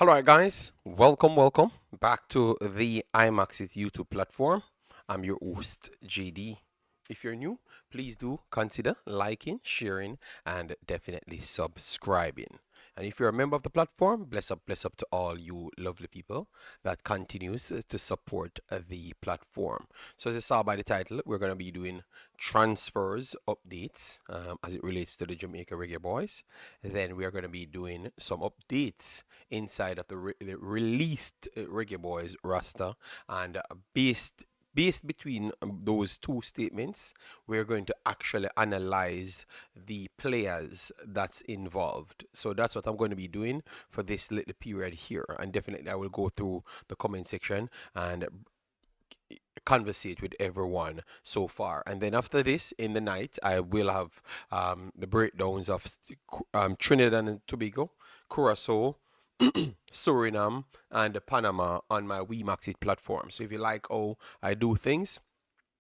Hello, guys. Welcome back to the Imaxit YouTube platform. I'm your host, JD. If you're new, please do consider liking, sharing, and definitely subscribing. And if you're a member of the platform, bless up to all you lovely people that continues to support the platform. So as you saw by the title, we're going to be doing transfers updates as it relates to the Jamaica Reggae Boyz. Then we are going to be doing some updates inside of the released Reggae Boyz roster, and based between those two statements, we're going to actually analyze the players that's involved. So that's what I'm going to be doing for this little period here, and definitely I will go through the comment section and conversate with everyone so far. And then after this, in the night, I will have the breakdowns of Trinidad and Tobago, Curacao, Suriname, and Panama on my Wemaxit platform. So if you like how I do things,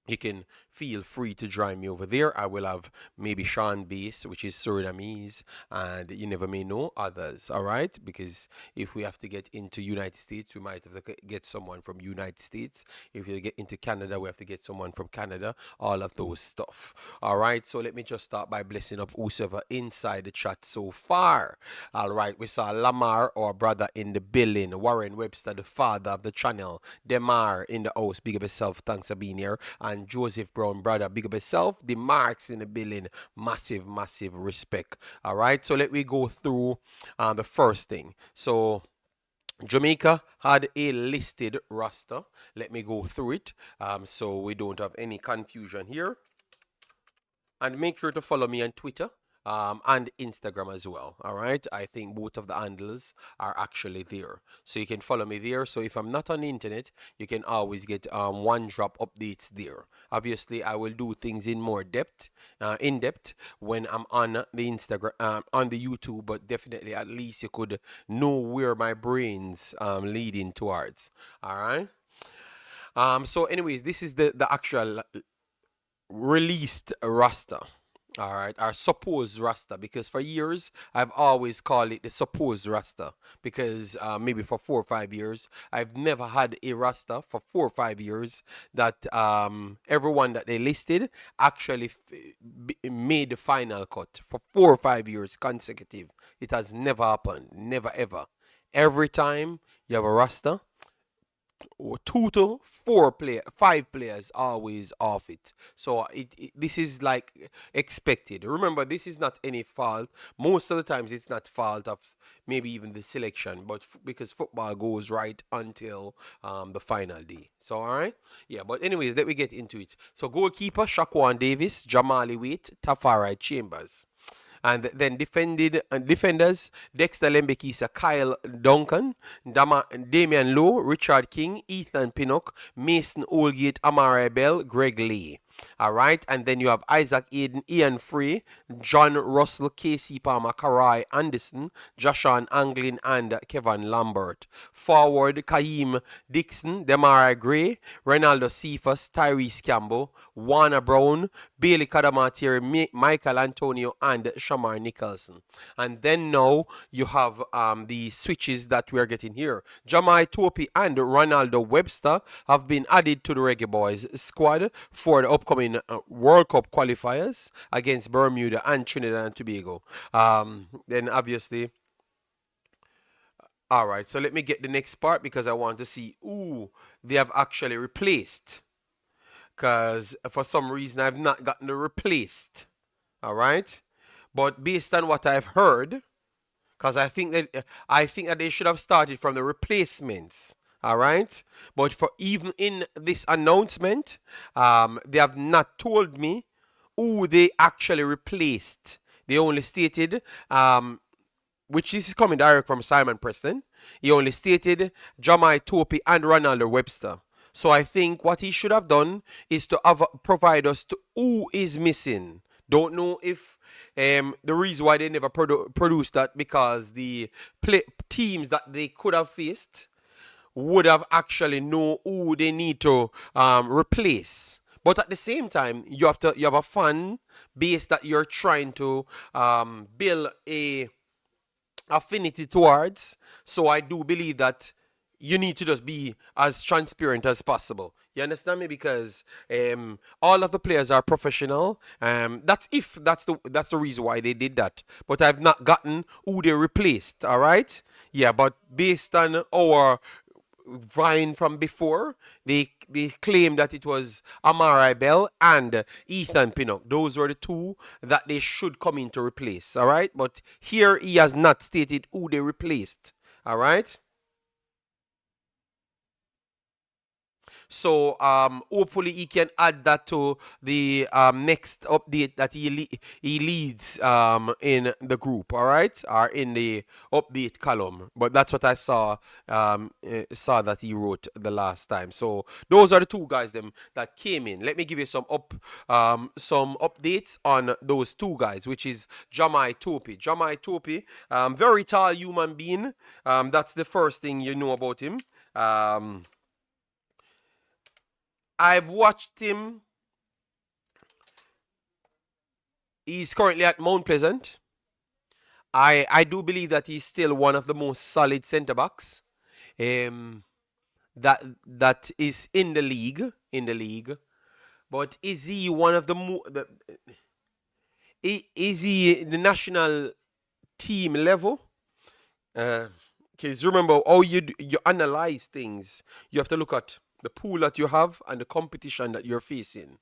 you can feel free to join me over there. I will have maybe Sean Base, which is Surinamese, and you never may know others, all right? Because if we have to get into United States, we might have to get someone from United States. If you get into Canada, we have to get someone from Canada, all of those stuff, all right? So let me just start by blessing up whoever inside the chat so far. All right, we saw Lamar, our brother in the building, Warren Webster, the father of the channel, Demar in the house, big up yourself, thanks for being here, and Joseph Brown, brother, big up yourself, the Marks in the building, massive respect. All right, so let me go through the first thing. So Jamaica had a listed roster. Let me go through it so we don't have any confusion here. And make sure to follow me on Twitter and Instagram as well. All right, I think both of the handles are actually there, so you can follow me there. So if I'm not on the internet, you can always get one drop updates there. Obviously, I will do things in more depth, in depth when I'm on the Instagram, on the YouTube. But definitely, at least you could know where my brain's leading towards. All right. So, anyways, this is the actual released roster. All right, our supposed roster, because for years I've always called it the supposed roster, because maybe for 4 or 5 years I've never had a roster for 4 or 5 years that everyone that they listed actually made the final cut for 4 or 5 years consecutive. It has never happened, never ever. Every time you have a roster, 5 players always off it. So this is like expected. Remember, this is not any fault. Most of the times it's not fault of maybe even the selection, but because football goes right until the final day. So all right, yeah. But anyways, let me get into it. So goalkeeper Shaquan Davis, Jamali Waite, Tafari Chambers. And then defenders Dexter Lembekisa, Kyle Duncan, Damion Lowe, Richard King, Ethan Pinnock, Mason Oldgate, Amari Bell, Greg Lee. All right, and then you have Isaac Aiden, Ian Free, John Russell, Casey Palmer, Karai Anderson, Joshan Anglin, and Kevin Lambert. Forward, Kaim Dixon, Demari Gray, Ronaldo Cephas, Tyrese Campbell, Warner Brown, Bailey Kadamatieri, Michael Antonio, and Shamar Nicholson. And then now you have the switches that we are getting here. Jamai Topi and Ronaldo Webster have been added to the Reggae Boyz squad for the upcoming World Cup qualifiers against Bermuda and Trinidad and Tobago. Then obviously, all right, so let me get the next part because I want to see who they have actually replaced, because for some reason I've not gotten the replaced. All right, but based on what I've heard, because I think that they should have started from the replacements. All right, but for even in this announcement, they have not told me who they actually replaced. They only stated, which is coming direct from Simon Preston. He only stated Jamai Topi and Ronaldo Webster. So I think what he should have done is to provide us to who is missing. Don't know if the reason why they never produced that, because the teams that they could have faced would have actually know who they need to replace. But at the same time, you have a fan base that you're trying to build a affinity towards. So I do believe that you need to just be as transparent as possible. You understand me? Because all of the players are professional. That's the reason why they did that. But I've not gotten who they replaced. All right. Yeah, but based on our Vine from before, they claimed that it was Amari Bell and Ethan Pinnock. Those were the two that they should come in to replace. All right, but here he has not stated who they replaced. All right. So hopefully he can add that to the next update that he leads in the group, all right, or in the update column. But that's what I saw that he wrote the last time. So those are the two guys them that came in. Let me give you some updates on those two guys, which is Jamai Topi. Jamai Topi, very tall human being. That's the first thing you know about him. Um, I've watched him. He's currently at Mount Pleasant. I do believe that he's still one of the most solid centre backs um, that is in the league. In the league, but is he one of is he the national team level? Because remember how you analyze things. You have to look at the pool that you have and the competition that you're facing.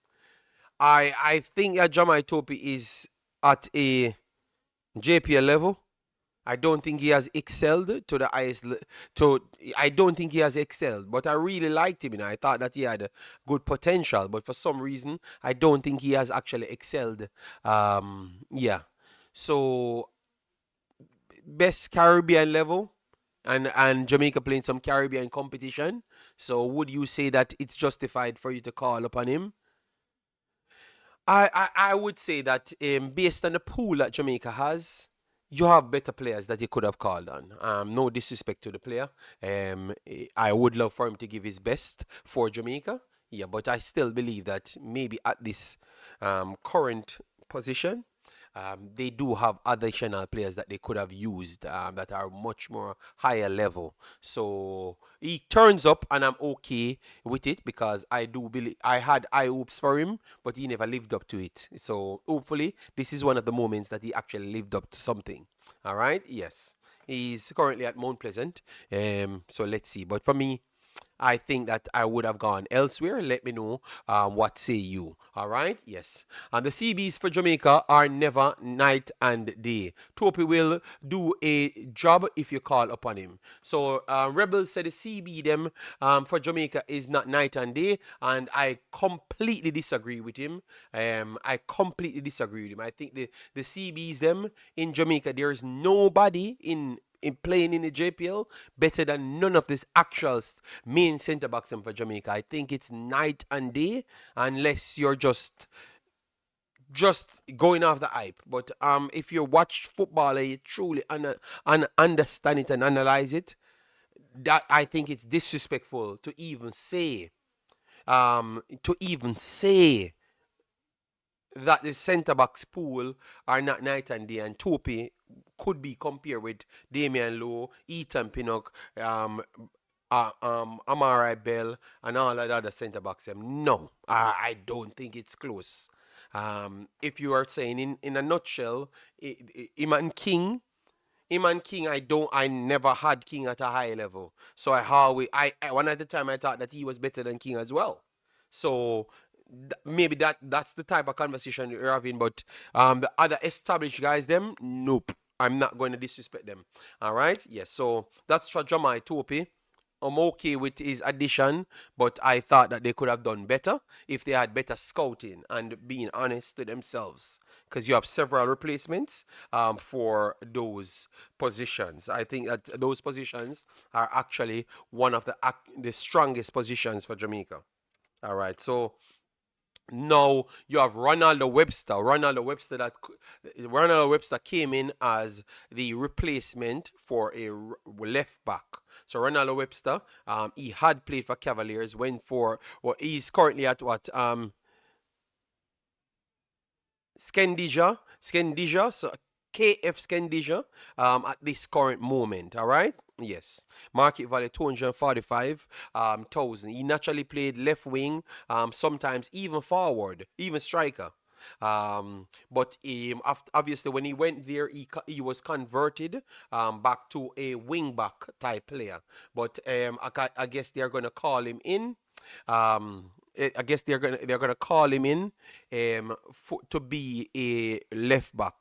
I think that Jamai Topi is at a JPL level. I don't think he has excelled to the highest. To I don't think he has excelled, but I really liked him. I thought that he had good potential, but for some reason, I don't think he has actually excelled. Yeah. So best Caribbean level, and Jamaica playing some Caribbean competition. So would you say that it's justified for you to call upon him? I would say that based on the pool that Jamaica has, you have better players that you could have called on. No disrespect to the player. I would love for him to give his best for Jamaica. Yeah, but I still believe that maybe at this current position, they do have additional players that they could have used that are much more higher level. So he turns up, and I'm okay with it because I do believe I had high hopes for him, but he never lived up to it. So hopefully, this is one of the moments that he actually lived up to something. All right, yes. He's currently at Mount Pleasant. So let's see. But for me, I think that I would have gone elsewhere. Let me know what say you. All right, yes. And the CBs for Jamaica are never night and day. Topi will do a job if you call upon him. So Rebels said the CB them for Jamaica is not night and day, and I completely disagree with him. I completely disagree with him. I think the CBs them in Jamaica, there is nobody in playing in the JPL better than none of these actual main centre backs for Jamaica. I think it's night and day unless you're just going off the hype. But if you watch football and you truly understand it and analyze it, that I think it's disrespectful to even say that the centre backs pool are not night and day, and Topi could be compared with Damion Lowe, Ethan Pinnock, Amari Bell, and all of the other centre backs. No, I don't think it's close. If you are saying in a nutshell, Iman King. Iman King, I never had King at a high level. So one at the time I thought that he was better than King as well. So maybe that's the type of conversation you're having. But the other established guys, them, nope. I'm not going to disrespect them. All right, yes. So that's for Jamai Topi. I'm okay with his addition, but I thought that they could have done better if they had better scouting and being honest to themselves. Because you have several replacements for those positions. I think that those positions are actually one of the strongest positions for Jamaica. All right, so now you have Ronaldo Webster. Ronaldo Webster came in as the replacement for a left back. So Ronaldo Webster, he had played for Cavaliers, went for well, he's currently at what Scandija. So KF Scandisia at this current moment, all right? Yes. Market value 245 thousand. He naturally played left wing, sometimes even forward, even striker. But obviously, when he went there, he was converted back to a wing back type player. But I guess they're gonna call him in. I guess they're gonna call him in to be a left back.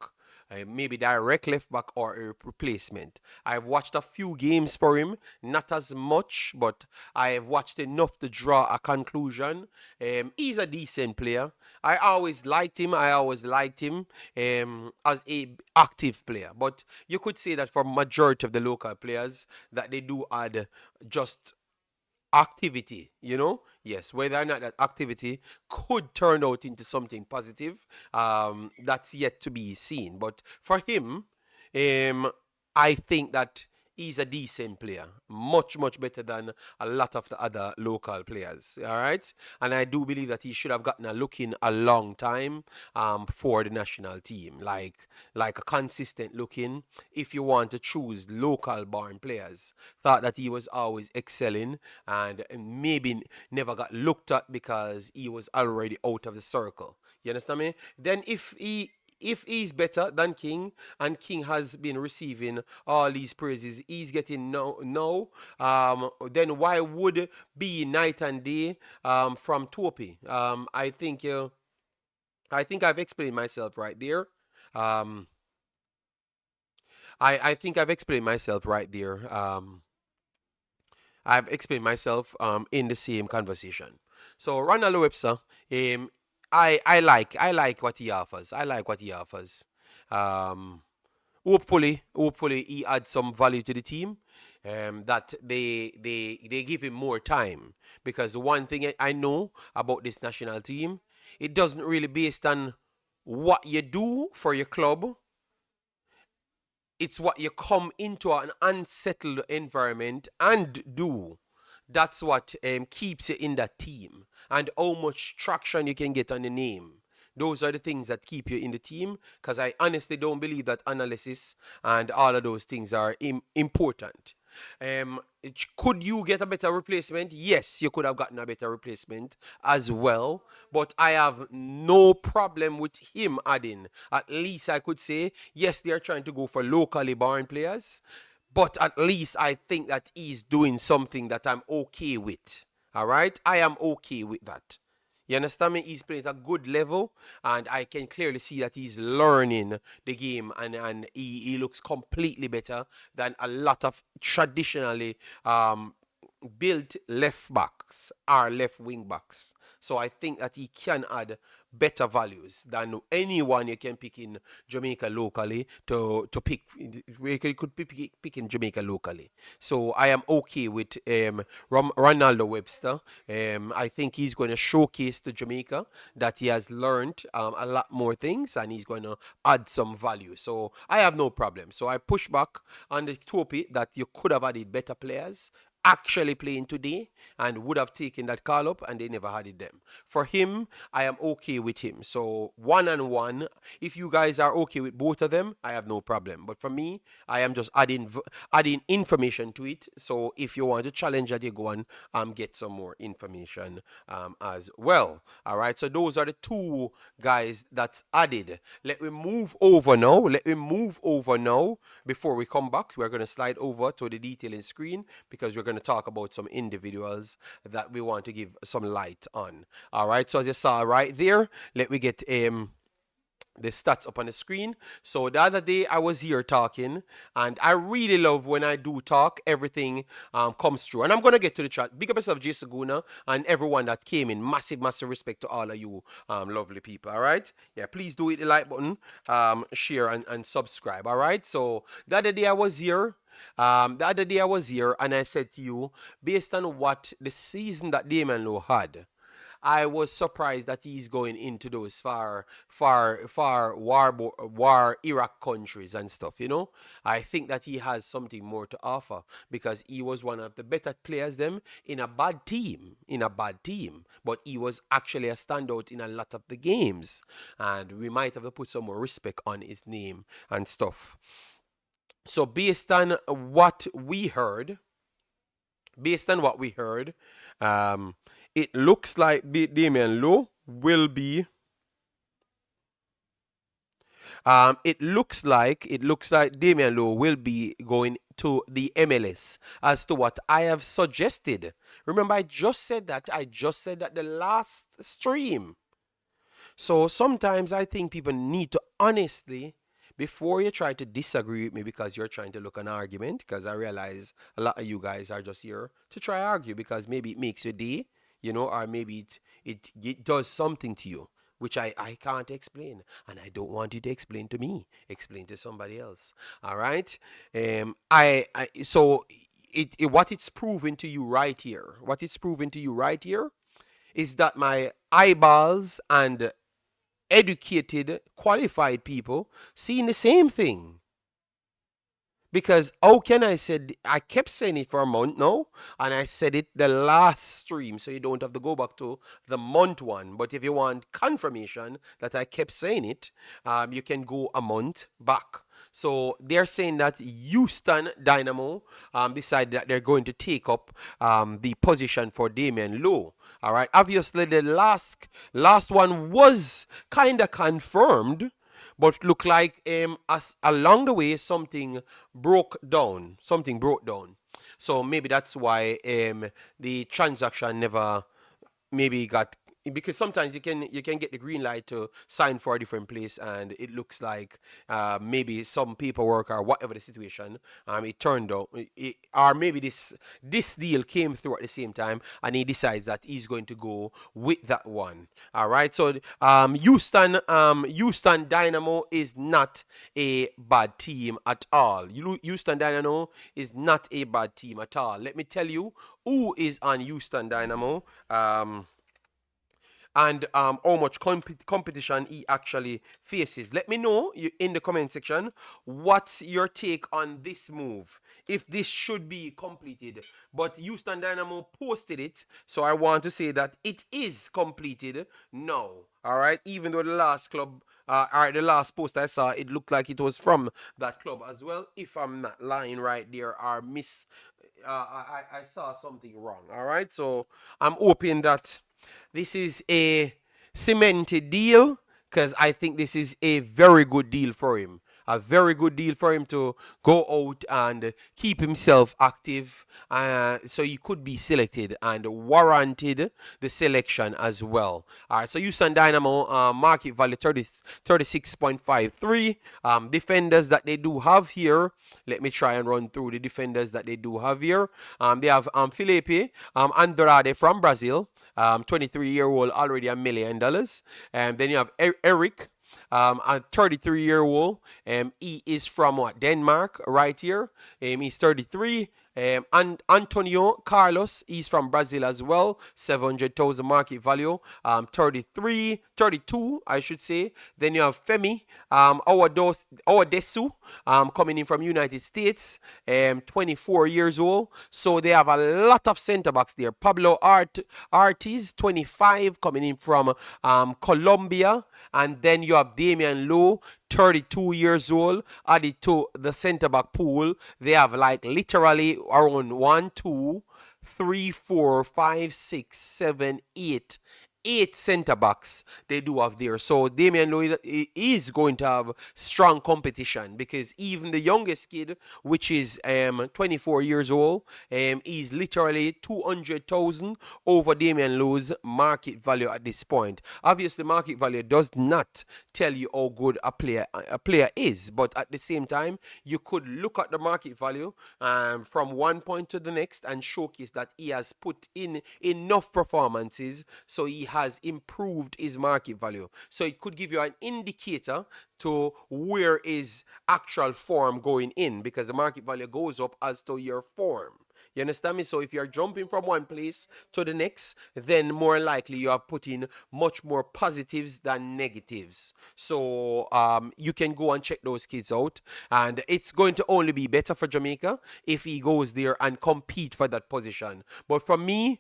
Maybe direct left back or a replacement. I've watched a few games for him, not as much, but I have watched enough to draw a conclusion. He's a decent player. I always liked him. I always liked him as a active player. But you could say that for majority of the local players that they do add just activity, yes, whether or not that activity could turn out into something positive, that's yet to be seen. But for him, um I think that he's a decent player, much better than a lot of the other local players, all right. And I do believe that he should have gotten a look in a long time for the national team, like a consistent look in. If you want to choose local born players, thought that he was always excelling, and maybe never got looked at because he was already out of the circle. You understand me? Then if he's better than King, and King has been receiving all these praises he's getting no, then why would be night and day from Topi? I think I've explained myself right there. Um, I think I've explained myself right there. I've explained myself in the same conversation. So Ronald Webster, I like what he offers. I like what he offers. Um, hopefully he adds some value to the team. That they give him more time, because the one thing I know about this national team, it doesn't really based on what you do for your club. It's what you come into an unsettled environment and do. That's what keeps you in that team, and how much traction you can get on the name. Those are the things that keep you in the team, because I honestly don't believe that analysis and all of those things are important. Could you get a better replacement? Yes, you could have gotten a better replacement as well. But I have no problem with him adding. At least I could say, yes, they're trying to go for locally born players. But at least I think that he's doing something that I'm okay with. All right? I am okay with that. You understand me? He's playing at a good level, and I can clearly see that he's learning the game, and he looks completely better than a lot of traditionally built left backs or left wing backs. So I think that he can add better values than anyone you can pick in Jamaica locally to pick. We could pick in Jamaica locally. So I am okay with Ronaldo Webster. I think he's going to showcase to Jamaica that he has learned a lot more things, and he's going to add some value. So I have no problem. So I push back on the topic that you could have added better players actually playing today and would have taken that call up, and they never had it them. For him, I am okay with him. So one and one, if you guys are okay with both of them, I have no problem. But for me, I am just adding information to it. So if you want to challenge that, you go and get some more information as well. All right. So those are the two guys that's added. Let me move over now. Before we come back, we're going to slide over to the detailing screen, because we're going to talk about some individuals that we want to give some light on. All right, so as you saw right there, let me get the stats up on the screen. So the other day I was here talking, and I really love when I do talk, everything comes through. And I'm going to get to the chat. Big up yourself, J Saguna, and everyone that came in. Massive respect to all of you lovely people. All right, yeah, please do hit the like button, share, and subscribe. All right, so the other day I was here, and I said to you, based on what the season that Damon Lowe had, I was surprised that he's going into those far war Iraq countries and stuff. I think that he has something more to offer because he was one of the better players them in a bad team, but he was actually a standout in a lot of the games, and we might have to put some more respect on his name and stuff. So based on what we heard, um, it looks like Damion Lowe will be. It looks like Damion Lowe will be going to the MLS as to what I have suggested. Remember, I just said that. I just said that the last stream. So sometimes I think people need to honestly, before you try to disagree with me because you're trying to look an argument, because I realize a lot of you guys are just here to try argue because maybe it makes your day, or maybe it does something to you, which I can't explain. And I don't want you to explain to me. Explain to somebody else. All right? So what it's proving to you right here, is that my eyeballs and educated, qualified people seeing the same thing. Because how can I kept saying it for a month now, and I said it the last stream, so you don't have to go back to the month one. But if you want confirmation that I kept saying it, you can go a month back. So they're saying that Houston Dynamo decided that they're going to take up the position for Damion Lowe. All right. Obviously, the last one was kind of confirmed, but look like as along the way something broke down. Something broke down. So maybe that's why the transaction never maybe got, because sometimes you can get the green light to sign for a different place, and it looks like maybe some paperwork or whatever the situation, it turned out, or maybe this deal came through at the same time, and he decides that he's going to go with that one. All right, so Houston Dynamo is not a bad team at all. Houston Dynamo is not a bad team at all. Let me tell you who is on Houston Dynamo. And how much competition he actually faces. Let me know in the comment section what's your take on this move, if this should be completed. But Houston Dynamo posted it, so I want to say that it is completed now. All right, even though the last club, the last post I saw, it looked like it was from that club as well. If I'm not lying right there, or I saw something wrong. All right, so I'm hoping that this is a cemented deal, because I think this is a very good deal for him. A very good deal for him to go out and keep himself active, so he could be selected and warranted the selection as well. All right, so Houston Dynamo market value 36.53. Defenders that they do have here. Let me try and run through the defenders that they do have here. They have Felipe Andrade from Brazil. 23-year-old, already $1 million. And then you have Eric, a 33-year-old. He is from Denmark, right here. He's 33. And Antonio Carlos, he's from Brazil as well. 700,000 market value. 32, I should say. Then you have Femi Owadesu, coming in from United States. 24 years old. So they have a lot of center backs there. Pablo Artis, 25, coming in from Colombia. And then you have Damion Lowe, 32 years old, added to the center back pool. They have like literally around 1, 2, 3, 4, 5, 6, 7, 8 center backs they do have there. So Damion Lowe is going to have strong competition, because even the youngest kid, which is 24 years old, is literally 200,000 over Damion Lowe's market value at this point. Obviously, market value does not tell you how good a player is, but at the same time, you could look at the market value from one point to the next and showcase that he has put in enough performances, so he has improved his market value. So it could give you an indicator to where is actual form going in, because the market value goes up as to your form. You understand me? So if you're jumping from one place to the next, then more likely you are putting much more positives than negatives. So you can go and check those kids out, and it's going to only be better for Jamaica if he goes there and compete for that position. But for me,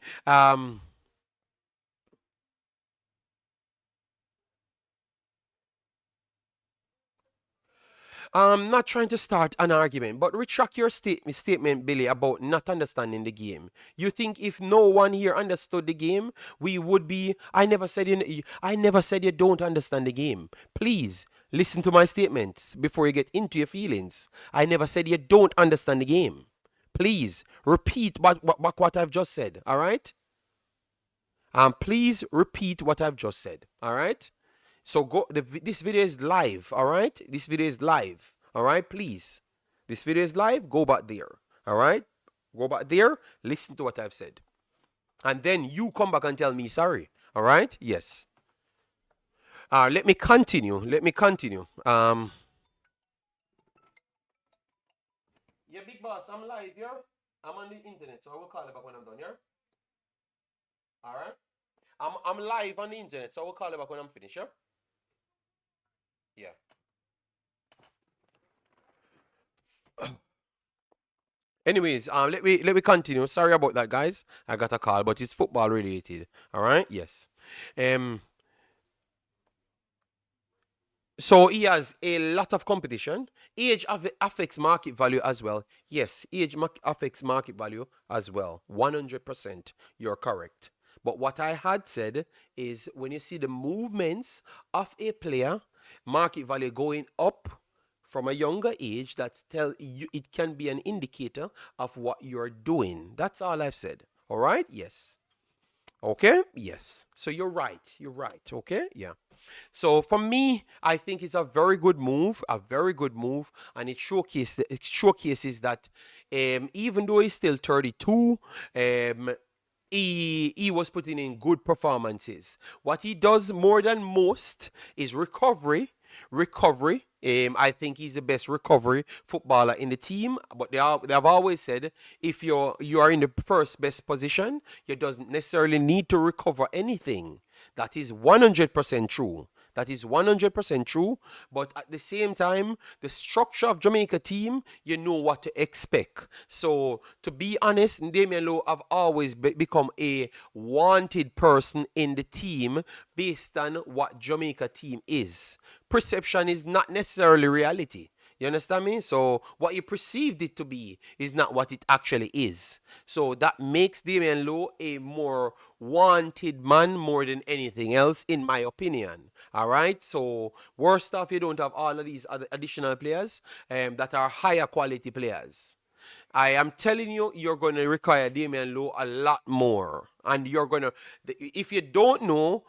I'm not trying to start an argument, but retract your statement, Billy, about not understanding the game. You think if no one here understood the game, we would be? I never said you don't understand the game. Please listen to my statements before you get into your feelings. I never said you don't understand the game. Please repeat what I've just said. All right. Please repeat what I've just said. All right. So this video is live, all right? This video is live, all right? Please. This video is live. Go back there, all right? Go back there. Listen to what I've said. And then you come back and tell me sorry, all right? Yes. Let me continue. Let me continue. Yeah, big boss, I'm live here. I'm on the internet, so I will call you back when I'm done here. All right? I'm live on the internet, so I will call you back when I'm finished, yeah? Yeah. Anyways, let me continue. Sorry about that, guys. I got a call, but it's football related. All right. Yes. Um. So he has a lot of competition. Age affects market value as well. Yes, age affects market value as well. 100%. You're correct. But what I had said is when you see the movements of a player, market value going up from a younger age, that's tell you it can be an indicator of what you're doing. That's all I've said. All right? Yes. Okay? Yes. So you're right. You're right. Okay? Yeah. So for me, I think it's a very good move, and it showcases that even though he's still 32, he was putting in good performances. What he does more than most is recovery. Recovery. I think he's the best recovery footballer in the team. But they have always said if you are in the first best position, you doesn't necessarily need to recover anything. That is 100% true. That is 100% true. But at the same time, the structure of Jamaica team, you know what to expect. So to be honest, Damion Lowe have always become a wanted person in the team based on what Jamaica team is. Perception is not necessarily reality. You understand me? So what you perceived it to be is not what it actually is. So that makes Damion Lowe a more wanted man more than anything else, in my opinion. All right. So worst off, you don't have all of these other additional players that are higher quality players. I am telling you, you're going to require Damion Lowe a lot more, and you're going to. If you don't know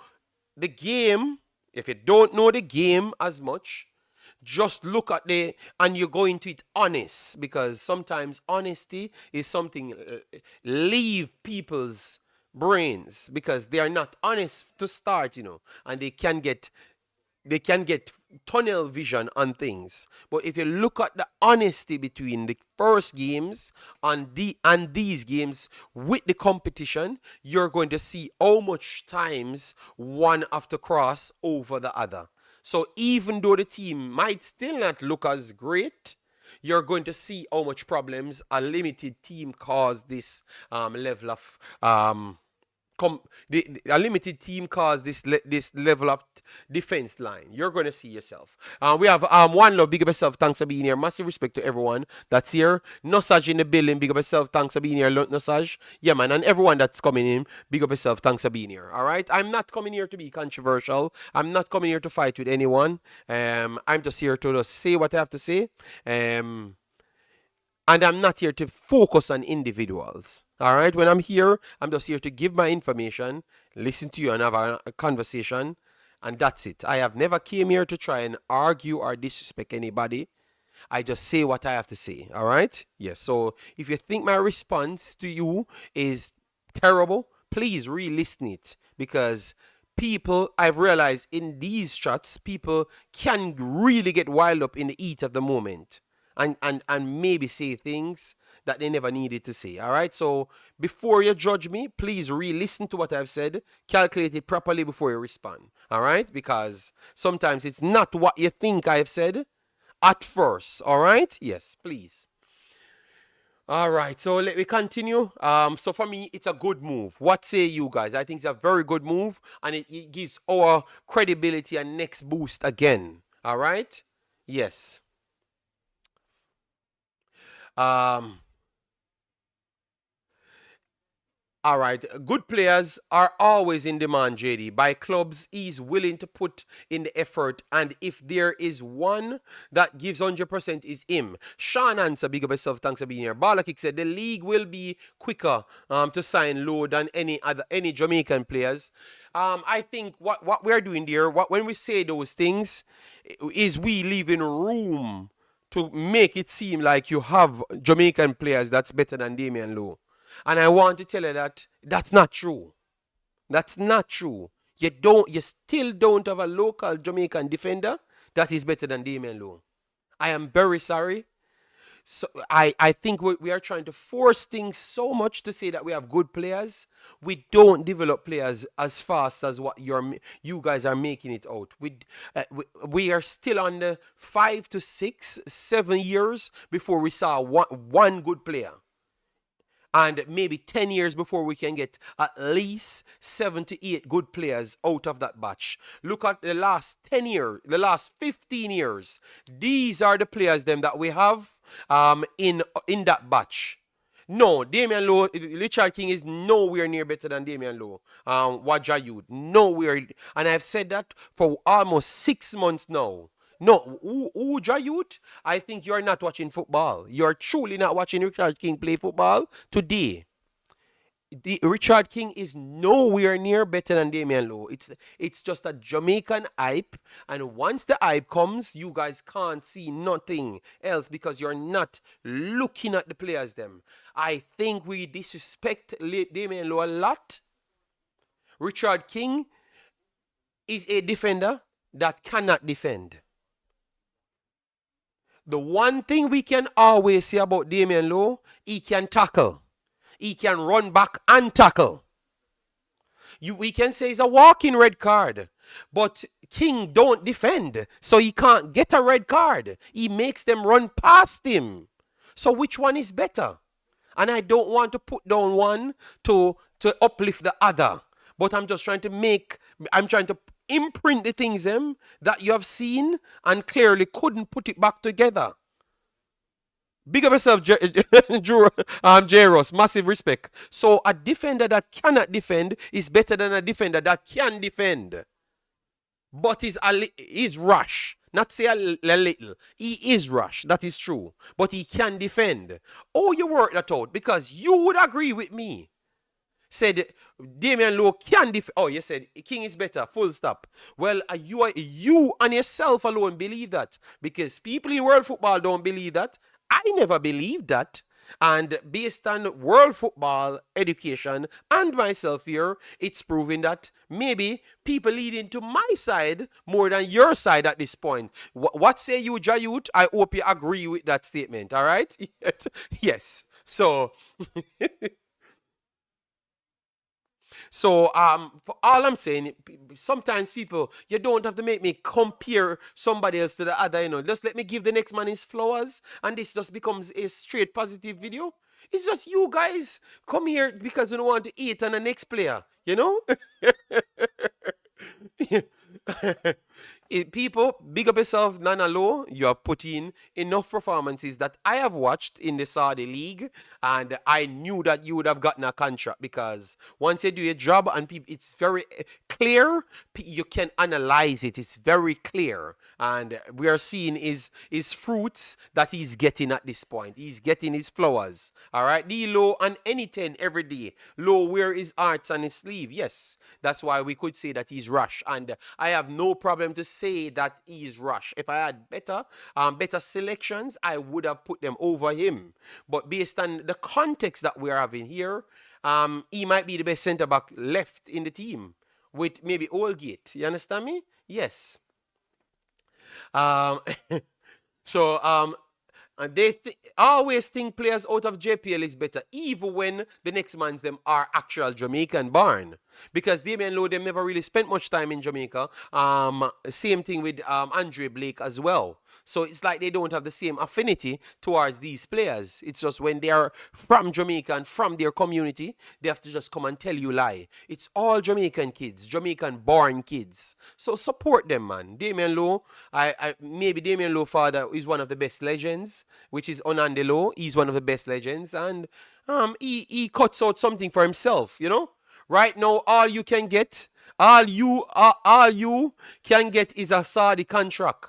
the game, if you don't know the game as much, just look at and you go into it honest, because sometimes honesty is something leave people's brains because they are not honest to start, and they can get tunnel vision on things. But if you look at the honesty between the first games and these games with the competition, you're going to see how much times one have to cross over the other. So even though the team might still not look as great, you're going to see how much problems a limited team cause this level of a limited team cause this level of defense line. You're going to see yourself. We have one love, big up yourself, thanks for being here. Massive respect to everyone that's here. Nosage in the building, big up yourself, thanks for being here. Nosage, yeah man, and everyone that's coming in, big up yourself, thanks for being here. All right, I'm not coming here to be controversial. I'm not coming here to fight with anyone. I'm just here to just say what I have to say. And I'm not here to focus on individuals. All right. When I'm here, I'm just here to give my information, listen to you, and have a conversation. And that's it. I have never came here to try and argue or disrespect anybody. I just say what I have to say. All right. Yes. So if you think my response to you is terrible, please re-listen it, because people, I've realized in these chats, people can really get wild up in the heat of the moment and maybe say things that they never needed to say. All right. So before you judge me, please re-listen to what I've said, calculate it properly before you respond. All right, because sometimes it's not what you think I've said at first. All right. Yes, please. All right, so let me continue. So for me, it's a good move. What say you guys? I think it's a very good move, and it gives our credibility a next boost again. All right? Yes. Um, All right. Good players are always in demand, JD. By clubs, he's willing to put in the effort. And if there is one that gives 100% is him. Sean Answer, big up yourself. Thanks for being here. Balakik said the league will be quicker to sign Lowe than any Jamaican players. I think what we're doing there, when we say those things, is we leaving room to make it seem like you have Jamaican players that's better than Damion Lowe. And I want to tell you that that's not true. That's not true. You still don't have a local Jamaican defender that is better than Damon Lowe. I am very sorry. So I think we are trying to force things so much to say that we have good players. We don't develop players as fast as what you guys are making it out. We are still on the 5 to 6, 7 years before we saw one good player. And maybe 10 years before we can get at least 7 to 8 good players out of that batch. Look at the last 10 years, the last 15 years. These are the players them that we have in that batch. No, Damion Lowe, Richard King is nowhere near better than Damion Lowe. Wajayud, nowhere. And I've said that for almost 6 months now. No, Youth, I think you're not watching football. You're truly not watching Richard King play football today. Richard King is nowhere near better than Damion Lowe. It's just a Jamaican hype, and once the hype comes, you guys can't see nothing else because you're not looking at the players them. I think we disrespect Damion Lowe a lot. Richard King is a defender that cannot defend. The one thing we can always say about Damion Lowe, he can tackle. He can run back and tackle. We can say it's a walking red card. But King don't defend. So he can't get a red card. He makes them run past him. So which one is better? And I don't want to put down one to uplift the other. But I'm just trying to imprint the things that you have seen and clearly couldn't put it back together. Big up yourself, J-Ross. Massive respect. So a defender that cannot defend is better than a defender that can defend. But he's rash. Not say a little. He is rash. That is true. But he can defend. Oh, you work that out because you would agree with me. Said Damion Lowe can defend. Oh, you said King is better. Full stop. Well, you and yourself alone believe that because people in world football don't believe that. I never believed that. And based on world football education and myself here, it's proving that maybe people lead into my side more than your side at this point. What say you, Jayut? I hope you agree with that statement. All right? Yes. So. So, for all I'm saying, sometimes people, you don't have to make me compare somebody else to the other, Just let me give the next man his flowers, and this just becomes a straight positive video. It's just you guys come here because you don't want to eat on the next player, People, big up yourself, Nana Lowe. You have put in enough performances that I have watched in the Saudi League, and I knew that you would have gotten a contract because once you do your job and it's very clear, you can analyze it. It's very clear, and we are seeing his fruits that he's getting at this point. He's getting his flowers. All right, D Lowe and any 10 every day. Lowe wear his hearts on his sleeve. Yes, that's why we could say that he's rash, and I have no problem to say that he's rash. If I had better selections, I would have put them over him. But based on the context that we're having here, he might be the best centre back left in the team with maybe Oldgate. You understand me? Yes. So And they always think players out of JPL is better, even when the next man's them are actual Jamaican born. Because Damion Lowe, them never really spent much time in Jamaica. Same thing with Andre Blake as well. So it's like they don't have the same affinity towards these players. It's just when they are from Jamaica and from their community, they have to just come and tell you lie. It's all Jamaican kids, Jamaican born kids. So support them, man. Damion Lowe, maybe Damion Lowe father is one of the best legends, which is Onande Lowe. He's one of the best legends, and he cuts out something for himself, you know. Right now, all you can get is a Saudi contract.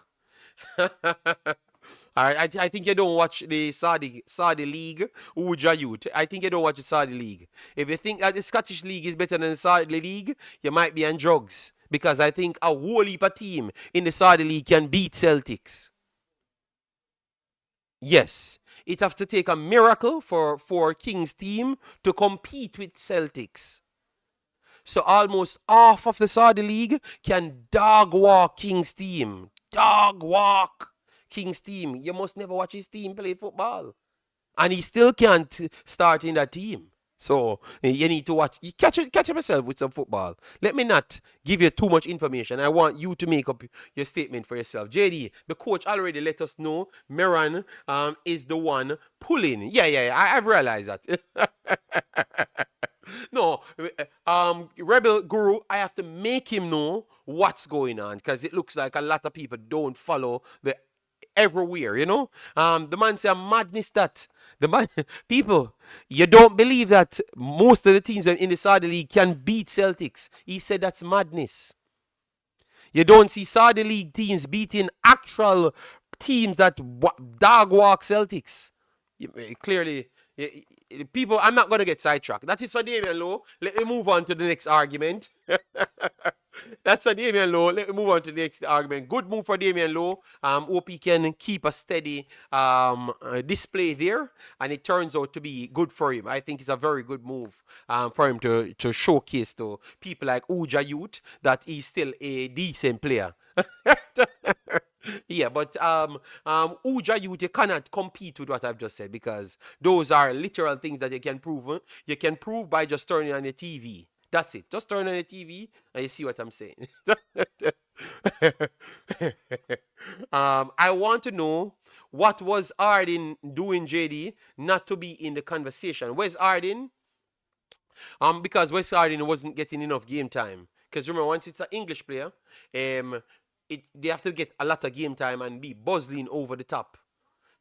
I think you don't watch the Saudi League, Uja Youth. I think you don't watch the Saudi League. If you think that the Scottish League is better than the Saudi League, you might be on drugs. Because I think a whole heap of team in the Saudi League can beat Celtics. Yes. It have to take a miracle for King's team to compete with Celtics. So almost half of the Saudi League can dog walk King's team. Dog walk King's team. You must never watch his team play football. And he still can't start in that team. So you need to watch. You catch up yourself with some football. Let me not give you too much information. I want you to make up your statement for yourself. JD, the coach already let us know Meran is the one pulling. Yeah. I've realized that. No, Rebel Guru, I have to make him know what's going on because it looks like a lot of people don't follow the everywhere, you know. The man say madness that the man people, you don't believe that most of the teams in the Saudi League can beat Celtics. He said that's madness. You don't see Saudi League teams beating actual teams that dog walk Celtics. Clearly, people, I'm not going to get sidetracked. That is for Damion Lowe. Let me move on to the next argument. That's for Damion Lowe. Let me move on to the next argument. Good move for Damion Lowe. Hope he can keep a steady display there. And it turns out to be good for him. I think it's a very good move for him to showcase to people like Uja Youth that he's still a decent player. Yeah, but Uja Youth, you cannot compete with what I've just said because those are literal things that you can prove. Huh? You can prove by just turning on the TV. That's it. Just turn on the TV and you see what I'm saying. I want to know what was Arden doing, JD, not to be in the conversation. Where's Arden? Because West Arden wasn't getting enough game time. Because remember, once it's an English player, they have to get a lot of game time and be buzzing over the top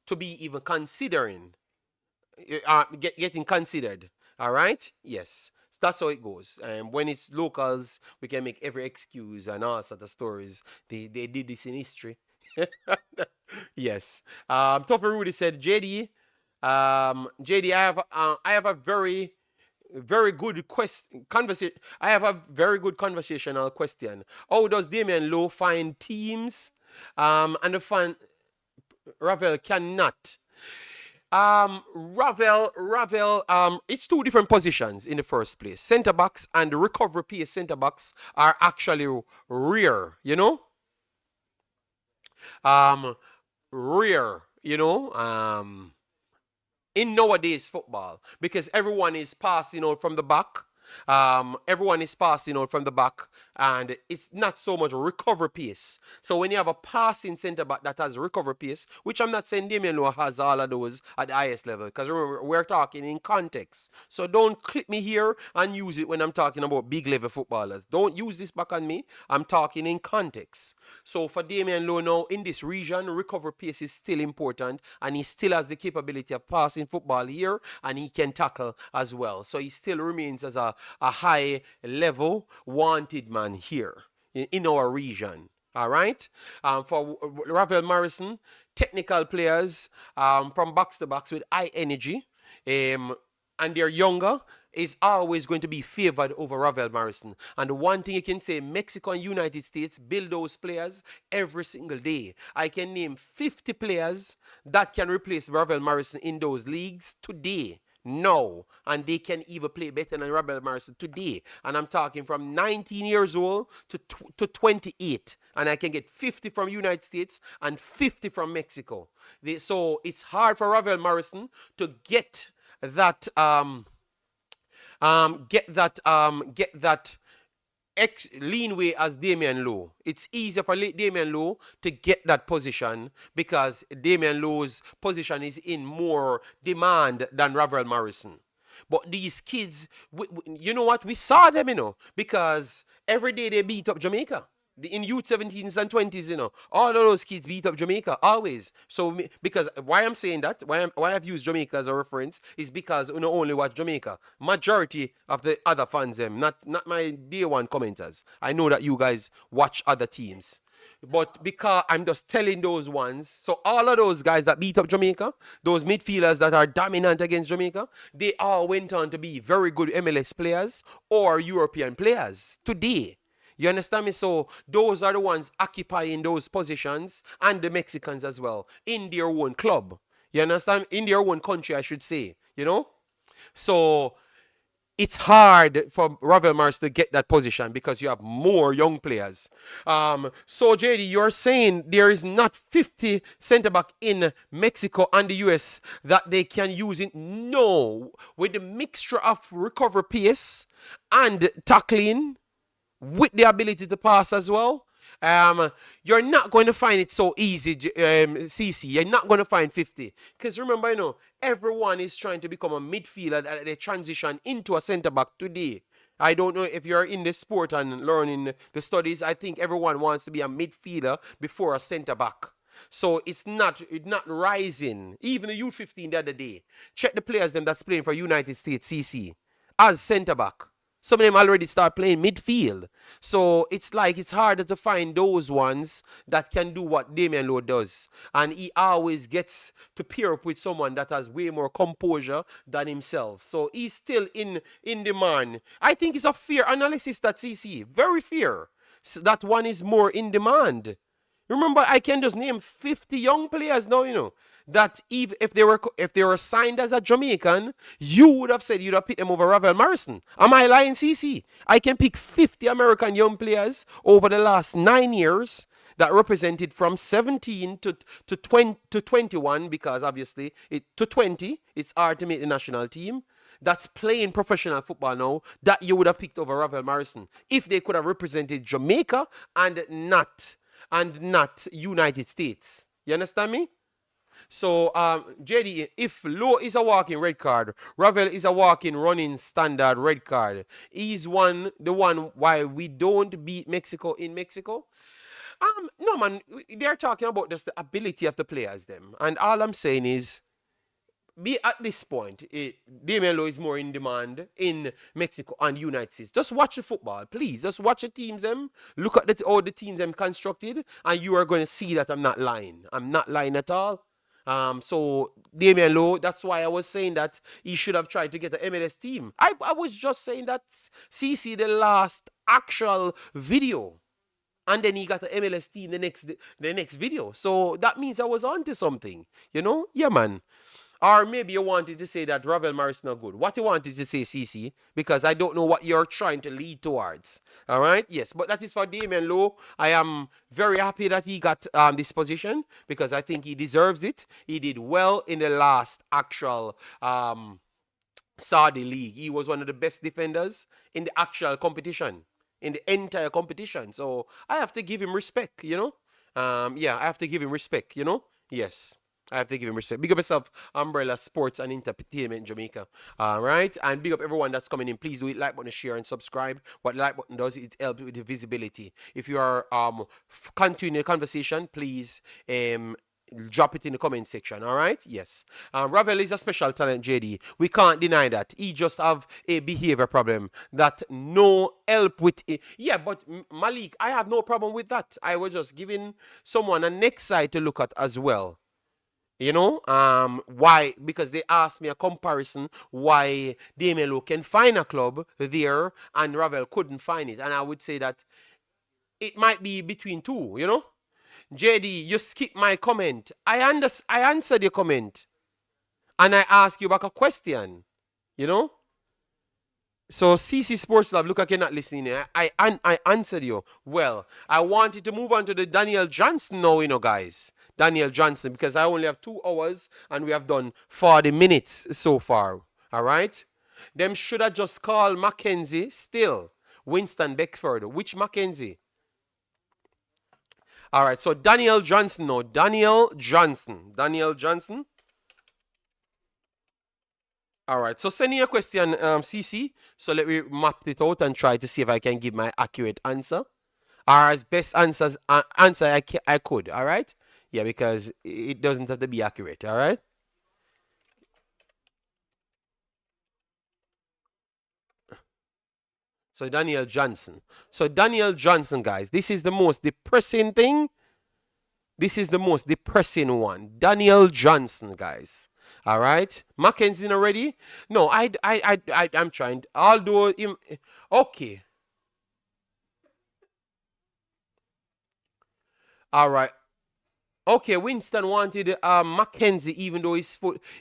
to be even considering, getting considered. All right? Yes. That's how it goes. When it's locals, we can make every excuse and all sorts of stories. They did this in history. Yes. Toughy Rudy said, JD, I have a very good conversation. I have a very good conversational question. How does Damion Lowe find teams? And the fan Ravel cannot. Ravel, it's two different positions in the first place. Centre backs and the recovery pace centre backs are actually rare, you know? Rare, you know? In nowadays football because everyone is passing out from the back. Everyone is passing out from the back, and it's not so much recovery pace. So when you have a passing centre back that has recovery pace, which I'm not saying Damion Lowe has all of those at the highest level, because remember we're talking in context. So don't clip me here and use it when I'm talking about big level footballers. Don't use this back on me. I'm talking in context. So for Damion Lowe now in this region, recovery pace is still important, and he still has the capability of passing football here, and he can tackle as well. So he still remains as a high level wanted man here in our region. All right. For Ravel Morrison, technical players from box to box with high energy, and they're younger, is always going to be favored over Ravel Morrison. And the one thing you can say, Mexico and United States build those players every single day. I can name 50 players that can replace Ravel Morrison in those leagues today. No. And they can even play better than Rebel Morrison today. And I'm talking from 19 years old to 28. And I can get 50 from United States and 50 from Mexico. So it's hard for Rebel Morrison to that get that leanway as Damion Lowe. It's easier for Damion Lowe to get that position because Damion Lowe's position is in more demand than Ravel Morrison. But these kids, you know what? We saw them, because every day they beat up Jamaica. In youth 17s and 20s, all of those kids beat up Jamaica always. So because why I'm saying that, why I've used Jamaica as a reference is because we not only watch Jamaica. Majority of the other fans, not my day one commenters. I know that you guys watch other teams. But because I'm just telling those ones, so all of those guys that beat up Jamaica, those midfielders that are dominant against Jamaica, they all went on to be very good MLS players or European players today. You understand me? So those are the ones occupying those positions, and the Mexicans as well, in their own club. You understand? In their own country, I should say. So it's hard for Ravel Mars to get that position because you have more young players. So JD, you're saying there is not 50 centre back in Mexico and the US that they can use it? No, with the mixture of recovery pace and tackling, with the ability to pass as well, you're not going to find it so easy, CC. You're not going to find 50. Because remember, everyone is trying to become a midfielder that they transition into a centre back today. I don't know if you're in the sport and learning the studies. I think everyone wants to be a midfielder before a centre back. So it's not rising. Even the U15 the other day. Check the players them that's playing for United States CC as centre back. Some of them already start playing midfield. So it's like it's harder to find those ones that can do what Damion Lowe does. And he always gets to pair up with someone that has way more composure than himself. So he's still in demand. I think it's a fair analysis that CC. Very fair. So that one is more in demand. Remember, I can just name 50 young players now, that if they were signed as a Jamaican, you would have said you'd have picked them over Ravel Morrison. Am I lying, CC? I can pick 50 American young players over the last 9 years that represented from 17 to 21, because obviously to 20, it's hard to make the national team. That's playing professional football now, that you would have picked over Ravel Morrison if they could have represented Jamaica and not United States. You understand me? So, JD, if Lowe is a walking red card, Ravel is a walking running standard red card. He's the one why we don't beat Mexico in Mexico. No man, they're talking about just the ability of the players them. And all I'm saying is, at this point, Damion Lowe is more in demand in Mexico and United States. Just watch the football, please. Just watch the teams them. Look at all the teams them constructed, and you are going to see that I'm not lying. I'm not lying at all. So Damion Lowe, that's why I was saying that he should have tried to get an MLS team. I was just saying that CC the last actual video. And then he got an MLS team the next video. So that means I was onto something. Yeah, man. Or maybe you wanted to say that Ravel Morris not good. What you wanted to say, CC, because I don't know what you're trying to lead towards. All right? Yes, but that is for Damion Lowe. I am very happy that he got this position because I think he deserves it. He did well in the last actual Saudi League. He was one of the best defenders in the actual competition, in the entire competition. So I have to give him respect, Yeah, I have to give him respect, Yes. I have to give him respect. Big up yourself, Umbrella Sports and Entertainment Jamaica. All right. And big up everyone that's coming in. Please do hit like button, share, and subscribe. What the like button does, it helps with the visibility. If you are continuing the conversation, please drop it in the comment section. All right. Yes. Ravel is a special talent, JD. We can't deny that. He just have a behavior problem that no help with it. Yeah, but Malik, I have no problem with that. I was just giving someone a next side to look at as well. Why? Because they asked me a comparison why Damion Lowe can find a club there and Ravel couldn't find it. And I would say that it might be between two, JD, you skipped my comment. I answered your comment. And I asked you back a question. You know? So CC Sports Lab, look, I cannot listen. I answered you. Well, I wanted to move on to the Daniel Johnson now, guys. Daniel Johnson, because I only have 2 hours and we have done 40 minutes so far. All right? Them should have just called Mackenzie still. Winston Beckford. Which Mackenzie? All right, so Daniel Johnson now. Daniel Johnson. Daniel Johnson. All right, so send me a question, CC. So let me map it out and try to see if I can give my accurate answer. Or as best answer I could, all right? Yeah, because it doesn't have to be accurate, all right? So Daniel Johnson. So Daniel Johnson, guys, this is the most depressing thing. This is the most depressing one. Daniel Johnson, guys. All right, Mackenzie already? No, I'm trying. Although, okay. All right. Okay, Winston wanted Mackenzie, even though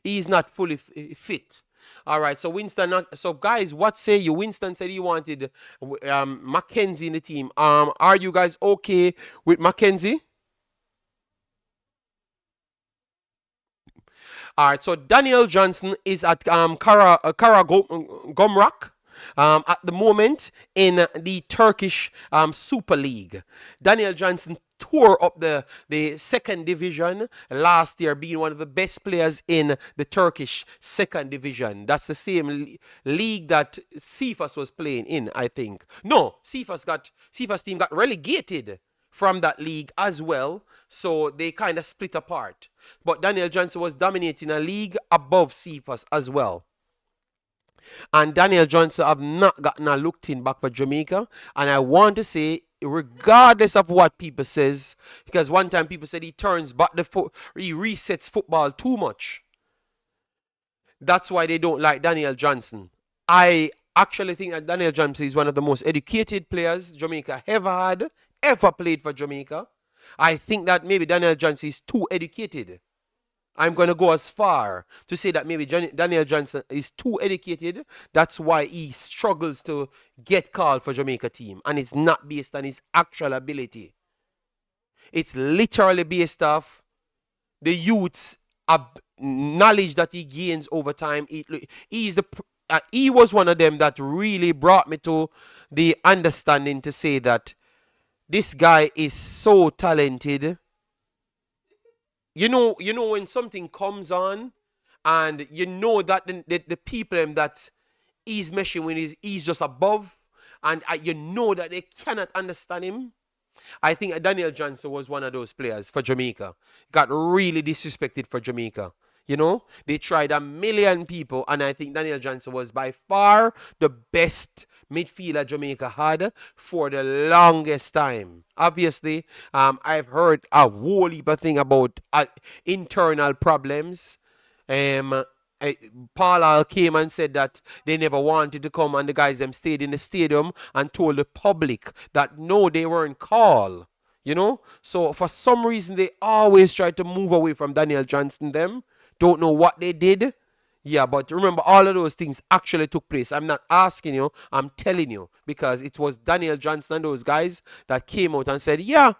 he's not fully fit. All right, so Winston. So guys, what say you? Winston said he wanted Mackenzie in the team. Are you guys okay with Mackenzie? All right, so Daniel Johnson is at Gomrak at the moment in the Turkish Super League. Daniel Johnson tore up the second division last year, being one of the best players in the Turkish second division. That's the same league that Sifas was playing in, I think. No, Sifas team got relegated from that league as well, so they kind of split apart. But Daniel Johnson was dominating a league above Cephas as well. And Daniel Johnson have not gotten a looked in back for Jamaica. And I want to say, regardless of what people says, because one time people said he turns back the foot, he resets football too much. That's why they don't like Daniel Johnson. I actually think that Daniel Johnson is one of the most educated players Jamaica ever played for Jamaica. I think that maybe Daniel Johnson is too educated. I'm going to go as far to say that maybe Daniel Johnson is too educated. That's why he struggles to get called for Jamaica team. And it's not based on his actual ability. It's literally based off the youth's knowledge that he gains over time. He was one of them that really brought me to the understanding to say that this guy is so talented. You know when something comes on and you know that the people that he's meshing with he's just above, and you know that they cannot understand him. I think Daniel Johnson was one of those players for Jamaica. Got really disrespected for Jamaica. They tried a million people, and I think Daniel Johnson was by far the best midfielder Jamaica had for the longest time. Obviously, I've heard a whole heap of thing about internal problems. Paul came and said that they never wanted to come, and the guys them stayed in the stadium and told the public that no, they weren't called. So for some reason they always tried to move away from Daniel Johnson. Them don't know what they did. Yeah, but remember, all of those things actually took place. I'm not asking you, I'm telling you, because it was Daniel Johnson and those guys that came out and said, yeah,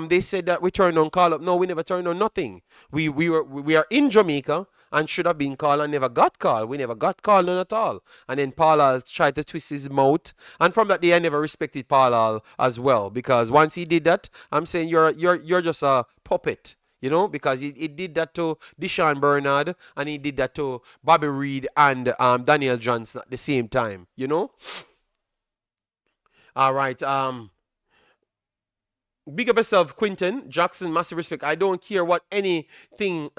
they said that we turned on call up. No, we never turned on nothing. We are in Jamaica and should have been called and never got called. We never got called none at all. And then Paul tried to twist his mouth. And from that day, I never respected Paul as well, because once he did that, I'm saying you're just a puppet. Because he did that to Deshaun Bernard, and he did that to Bobby Reed and Daniel Johnson at the same time. All right. Big up yourself, Quinton Jackson. Massive respect. I don't care what anything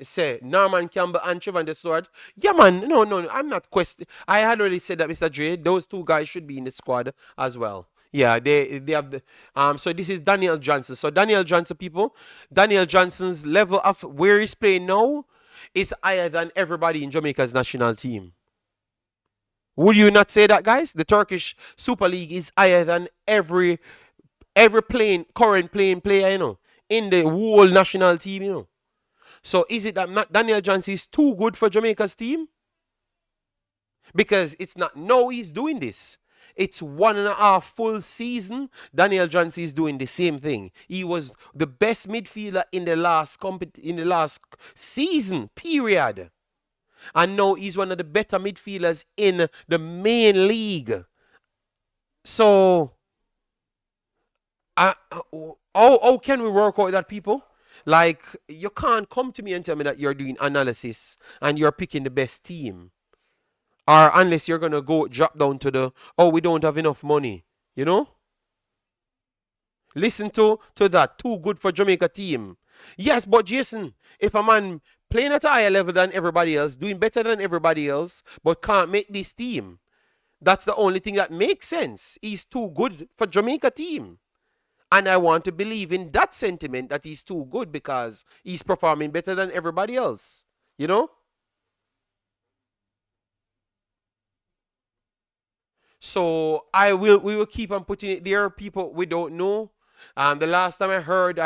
say. Norman Campbell and Trevor Sword. Yeah, man. No. I'm not questioning. I had already said that, Mr. Dre. Those two guys should be in the squad as well. Yeah, they have the so this is Daniel Johnson. So Daniel Johnson, people, Daniel Johnson's level of where he's playing now is higher than everybody in Jamaica's national team. Would you not say that, guys? The Turkish Super League is higher than every current playing player, in the whole national team, So is it that Daniel Johnson is too good for Jamaica's team? Because it's not now he's doing this. It's 1.5 full season. Daniel Johnson is doing the same thing. He was the best midfielder in the last season, period. And now he's one of the better midfielders in the main league. So, how can we work out that, people? Like, you can't come to me and tell me that you're doing analysis and you're picking the best team. Or unless you're going to go drop down to the, oh, we don't have enough money. You know? Listen to that. Too good for Jamaica team. Yes, but Jason, if a man playing at a higher level than everybody else, doing better than everybody else, but can't make this team, that's the only thing that makes sense. He's too good for Jamaica team. And I want to believe in that sentiment that he's too good because he's performing better than everybody else. You know? So we will keep on putting it there. People we don't know. The last time I heard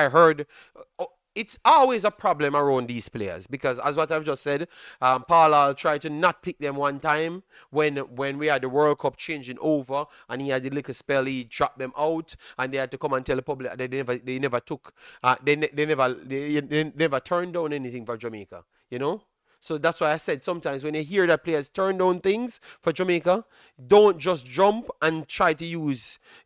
it's always a problem around these players because, as what I've just said, Paul tried to not pick them one time when we had the World Cup changing over, and he had the little spell. He dropped them out, and they had to come and tell the public that they never took they never turned down anything for Jamaica. You know. So that's why I said sometimes when you hear that players turn down things for Jamaica, don't just jump and try to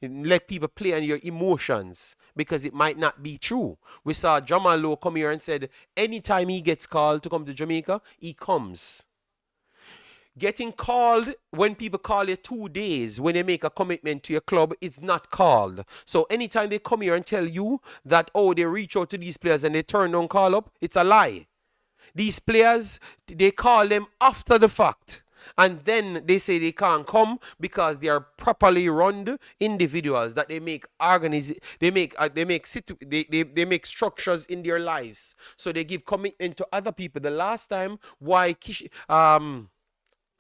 let people play on your emotions because it might not be true. We saw Jamon Lowe come here and said anytime he gets called to come to Jamaica, he comes. Getting called when people call you 2 days when they make a commitment to your club, it's not called. So anytime they come here and tell you that, oh, they reach out to these players and they turn down call up, it's a lie. These players, they call them after the fact. And then they say they can't come because they are properly run individuals that they make they make structures in their lives. So they give commitment to other people. The last time why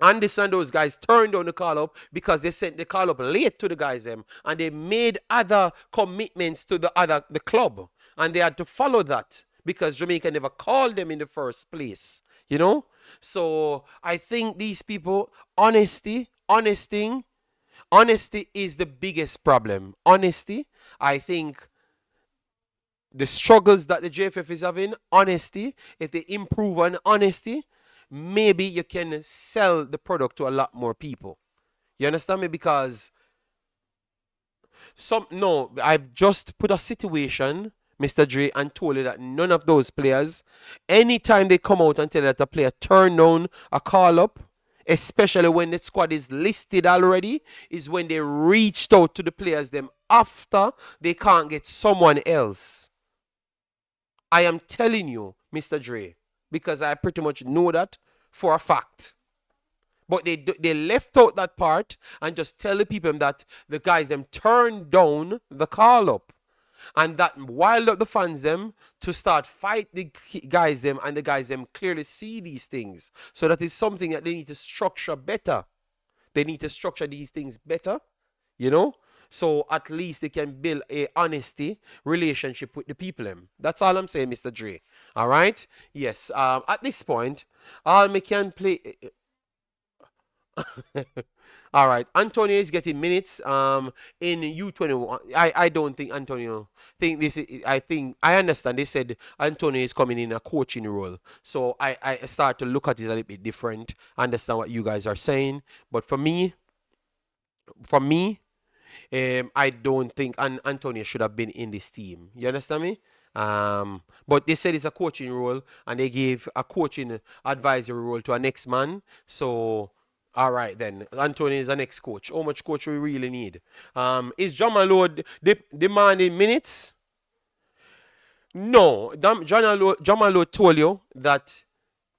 Anderson and those guys turned on the call up because they sent the call up late to the guys and they made other commitments to the club, and they had to follow that because Jamaica never called them in the first place, you know. So I think these people, honesty is the biggest problem. Honesty, I think the struggles that the JFF is having, honesty, if they improve on honesty, maybe you can sell the product to a lot more people. You understand me? Because I've just put a situation, Mr. Dre, and told you that none of those players, anytime they come out and tell you that a player turned down a call up, especially when the squad is listed already, is when they reached out to the players them after they can't get someone else. I am telling you, Mr. Dre, because I pretty much know that for a fact. But they left out that part and just tell the people that the guys them turned down the call up. And that wild up the fans them to start fight the guys them, and the guys them clearly see these things. So that is something that they need to structure better. They need to structure these things better, you know, so at least they can build a honesty relationship with the people them. That's all I'm saying, Mr. Dre. All right. Yes. At this point, all me can play. All right, Antonio is getting minutes in U21. I don't think Antonio think this I understand they said Antonio is coming in a coaching role. So I start to look at it a little bit different, understand what you guys are saying. But for me, I don't think Antonio should have been in this team. You understand me? But they said it's a coaching role and they gave a coaching advisory role to a next man. So all right, then. Anthony is the next coach. How much coach we really need? Is Jamon Lowe demanding minutes? No. Jamon Lowe told you that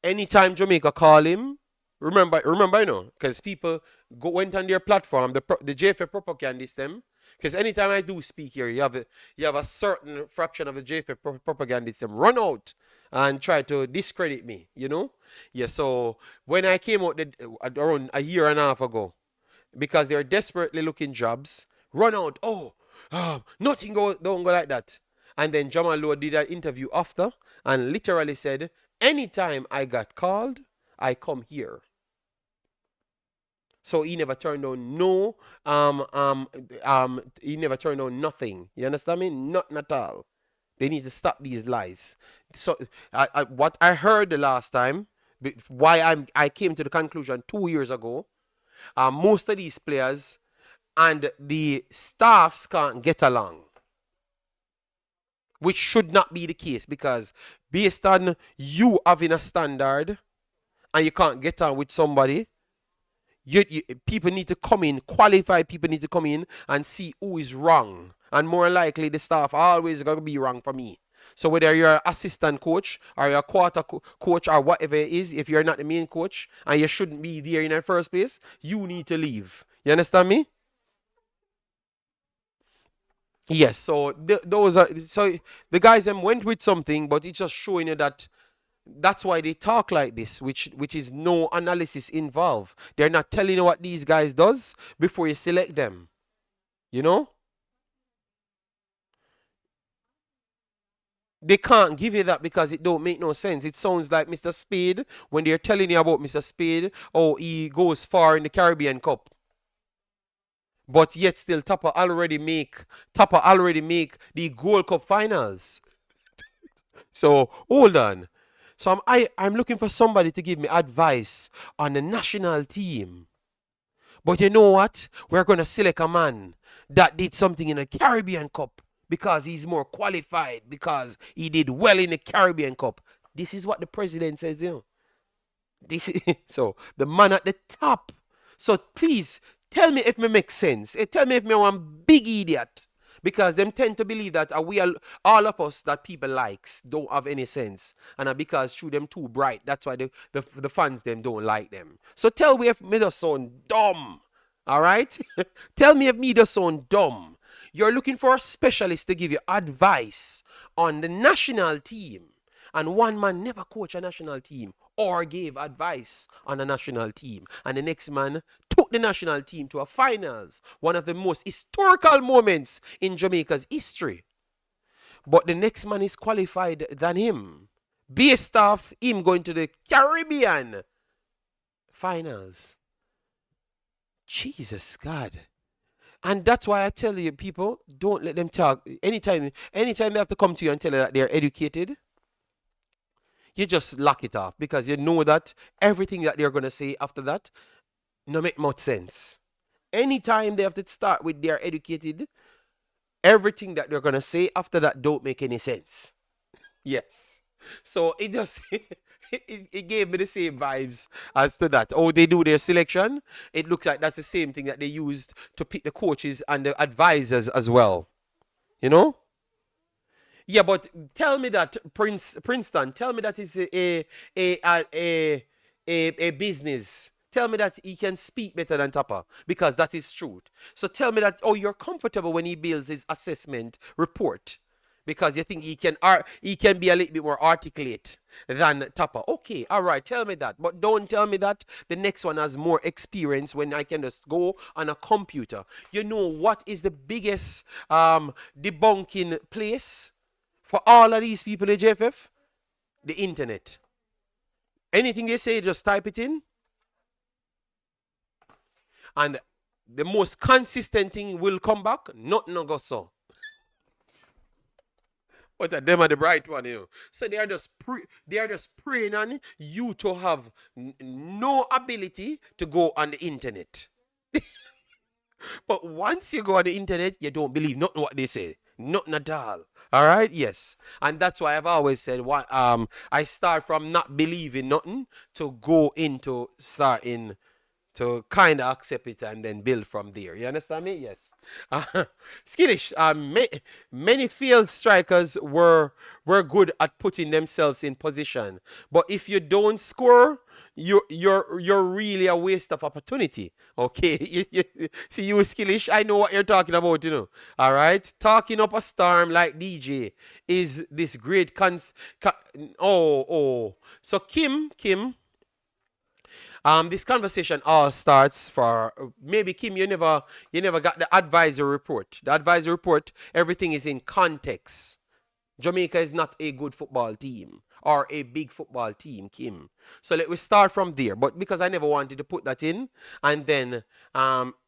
anytime Jamaica call him, remember, you know, because people went on their platform, the JFF propagandist them. Because anytime I do speak here, you have a certain fraction of the JFF propagandists them run out and try to discredit me, you know? Yeah, so when I came out around a year and a half ago, because they're desperately looking jobs, run out, nothing don't go like that. And then Jamon Lowe did an interview after and literally said, anytime I got called, I come here. So he never turned down he never turned down nothing. You understand me? Nothing at all. They need to stop these lies. So what I heard the last time, why I came to the conclusion 2 years ago, most of these players and the staffs can't get along, which should not be the case because based on you having a standard and you can't get on with somebody, people need to come in, qualified people need to come in and see who is wrong. And more likely, the staff are always going to be wrong for me. So whether you're an assistant coach or you're a quarter coach or whatever it is, if you're not the main coach and you shouldn't be there in the first place, you need to leave. You understand me? Yes. So those are so the guys them went with something, but it's just showing you that that's why they talk like this, which is no analysis involved. They're not telling you what these guys does before you select them. You know? They can't give you that because it don't make no sense. It sounds like Mr. Spade when they're telling you about Mr. Spade, oh, he goes far in the Caribbean Cup. But yet still Tapper already make the Gold Cup finals. So hold on. So I'm looking for somebody to give me advice on the national team. But you know what? We're gonna select a man that did something in the Caribbean Cup because he's more qualified, because he did well in the Caribbean Cup. This is what the president says, you know. This is so the man at the top. So please tell me if me make sense. Tell me if me one big idiot. Because them tend to believe that we are, all of us that people likes don't have any sense. And because through them too bright, that's why the fans them don't like them. So tell me if me just sound dumb. Alright? Tell me if me just sound dumb. You're looking for a specialist to give you advice on the national team. And one man never coached a national team or gave advice on a national team. And the next man took the national team to a finals, one of the most historical moments in Jamaica's history. But the next man is qualified than him, based off him going to the Caribbean finals. Jesus God. And that's why I tell you, people, don't let them talk. Anytime they have to come to you and tell you that they're educated, you just lock it off because you know that everything that they're going to say after that no make much sense. Anytime they have to start with they're educated, everything that they're going to say after that don't make any sense. Yes. So it just it gave me the same vibes as to that. Oh, they do their selection. It looks like that's the same thing that they used to pick the coaches and the advisors as well. You know? Yeah, but tell me that Princeton. Tell me that it's a business. Tell me that he can speak better than Tapper because that is truth. So tell me that you're comfortable when he builds his assessment report because you think he can be a little bit more articulate than Tapper. Okay, all right, tell me that. But don't tell me that the next one has more experience when I can just go on a computer. You know what is the biggest debunking place for all of these people in JFF? The internet. Anything they say, just type it in. And the most consistent thing will come back. Nothing no go so. But them are the bright one, you know. So they are just praying on you to have no ability to go on the internet. But once you go on the internet, you don't believe nothing what they say. Nothing at all. All right, yes. And that's why I've always said I start from not believing nothing to go into starting to kind of accept it and then build from there. You understand me? Yes. Skittish. Many field strikers were good at putting themselves in position, but if you don't score, you're really a waste of opportunity. Okay. See, you Skillish, I know what you're talking about, you know. All right. Talking up a storm like DJ is this great So Kim. This conversation all starts for maybe Kim. You never got the advisory report. The advisory report, everything is in context. Jamaica is not a good football team or a big football team, Kim. So let me start from there. But because I never wanted to put that in, and then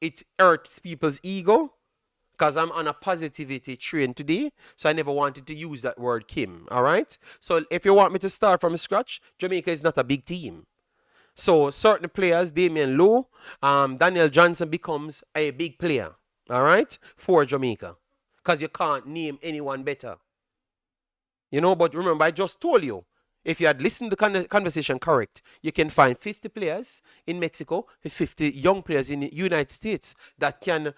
it hurts people's ego, because I'm on a positivity train today, so I never wanted to use that word Kim. All right. So if you want me to start from scratch, Jamaica is not a big team. So certain players, Damion Lowe, Daniel Johnson becomes a big player. All right, for Jamaica, because you can't name anyone better. But remember, I just told you, if you had listened to the conversation correct, you can find 50 players in Mexico, 50 young players in the United States that can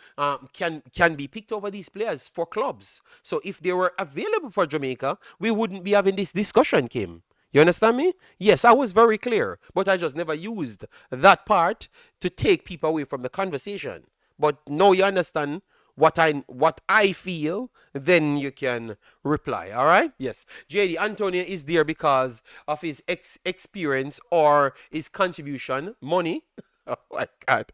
be picked over these players for clubs. So if they were available for Jamaica, we wouldn't be having this discussion, Kim. You understand me? Yes, I was very clear, but I just never used that part to take people away from the conversation. But now you understand what I feel, then you can reply. All right? Yes. JD Antonio is there because of his experience or his contribution, money. Oh my God.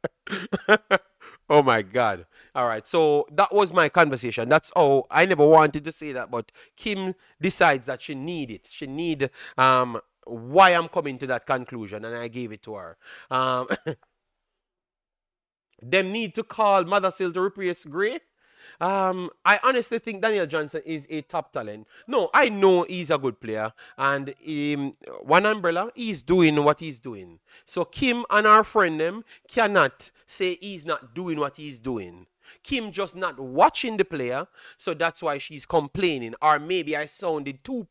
Oh my God. All right. So that was my conversation. That's all. I never wanted to say that, but Kim decides that she need it. She need why I'm coming to that conclusion, and I gave it to her. Them need to call Mother Seal to replace Gray. I honestly think Daniel Johnson is a top talent. No, I know he's a good player, and one umbrella, he's doing what he's doing. So Kim and our friend them cannot say he's not doing what he's doing. Kim just not watching the player, so that's why she's complaining. Or maybe I sounded too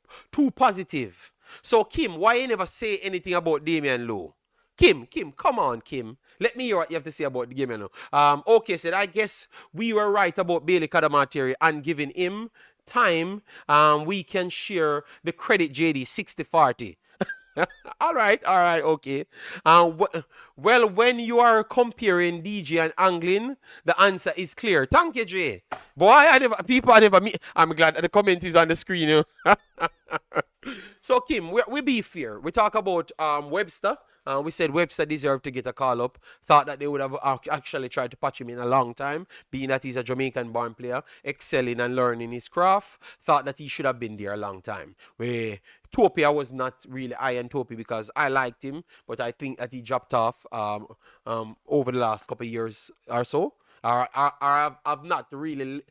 positive. So Kim, why you never say anything about Damion Lowe? Kim, come on, Kim. Let me hear what you have to say about the game, Okay, said, I guess we were right about Bailey Kadamateri and giving him time. We can share the credit, JD, 60-40. All right, okay. Well, when you are comparing DJ and angling, the answer is clear. Thank you, Jay. Boy, I never meet. I'm glad that the comment is on the screen. So, Kim, we be fair. We talk about Webster. We said Webster deserved to get a call up. Thought that they would have actually tried to patch him in a long time, being that he's a Jamaican-born player, excelling and learning his craft. Thought that he should have been there a long time. Where Topi, I was not really high on Topi because I liked him, but I think that he dropped off over the last couple of years or so. I've not really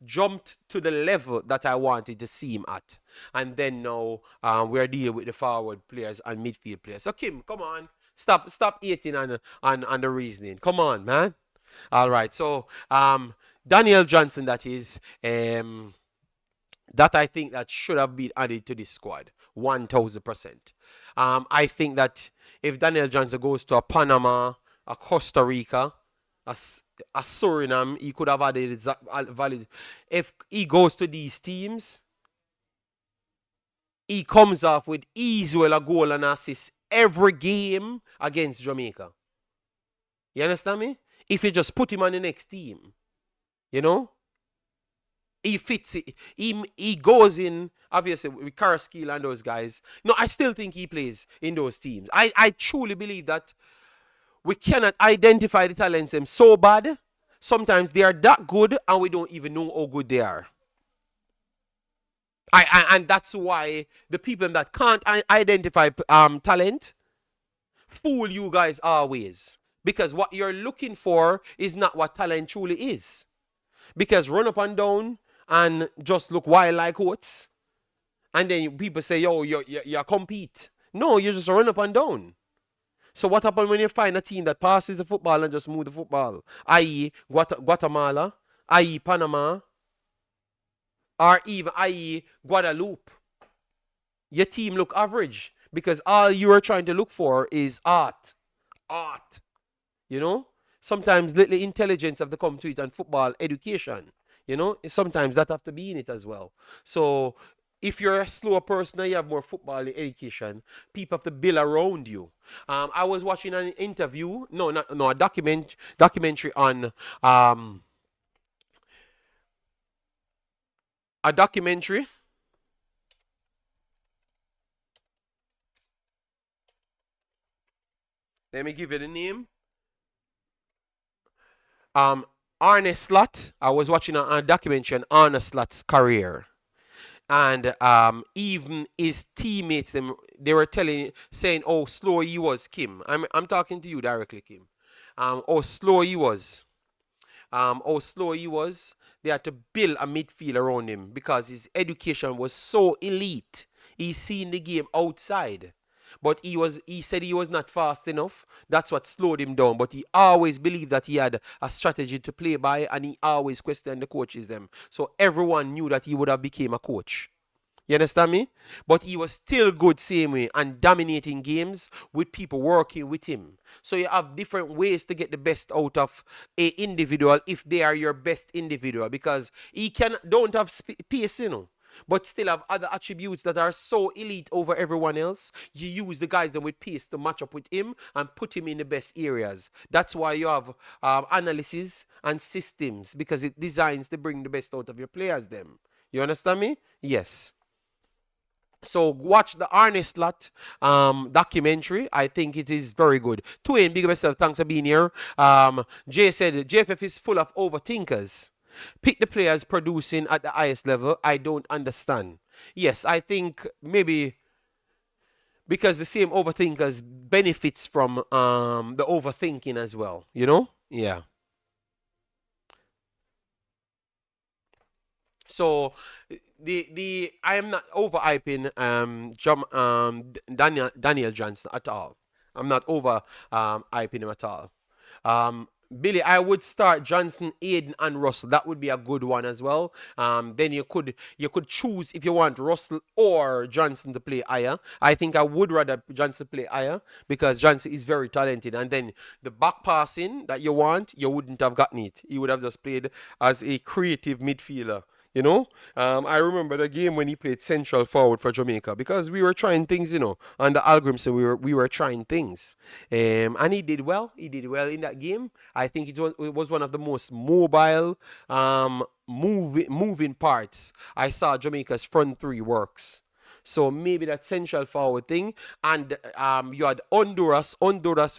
jumped to the level that I wanted to see him at. And then now we're dealing with the forward players and midfield players. So Kim, come on. Stop eating on the reasoning. Come on, man. All right. So Daniel Johnson, that is, that I think that should have been added to this squad. 1000%. I think that if Daniel Johnson goes to a Panama, a Costa Rica, a Suriname, he could have added valid. If he goes to these teams, he comes off with easily a goal and assist every game against Jamaica. You understand me? If you just put him on the next team, he fits it. He goes in, obviously, with Karaskil and those guys. No, I still think he plays in those teams. I truly believe that we cannot identify the talents them so bad. Sometimes they are that good and we don't even know how good they are. And that's why the people that can't identify talent fool you guys always. Because what you're looking for is not what talent truly is. Because run up and down and just look wild like oats. And then people say, yo, you compete. No, you just run up and down. So what happens when you find a team that passes the football and just move the football? I.e. Guatemala, i.e. Panama, or even i.e. Guadeloupe. Your team look average because all you are trying to look for is art. Sometimes little intelligence have to come to it, and football education. Sometimes that have to be in it as well. So if you're a slower person and you have more football education, people have to build around you. I was watching an interview, a documentary on a documentary. Let me give you the name. Arne Slot. I was watching a documentary on Arne Slot's career. And even his teammates, they were saying, "Oh, slow he was, Kim." I'm talking to you directly, Kim. Oh, slow he was. How slow he was. They had to build a midfield around him because his education was so elite. He's seen the game outside. But he said he was not fast enough. That's what slowed him down. But he always believed that he had a strategy to play by, and he always questioned the coaches them. So everyone knew that he would have became a coach. You understand me? But he was still good same way and dominating games with people working with him. So you have different ways to get the best out of a individual if they are your best individual, because he don't have pace, but still have other attributes that are so elite over everyone else. You use the guys with pace to match up with him and put him in the best areas. That's why you have analysis and systems, because it designs to bring the best out of your players them. You understand me? Yes. So watch the Ernest Lot documentary. I think it is very good. Twain, big up yourself. Thanks for being here. Jay said JFF is full of overthinkers. Pick the players producing at the highest level. I don't understand. Yes, I think maybe because the same overthinkers benefits from the overthinking as well. Yeah. So I am not overhyping Daniel Johnson at all. I'm not over hyping him at all. Billy, I would start Johnson, Aiden, and Russell. That would be a good one as well. Then you could choose if you want Russell or Johnson to play higher. I think I would rather Johnson play higher because Johnson is very talented. And then the back passing that you want, you wouldn't have gotten it. He would have just played as a creative midfielder. I remember the game when he played central forward for Jamaica because we were trying things, on the algorithm. So we were trying things, and he did well. He did well in that game. I think it was one of the most mobile, moving parts I saw Jamaica's front three works. So maybe that central forward thing. And you had Honduras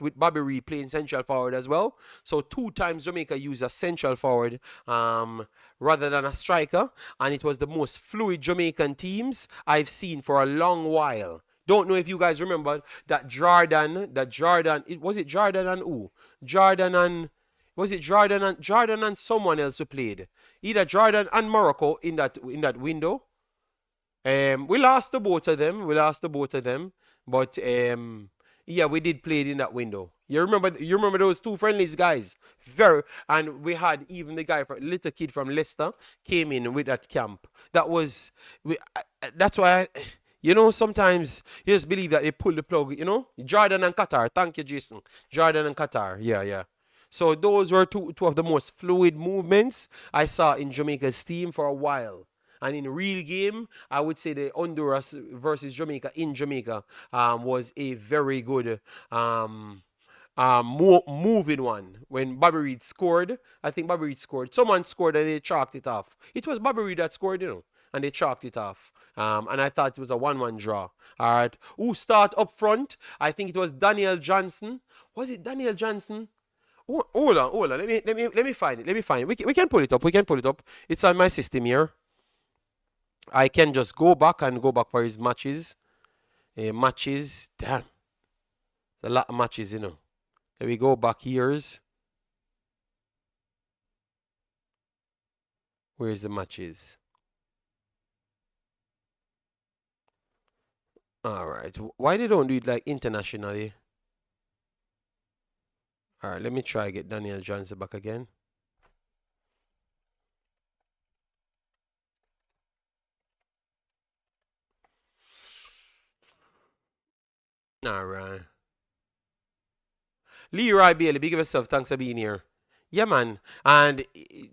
with Bobby Reed playing central forward as well. So 2 times Jamaica used a central forward rather than a striker. And it was the most fluid Jamaican teams I've seen for a long while. Don't know if you guys remember that was it Jordan and who? Jordan and someone else who played? Either Jordan and Morocco in that window. We lost the both of them. But yeah, we did play it in that window. You remember those two friendlies, guys? And we had even the little kid from Leicester came in with that camp. That's why sometimes you just believe that they pull the plug. Jordan and Qatar. Thank you, Jason. Jordan and Qatar. Yeah, yeah. So those were two of the most fluid movements I saw in Jamaica's team for a while. And in real game, I would say the Honduras versus Jamaica in Jamaica was a very good moving one. When Bobby Reed scored, I think Bobby Reed scored. Someone scored and they chalked it off. It was Bobby Reed that scored, and they chalked it off. And I thought it was a 1-1 draw. All right. Who start up front? I think it was Daniel Johnson. Was it Daniel Johnson? Hold on. Let me find it. We can pull it up. It's on my system here. I can just go back for his matches. Matches, damn. It's a lot of matches, Let me go back years. Where's the matches? Alright. Why they don't do it like internationally? Alright, let me try get Daniel Johnson back again. Alright. Leroy Bailey, big of yourself. Thanks for being here. Yeah, man. And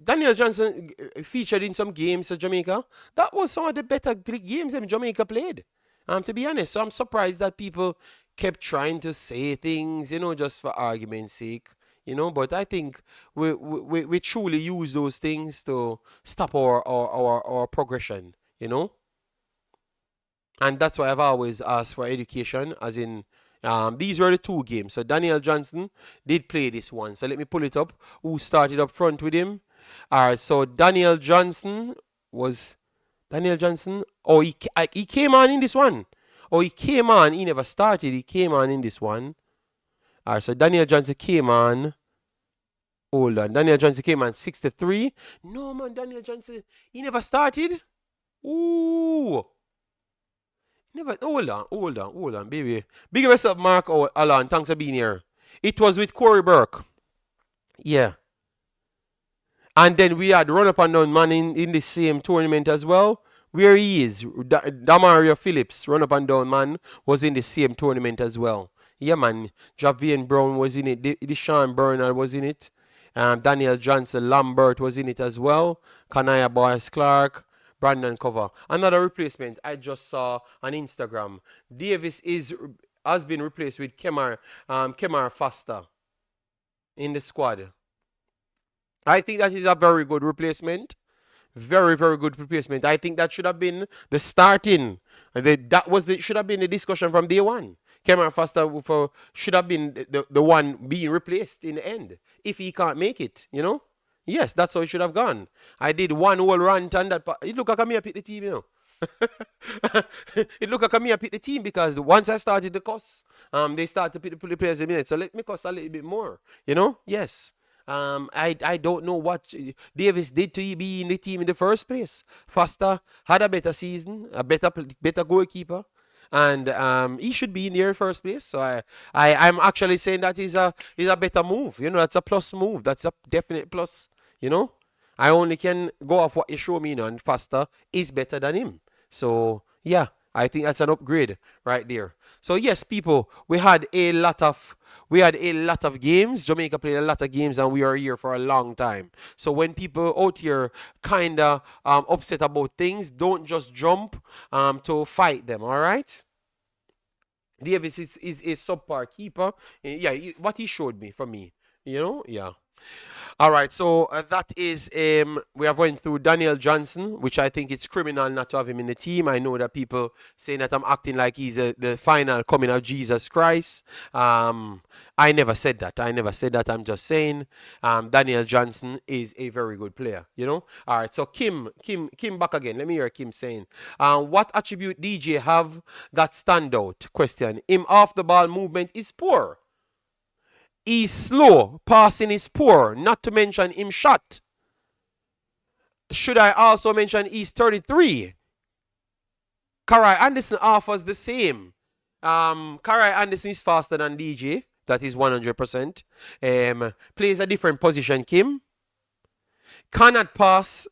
Daniel Johnson featured in some games for Jamaica. That was some of the better games that Jamaica played. To be honest, so I'm surprised that people kept trying to say things, just for argument's sake. But I think we truly use those things to stop our progression. And that's why I've always asked for education, as in these were the 2 games. So Daniel Johnson did play this one. So let me pull it up. Who started up front with him? All right, so Daniel Johnson was Daniel Johnson. Oh, he came on in this one. Oh, he came on. He never started. He came on in this one. All right, so Daniel Johnson came on. Hold on. Daniel Johnson came on 63. No, man, Daniel Johnson, he never started. Ooh. Never. Hold on, baby. Big us up, Mark. Oh, Alan, thanks for being here. It was with Corey Burke. Yeah. And then we had run up and down man in the same tournament as well. Where he is, Damario Phillips, run up and down man, was in the same tournament as well. Yeah, man. Javian Brown was in it. Deshaun Bernard was in it. Daniel Johnson Lambert was in it as well. Kanaya Boyce Clark, Brandon Cover. Another replacement I just saw on Instagram. Davis has been replaced with Kemar Foster in the squad. I think that is a very good replacement. Very, very good replacement. I think that should have been the starting. Should have been the discussion from day one. Cameron Foster should have been the one being replaced in the end. If he can't make it, you know? Yes, that's how it should have gone. I did one whole rant on that. It look like I picked the team, you know. It look like I picked the team because once I started the course, they started to pick the players a minute. So let me cost a little bit more, you know? Yes. I don't know what Davis did to be in the team in the first place. Foster had a better season, a better goalkeeper, and he should be in the first place. So I'm actually saying that is a better move. You know, that's a plus move. That's a definite plus. You know, I only can go off what you show me now, and Foster is better than him. So yeah, I think that's an upgrade right there. So yes, people, we had a lot of games. Jamaica played a lot of games, and we are here for a long time. So when people out here kind of upset about things, don't just jump to fight them, all right? Davis is a subpar keeper. Yeah, what he showed me for me, you know? Yeah. All right, so that is we have went through Daniel Johnson, which I think it's criminal not to have him in the team. I know that people saying that I'm acting like he's the final coming of Jesus Christ. I never said that. I'm just saying Daniel Johnson is a very good player. You know. All right, so Kim back again. Let me hear Kim saying, what attribute DJ have that stand out? Question. Him off the ball movement is poor. He's slow, passing is poor, not to mention him shot. Should I also mention he's 33? Karai Anderson offers the same. Karai Anderson is faster than DJ. That is 100%. Plays a different position, Kim. Cannot pass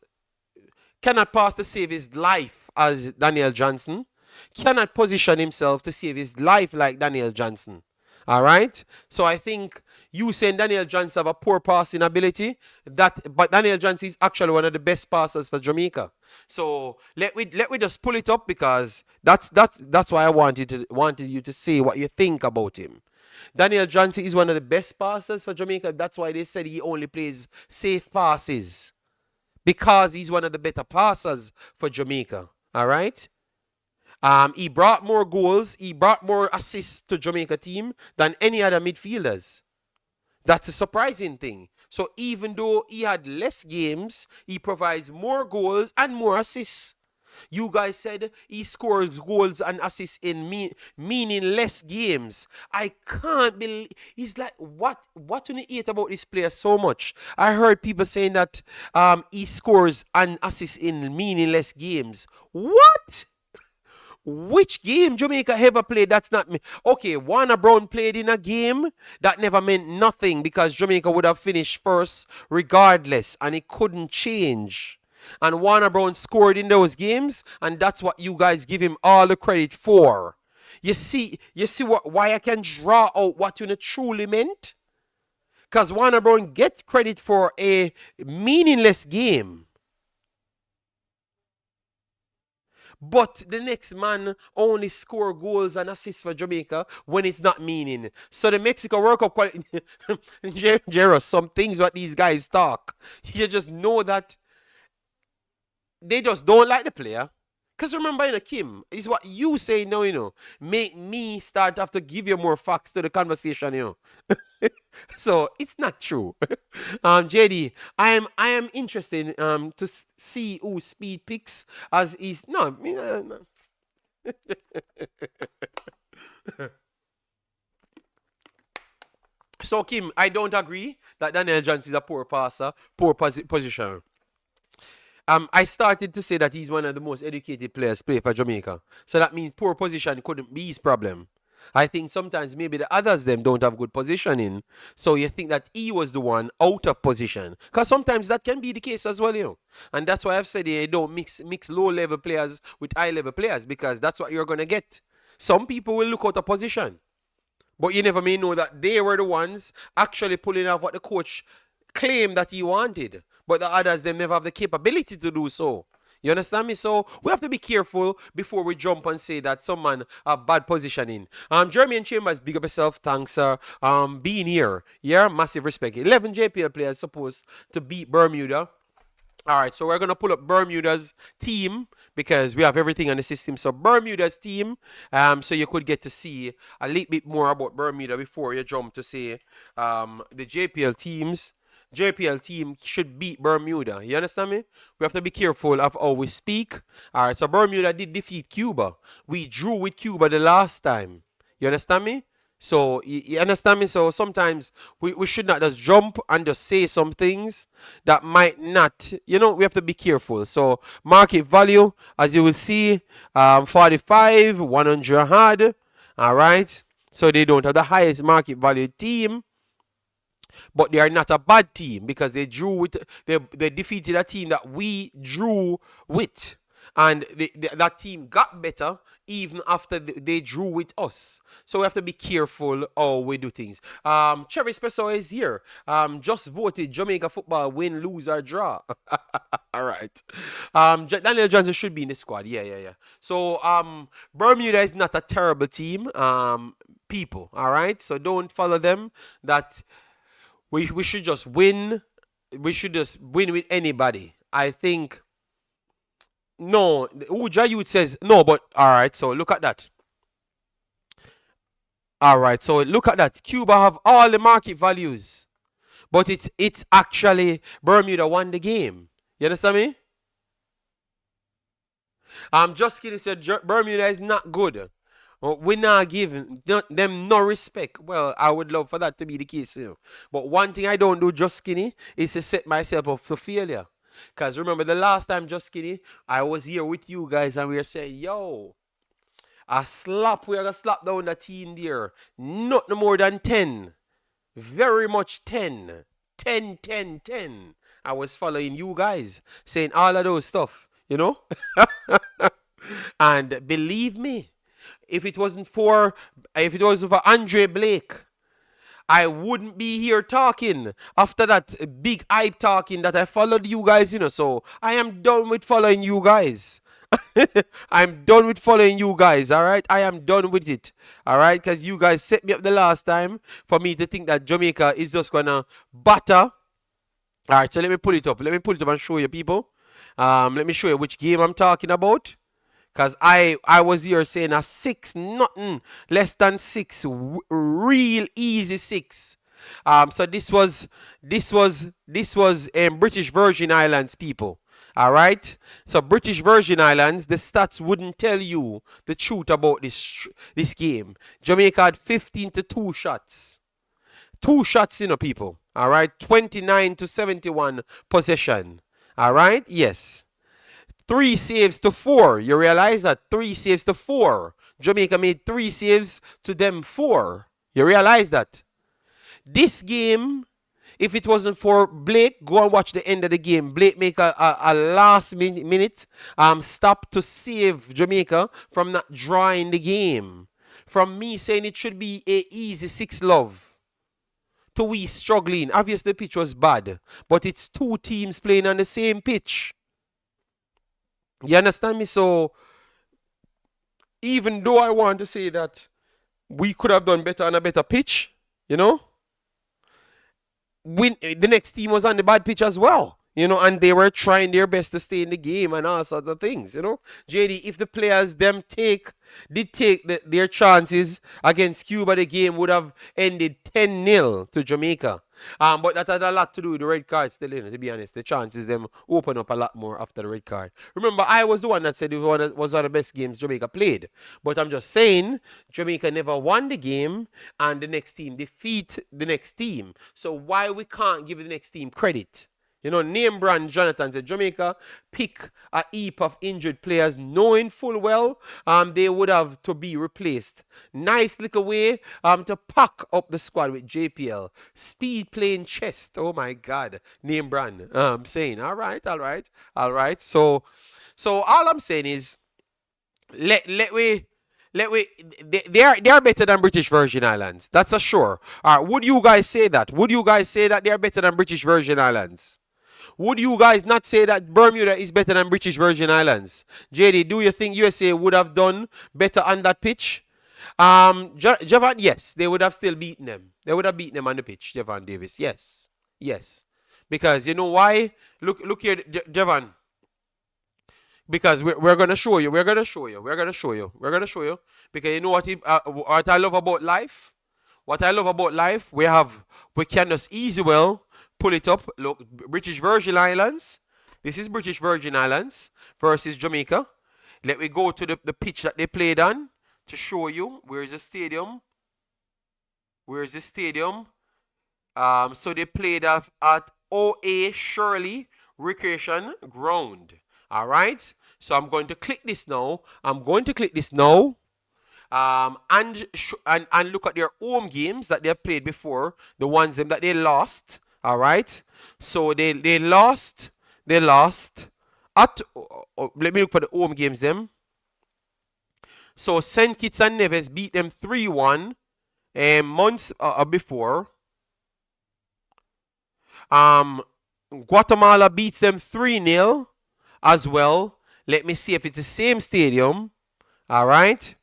to save his life as Daniel Johnson. Cannot position himself to save his life like Daniel Johnson. All right. So I think you saying Daniel Johnson have a poor passing ability, but Daniel Johnson is actually one of the best passers for Jamaica. So let me just pull it up because that's why I wanted you to say what you think about him. Daniel Johnson is one of the best passers for Jamaica. That's why they said he only plays safe passes because he's one of the better passers for Jamaica. All right. He brought more goals, he brought more assists to Jamaica team than any other midfielders. That's a surprising thing. So even though he had less games, he provides more goals and more assists. You guys said he scores goals and assists in meaningless games. I can't believe. He's like, what do you hate about this player so much? I heard people saying that he scores and assists in meaningless games. What? Which game Jamaica ever played? That's not me. Okay, Warner Brown played in a game that never meant nothing because Jamaica would have finished first regardless, and it couldn't change. And Warner Brown scored in those games, and that's what you guys give him all the credit for. You see why I can draw out what you truly meant? Because Warner Brown gets credit for a meaningless game. But the next man only score goals and assists for Jamaica when it's not meaning. So the Mexico World Cup Jero, some things what these guys talk. You just know that they just don't like the player. Because remember, Kim, is what you say now, make me start have to give you more facts to the conversation, So it's not true. JD, I am interested to see who speed picks as is no, no. So Kim, I don't agree that Daniel Jones is a poor passer, poor positioner. I started to say that he's one of the most educated players play for Jamaica. So that means poor position couldn't be his problem. I think sometimes maybe the others them don't have good positioning. So you think that he was the one out of position. Because sometimes that can be the case as well. And that's why I've said you don't mix low level players with high level players, because that's what you're gonna get. Some people will look out of position. But you never may know that they were the ones actually pulling off what the coach claimed that he wanted. But the others, they never have the capability to do so. You understand me? So we have to be careful before we jump and say that someone have bad positioning. Jeremy Chambers, big up yourself. Thanks, sir. Being here. Yeah, massive respect. 11 JPL players supposed to beat Bermuda. All right, so we're going to pull up Bermuda's team because we have everything on the system. So Bermuda's team, so you could get to see a little bit more about Bermuda before you jump to say the JPL teams. JPL team should beat Bermuda. You understand me? We have to be careful of how we speak. All right, so Bermuda did defeat Cuba. We drew with Cuba the last time. You understand me? So, you understand me? So, sometimes we should not just jump and just say some things that might not, we have to be careful. So, market value, as you will see, 45, 100 hard. All right. So, they don't have the highest market value team. But they are not a bad team because they drew with, they defeated a team that we drew with. And that team got better even after they drew with us. So we have to be careful how we do things. Cherry Espresso is here. Just voted Jamaica football win, lose, or draw. All right. Daniel Johnson should be in the squad. Yeah. So Bermuda is not a terrible team. People. All right. So don't follow them. That we should just win. We should just win with anybody. I think. No, Uja Youth says no, but all right. So look at that. All right. So look at that. Cuba have all the market values, but it's actually Bermuda won the game. You understand me? Just kidding. Said Bermuda is not good. We're not giving them no respect. Well, I would love for that to be the case. But one thing I don't do, just skinny, is to set myself up for failure. Because remember the last time, just skinny, I was here with you guys and we were saying, yo, we're going to slap down the team there. Not no more than 10. Very much 10. 10, 10, 10. I was following you guys, saying all of those stuff, And believe me, if it wasn't for Andre Blake, I wouldn't be here talking after that big hype talking that I followed you guys, So I am done with following you guys. I'm done with following you guys, all right? I am done with it, all right? Because you guys set me up the last time for me to think that Jamaica is just going to batter. All right, so let me pull it up. Let me pull it up and show you, people. Let me show you which game I'm talking about. Because I was here saying a 6, nothing less than 6, real easy 6. So this was British Virgin Islands, people. All right. So British Virgin Islands, the stats wouldn't tell you the truth about this game. Jamaica had 15 to 2 shots. 2 shots, people. All right. 29 to 71 possession. All right. Yes. 3 saves to 4. You realize that? 3 saves to 4. Jamaica made 3 saves to them 4. You realize that? This game, if it wasn't for Blake, go and watch the end of the game. Blake make a last minute stop to save Jamaica from not drawing the game. From me saying it should be a easy 6-love. To we struggling. Obviously the pitch was bad. But it's 2 teams playing on the same pitch. You understand me? So, even though I want to say that we could have done better on a better pitch, the next team was on the bad pitch as well. and they were trying their best to stay in the game and all sorts of things. JD, if the players them did take their chances against Cuba, the game would have ended 10-0 to Jamaica. But that had a lot to do with the red card still, to be honest. The chances them open up a lot more after the red card. Remember, I was the one that said it was one of the best games Jamaica played. But I'm just saying, Jamaica never won the game, and the next team defeat the next team. So why we can't give the next team credit? Name brand Jonathan said Jamaica pick a heap of injured players knowing full well they would have to be replaced. Nice little way to pack up the squad with JPL. Speed playing chest. Oh my God. Name brand. I'm saying, all right. So all I'm saying is they are better than British Virgin Islands. That's a sure. All right, would you guys say that? Would you guys say that they are better than British Virgin Islands? Would you guys not say that Bermuda is better than British Virgin Islands? JD, do you think USA would have done better on that pitch? Javon, yes, they would have still beaten them. They would have beaten them on the pitch, Javon Davis. Yes. Because you know why? Look here, Javon. Because we're gonna show you. Because you know what I love about life? What I love about life, we can just easy well pull it up. Look, British Virgin Islands. This is British Virgin Islands versus Jamaica. Let me go to the pitch that they played on to show you. Where's the stadium? So they played at OA Shirley Recreation Ground. All right. So I'm going to click this now. And look at their home games that they have played before, the ones that they lost. All right. So they lost at. Let me look for the home games them. So St. Kitts and Nevis beat them 3-1 months before. Guatemala beats them 3-0 as well. Let me see if it's the same stadium. All right.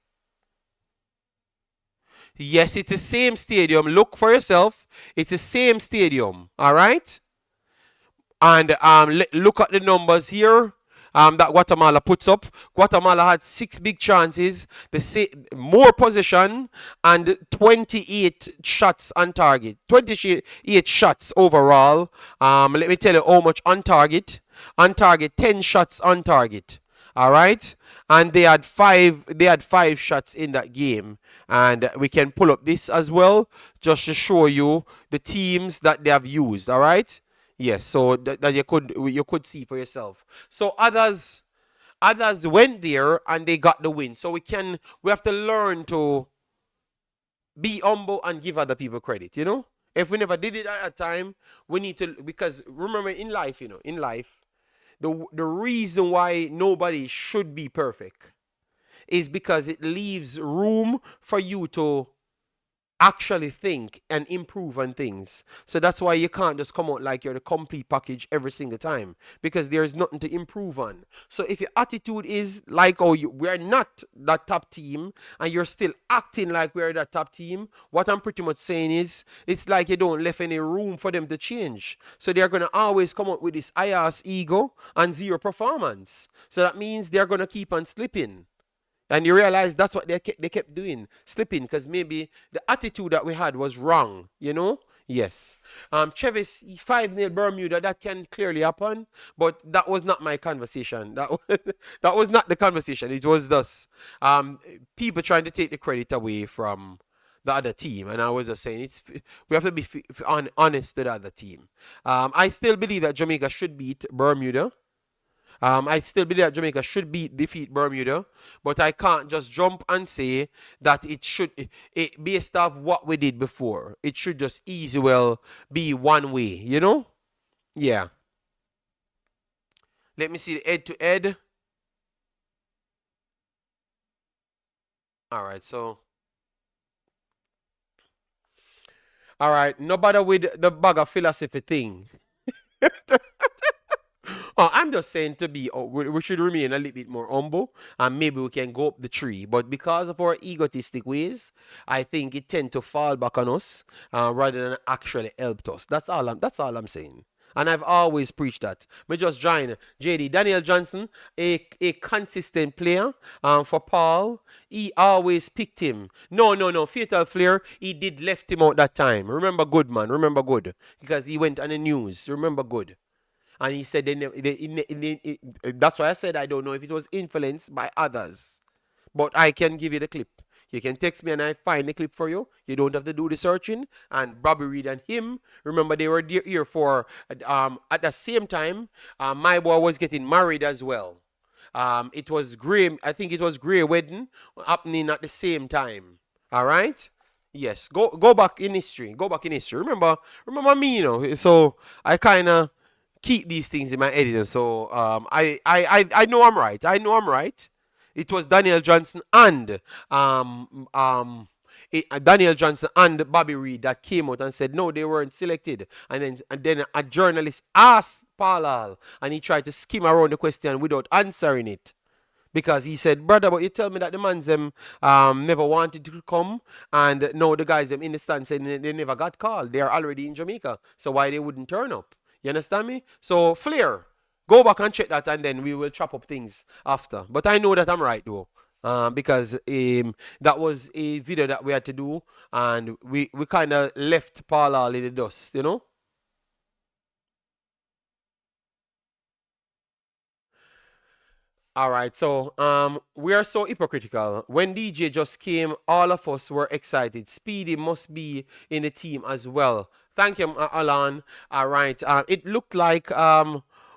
Yes, it's the same stadium. Look for yourself. It's the same stadium. All right. And look at the numbers here that Guatemala puts up. Guatemala had 6 big chances, more possession, and 28 shots on target. 28 shots overall. Let me tell you how much on target. On target, 10 shots on target. All right. And they had five shots in that game. And we can pull up this as well, just to show you the teams that they have used. All right. Yes. So that you could see for yourself. So others went there and they got the win. So we have to learn to be humble and give other people credit. If we never did it at a time, we need to, because remember in life, the reason why nobody should be perfect is because it leaves room for you to actually think and improve on things. So that's why you can't just come out like you're the complete package every single time, because there's nothing to improve on. So if your attitude is like, we're not that top team, and you're still acting like we're that top team, what I'm pretty much saying is, it's like you don't left any room for them to change. So they're going to always come up with this high-ass ego and zero performance. So that means they're going to keep on slipping. And you realize that's what they kept doing, slipping, because maybe the attitude that we had was wrong, Yes. Chevis 5-0 Bermuda, that can clearly happen, but that was not my conversation. That was not the conversation. It was thus people trying to take the credit away from the other team, and I was just saying we have to be honest to the other team. I still believe that Jamaica should beat Bermuda. I still believe that Jamaica should defeat Bermuda, but I can't just jump and say that it should, based off what we did before, it should just easy well be one way, Yeah. Let me see the head-to-head. All right, so. All right, no bother with the bag of philosophy thing. I'm just saying we should remain a little bit more humble, and maybe we can go up the tree. But because of our egotistic ways, I think it tend to fall back on us rather than actually help us. That's all I'm saying. And I've always preached that. Me just join JD. Daniel Johnson, a consistent player for Paul. He always picked him. No. Fatal Flair, he did left him out that time. Remember good, man. Remember good. Because he went on the news. Remember good. And he said that's why I said I don't know if it was influenced by others. But I can give you the clip. You can text me and I find the clip for you. You don't have to do the searching. And Bobby Reed and him, remember they were here for, at the same time, my boy was getting married as well. It was Grey, I think it was Grey wedding happening at the same time. All right? Yes, go back in history. Go back in history. Remember me, you know. So I kind of keep these things in my head. So I know I'm right. I know I'm right. It was Daniel Johnson and Daniel Johnson and Bobby Reed that came out and said no, they weren't selected. And then a journalist asked Paul, and he tried to skim around the question without answering it. Because he said, brother, but you tell me that the man's them never wanted to come, and no, the guys them in the stand said they never got called. They are already in Jamaica, so why they wouldn't turn up? You understand me? So Flair, go back and check that, and then we will chop up things after. But I know that I'm right though, because that was a video that we had to do, and we kind of left Paul in the dust, you know. All right, so we are so hypocritical. When DJ just came, all of us were excited. Speedy must be in the team as well. Thank you, Alan. All right, it looked like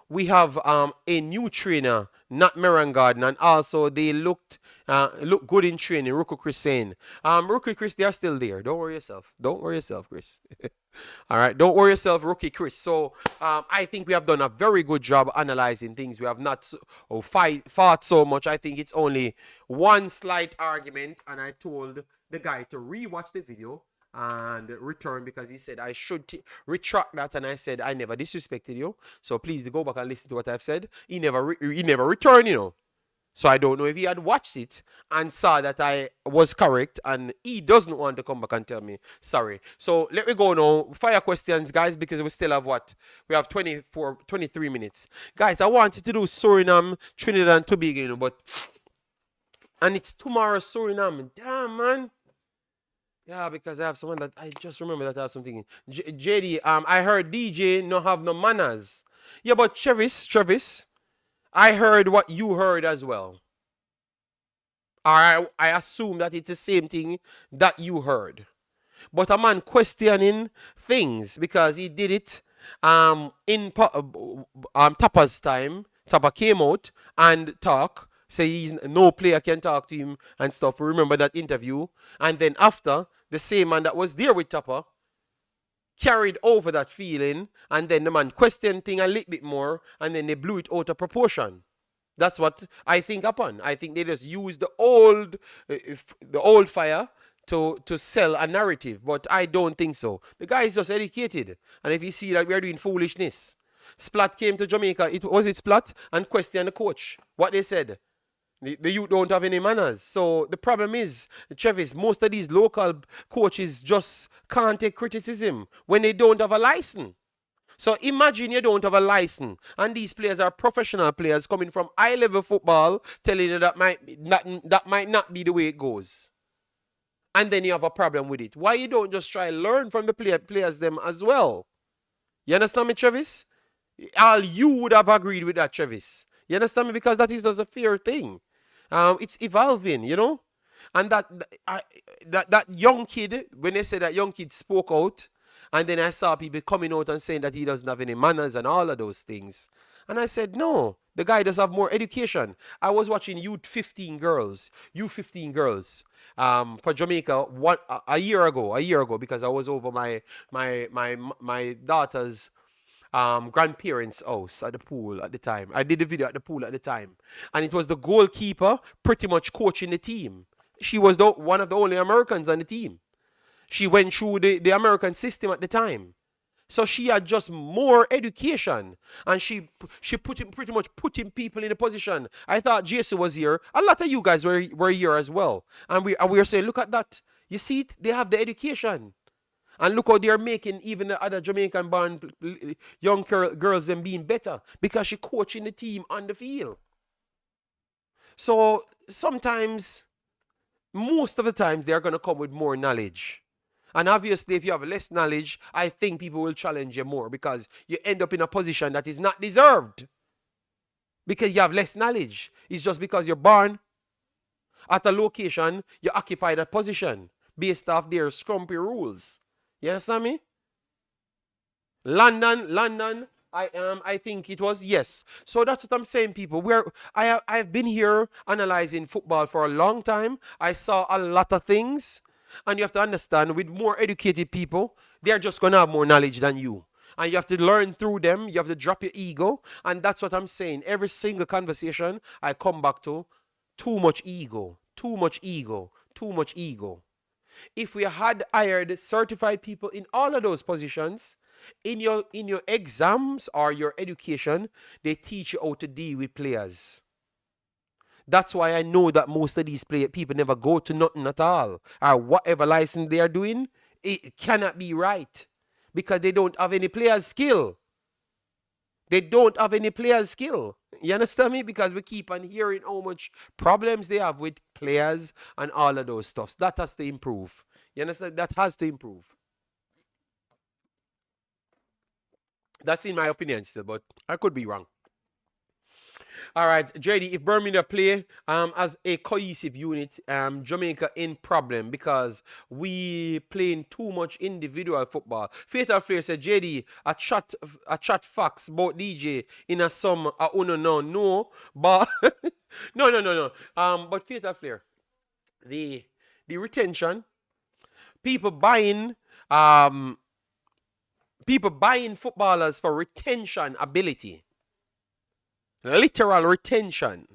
we have a new trainer, not Meran Garden, and also they looked good in training. Ruku Chris saying, Ruku Chris, they are still there. Don't worry yourself. Don't worry yourself, Chris. All right, don't worry yourself, Rookie Chris. So I think we have done a very good job analyzing things. We have not fought so much. I think it's only one slight argument, and I told the guy to rewatch the video and return because he said I should retract that, and I said I never disrespected you. So please go back and listen to what I've said. He never returned, you know. So I don't know if he had watched it and saw that I was correct, and he doesn't want to come back and tell me sorry. So let me go now. Fire questions, guys, because we still have what? We have 23 minutes. Guys, I wanted to do Suriname, Trinidad, and Tobago, you know, but... And it's tomorrow, Suriname. Damn, man. Yeah, because I have someone that... I just remember that I have something. JD, I heard DJ no have no manners. Yeah, but Travis... I heard what you heard as well. I assume that it's the same thing that you heard. But a man questioning things because he did it in Tapa's time. Tapa came out and talk. Say no player can talk to him and stuff. Remember that interview? And then after, the same man that was there with Tapa carried over that feeling, and then the man questioned thing a little bit more, and then they blew it out of proportion. That's what I think upon. I think they just used the old fire to sell a narrative, but I don't think so. The guy is just educated, and if you see that we are doing foolishness, Splat came to Jamaica. Was it Splat and questioned the coach. What they said. The youth don't have any manners. So the problem is, Travis, most of these local coaches just can't take criticism when they don't have a license. So imagine you don't have a license, and these players are professional players coming from high-level football, telling you that might not be the way it goes. And then you have a problem with it. Why you don't just try to learn from the players them as well? You understand me, Travis? All you would have agreed with that, Travis. You understand me? Because that is just a fair thing. It's evolving, you know. And that young kid, when they said that young kid spoke out, and then I saw people coming out and saying that he doesn't have any manners and all of those things. And I said, no, the guy does have more education. I was watching U15 girls for Jamaica a year ago, because I was over my daughter's grandparents' house at the pool at the time. I did a video at the pool at the time. And it was the goalkeeper pretty much coaching the team. She was one of the only Americans on the team. She went through the American system at the time. So she had just more education. And she pretty much putting people in a position. I thought Jason was here. A lot of you guys were here as well. And we are saying, look at that. You see it? They have the education. And look how they're making even the other Jamaican born young girls them being better because she coaching the team on the field. So sometimes, most of the times, they're going to come with more knowledge. And obviously, if you have less knowledge, I think people will challenge you more because you end up in a position that is not deserved because you have less knowledge. It's just because you're born at a location, you occupy that position based off their scrumpy rules. You understand me? London. I think it was, yes. So that's what I'm saying, people. I've been here analyzing football for a long time. I saw a lot of things, and you have to understand, with more educated people, they're just gonna have more knowledge than you, and you have to learn through them. You have to drop your ego, and that's what I'm saying. Every single conversation I come back to, too much ego, too much ego, too much ego. If we had hired certified people in all of those positions, in your exams or your education, they teach you how to deal with players. That's why I know that most of these people never go to nothing at all, or whatever license they are doing, it cannot be right because they don't have any players skill. They don't have any players skill. You understand me? Because we keep on hearing how much problems they have with players and all of those stuffs. That has to improve. You understand? That has to improve. That's in my opinion still, but I could be wrong. All right, JD, if Bermuda play as a cohesive unit, Jamaica in problem because we playing too much individual football. Fatal Flair said, JD, a chat facts about DJ in a some uno no, but no. But Fatal Flair, the retention, people buying um people buying footballers for retention ability, literal retention.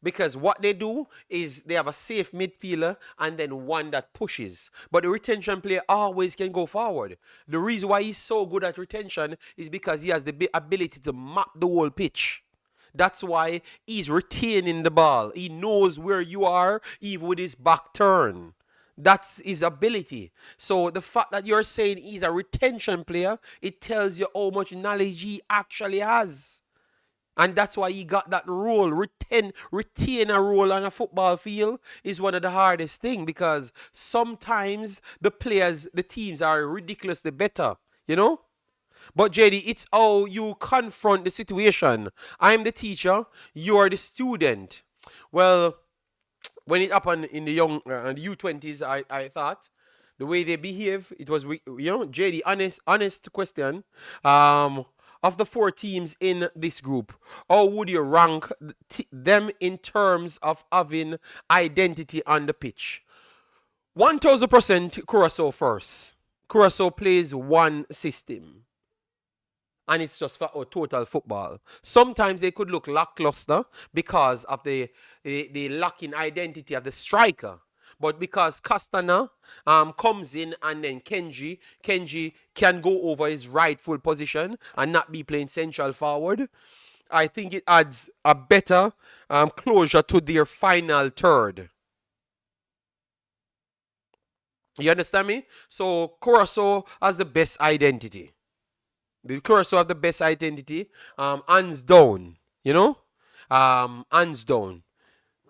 Because what they do is they have a safe midfielder and then one that pushes. But the retention player always can go forward. The reason why he's so good at retention is because he has the ability to map the whole pitch. That's why he's retaining the ball. He knows where you are even with his back turn. That's his ability. So the fact that you're saying he's a retention player, it tells you how much knowledge he actually has. And that's why he got that role. Retain a role on a football field is one of the hardest things because sometimes the teams are ridiculously better, you know? But JD, it's how you confront the situation. I'm the teacher, you're the student. Well, when it happened in the the U20s, I thought the way they behave, it was, JD, honest question. Of the four teams in this group, how would you rank them in terms of having identity on the pitch? 1000% Curacao first. Curacao plays one system and it's just for total football. Sometimes they could look lackluster because of the lacking identity of the striker. But because Castana comes in and then Kenji can go over his rightful position and not be playing central forward, I think it adds a better closure to their final third. You understand me? So Curacao has the best identity. The Curacao have the best identity. Hands down. You know? Hands down.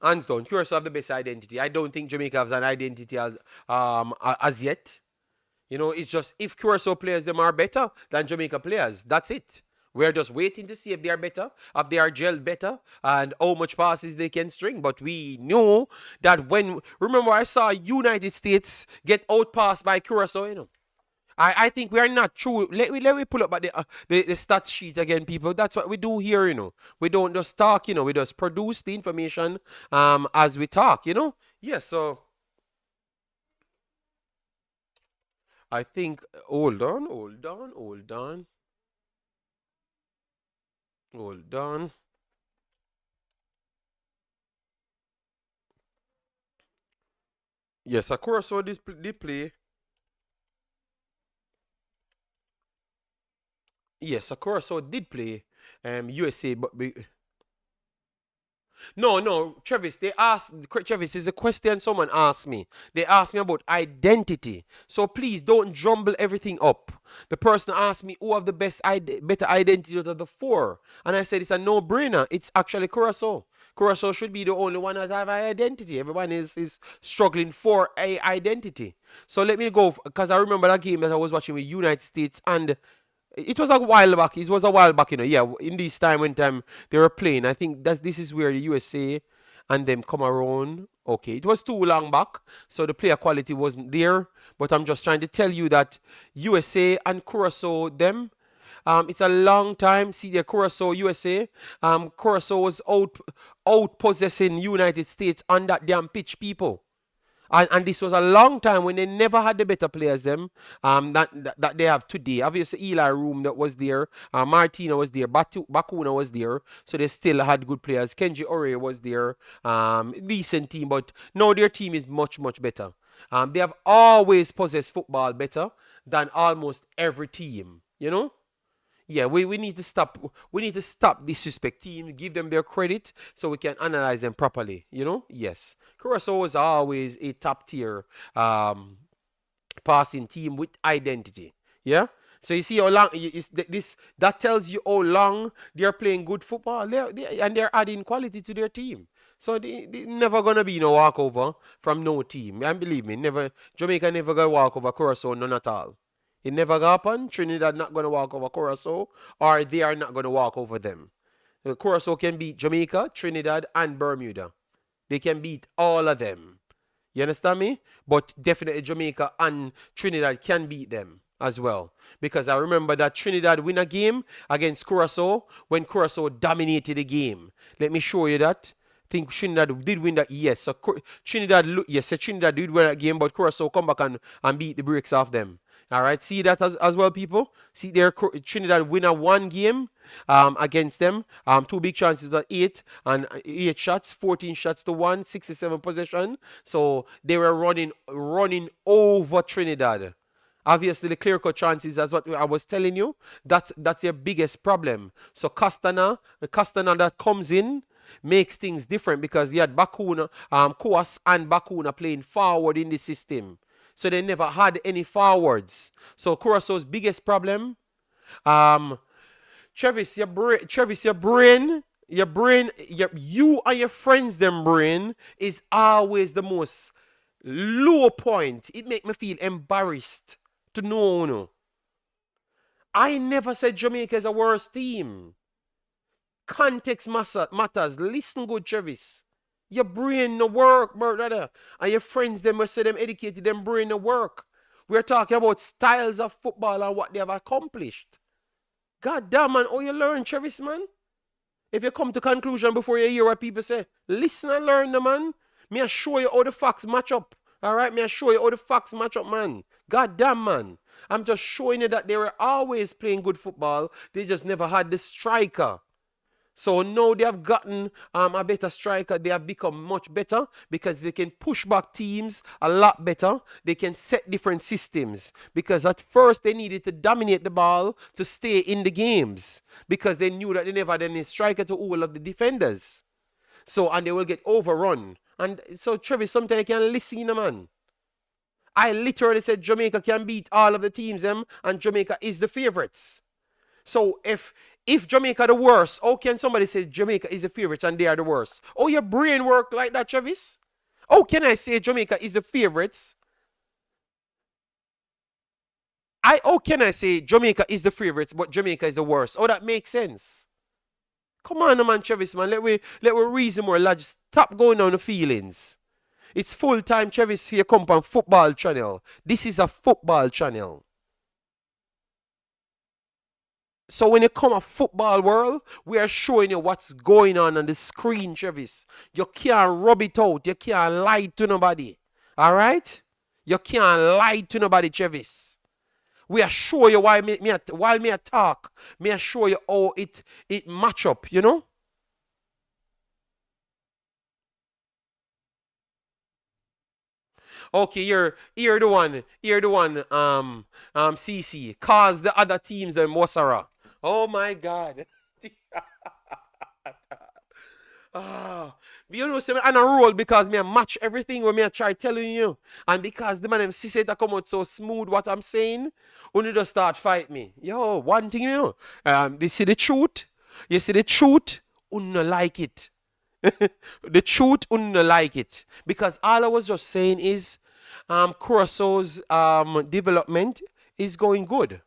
Hands down. Curacao have the best identity. I don't think Jamaica has an identity as yet. You know, it's just if Curacao players them are better than Jamaica players. That's it. We're just waiting to see if they are better, if they are gelled better, and how much passes they can string. But we know that remember I saw United States get outpassed by Curacao, you know. I think we are not true. Let me pull up the stats sheet again, people. That's what we do here, you know. We don't just talk, you know. We just produce the information as we talk, you know. Yes. So I think hold on. Yes, of course. So this play. Yes, of course. So did play USA, but No, no, Travis, Travis, is a question someone asked me. They asked me about identity. So please don't jumble everything up. The person asked me who have the better identity out of the four. And I said it's a no-brainer. It's actually Curacao. Curacao should be the only one that have an identity. Everyone is struggling for a identity. So let me go, because I remember that game that I was watching with United States, and it was a while back. It was a while back, Yeah, in this time when they were playing, I think that this is where the USA and them come around. Okay, it was too long back, so the player quality wasn't there. But I'm just trying to tell you that USA and Curacao, them, it's a long time. See the Curacao USA. Curacao was out possessing United States on that damn pitch, people. And this was a long time when they never had the better players them that they have today. Obviously, Eli Room that was there, Martina was there, Bakuna was there, so they still had good players. Kenji Ore was there, decent team, but now their team is much much better. They have always possessed football better than almost every team. Yeah, we need to stop disrespect teams, give them their credit so we can analyze them properly. Yes. Curacao is always a top tier passing team with identity. Yeah. So you see how long this that tells you how long they're playing good football. And they're adding quality to their team. So they never gonna be no walkover from no team. And believe me, never Jamaica never gonna walk over Curacao, none at all. It never gonna happen. Trinidad not gonna walk over Curacao, or they are not gonna walk over them. Curacao can beat Jamaica, Trinidad, and Bermuda. They can beat all of them. You understand me? But definitely Jamaica and Trinidad can beat them as well. Because I remember that Trinidad win a game against Curacao when Curacao dominated the game. Let me show you that. I think Trinidad did win that. Yes, so Trinidad did win that game, but Curacao come back and beat the brakes off them. All right, see that as well, people. See there, Trinidad win a one game against them. Two big chances at 8 shots, 14 shots to 1, 67 possession. So they were running over Trinidad. Obviously, the clear-cut chances, that's what I was telling you. That's your biggest problem. So Castana that comes in makes things different because you had Bakuna, Kouas and Bakuna playing forward in the system. So they never had any forwards. So Curaçao's biggest problem, Travis, your brain, you and your friends, them brain is always the most low point. It make me feel embarrassed to know. No. I never said Jamaica is a worse team. Context matters. Listen good, Travis. Your brain no work, brother. And your friends, them must say them educated, them brain no work. We're talking about styles of football and what they have accomplished. God damn, man, how you learn, Travis, man? If you come to conclusion before you hear what people say, listen and learn, man. Me I show you how the facts match up. Alright, me I show you how the facts match up, man. God damn, man. I'm just showing you that they were always playing good football. They just never had the striker. So now they have gotten a better striker. They have become much better because they can push back teams a lot better. They can set different systems because at first they needed to dominate the ball to stay in the games because they knew that they never had any striker to all of the defenders. So, and they will get overrun. And so, Travis, sometimes you can listen, man. I literally said Jamaica can beat all of the teams, and Jamaica is the favorites. So if Jamaica the worst, how can somebody say Jamaica is the favorites and they are the worst? Oh, your brain work like that, Travis? How can I say Jamaica is the favorites? How can I say Jamaica is the favorites, but Jamaica is the worst? Oh, that makes sense. Come on, man, Travis, man. Let we reason more. Lad, stop going on the feelings. It's full time, Travis, here come on football channel. This is a football channel. So when you come a football world, we are showing you what's going on the screen, Travis. You can't rub it out. You can't lie to nobody. All right? You can't lie to nobody, Travis. We are showing you while me talk. Me I show you how it match up, you know? Okay, you're the one, CC. Cause the other teams, the Mosara. Oh my God. Ah, you know, say me on a roll because me I match everything when me I try telling you. And because the man them see that come out so smooth what I'm saying, when you just start fight me. Yo, one thing you know, they see the truth. You see the truth, you no like it. The truth, you no like it. Because all I was just saying is, Curaçao's development is going good.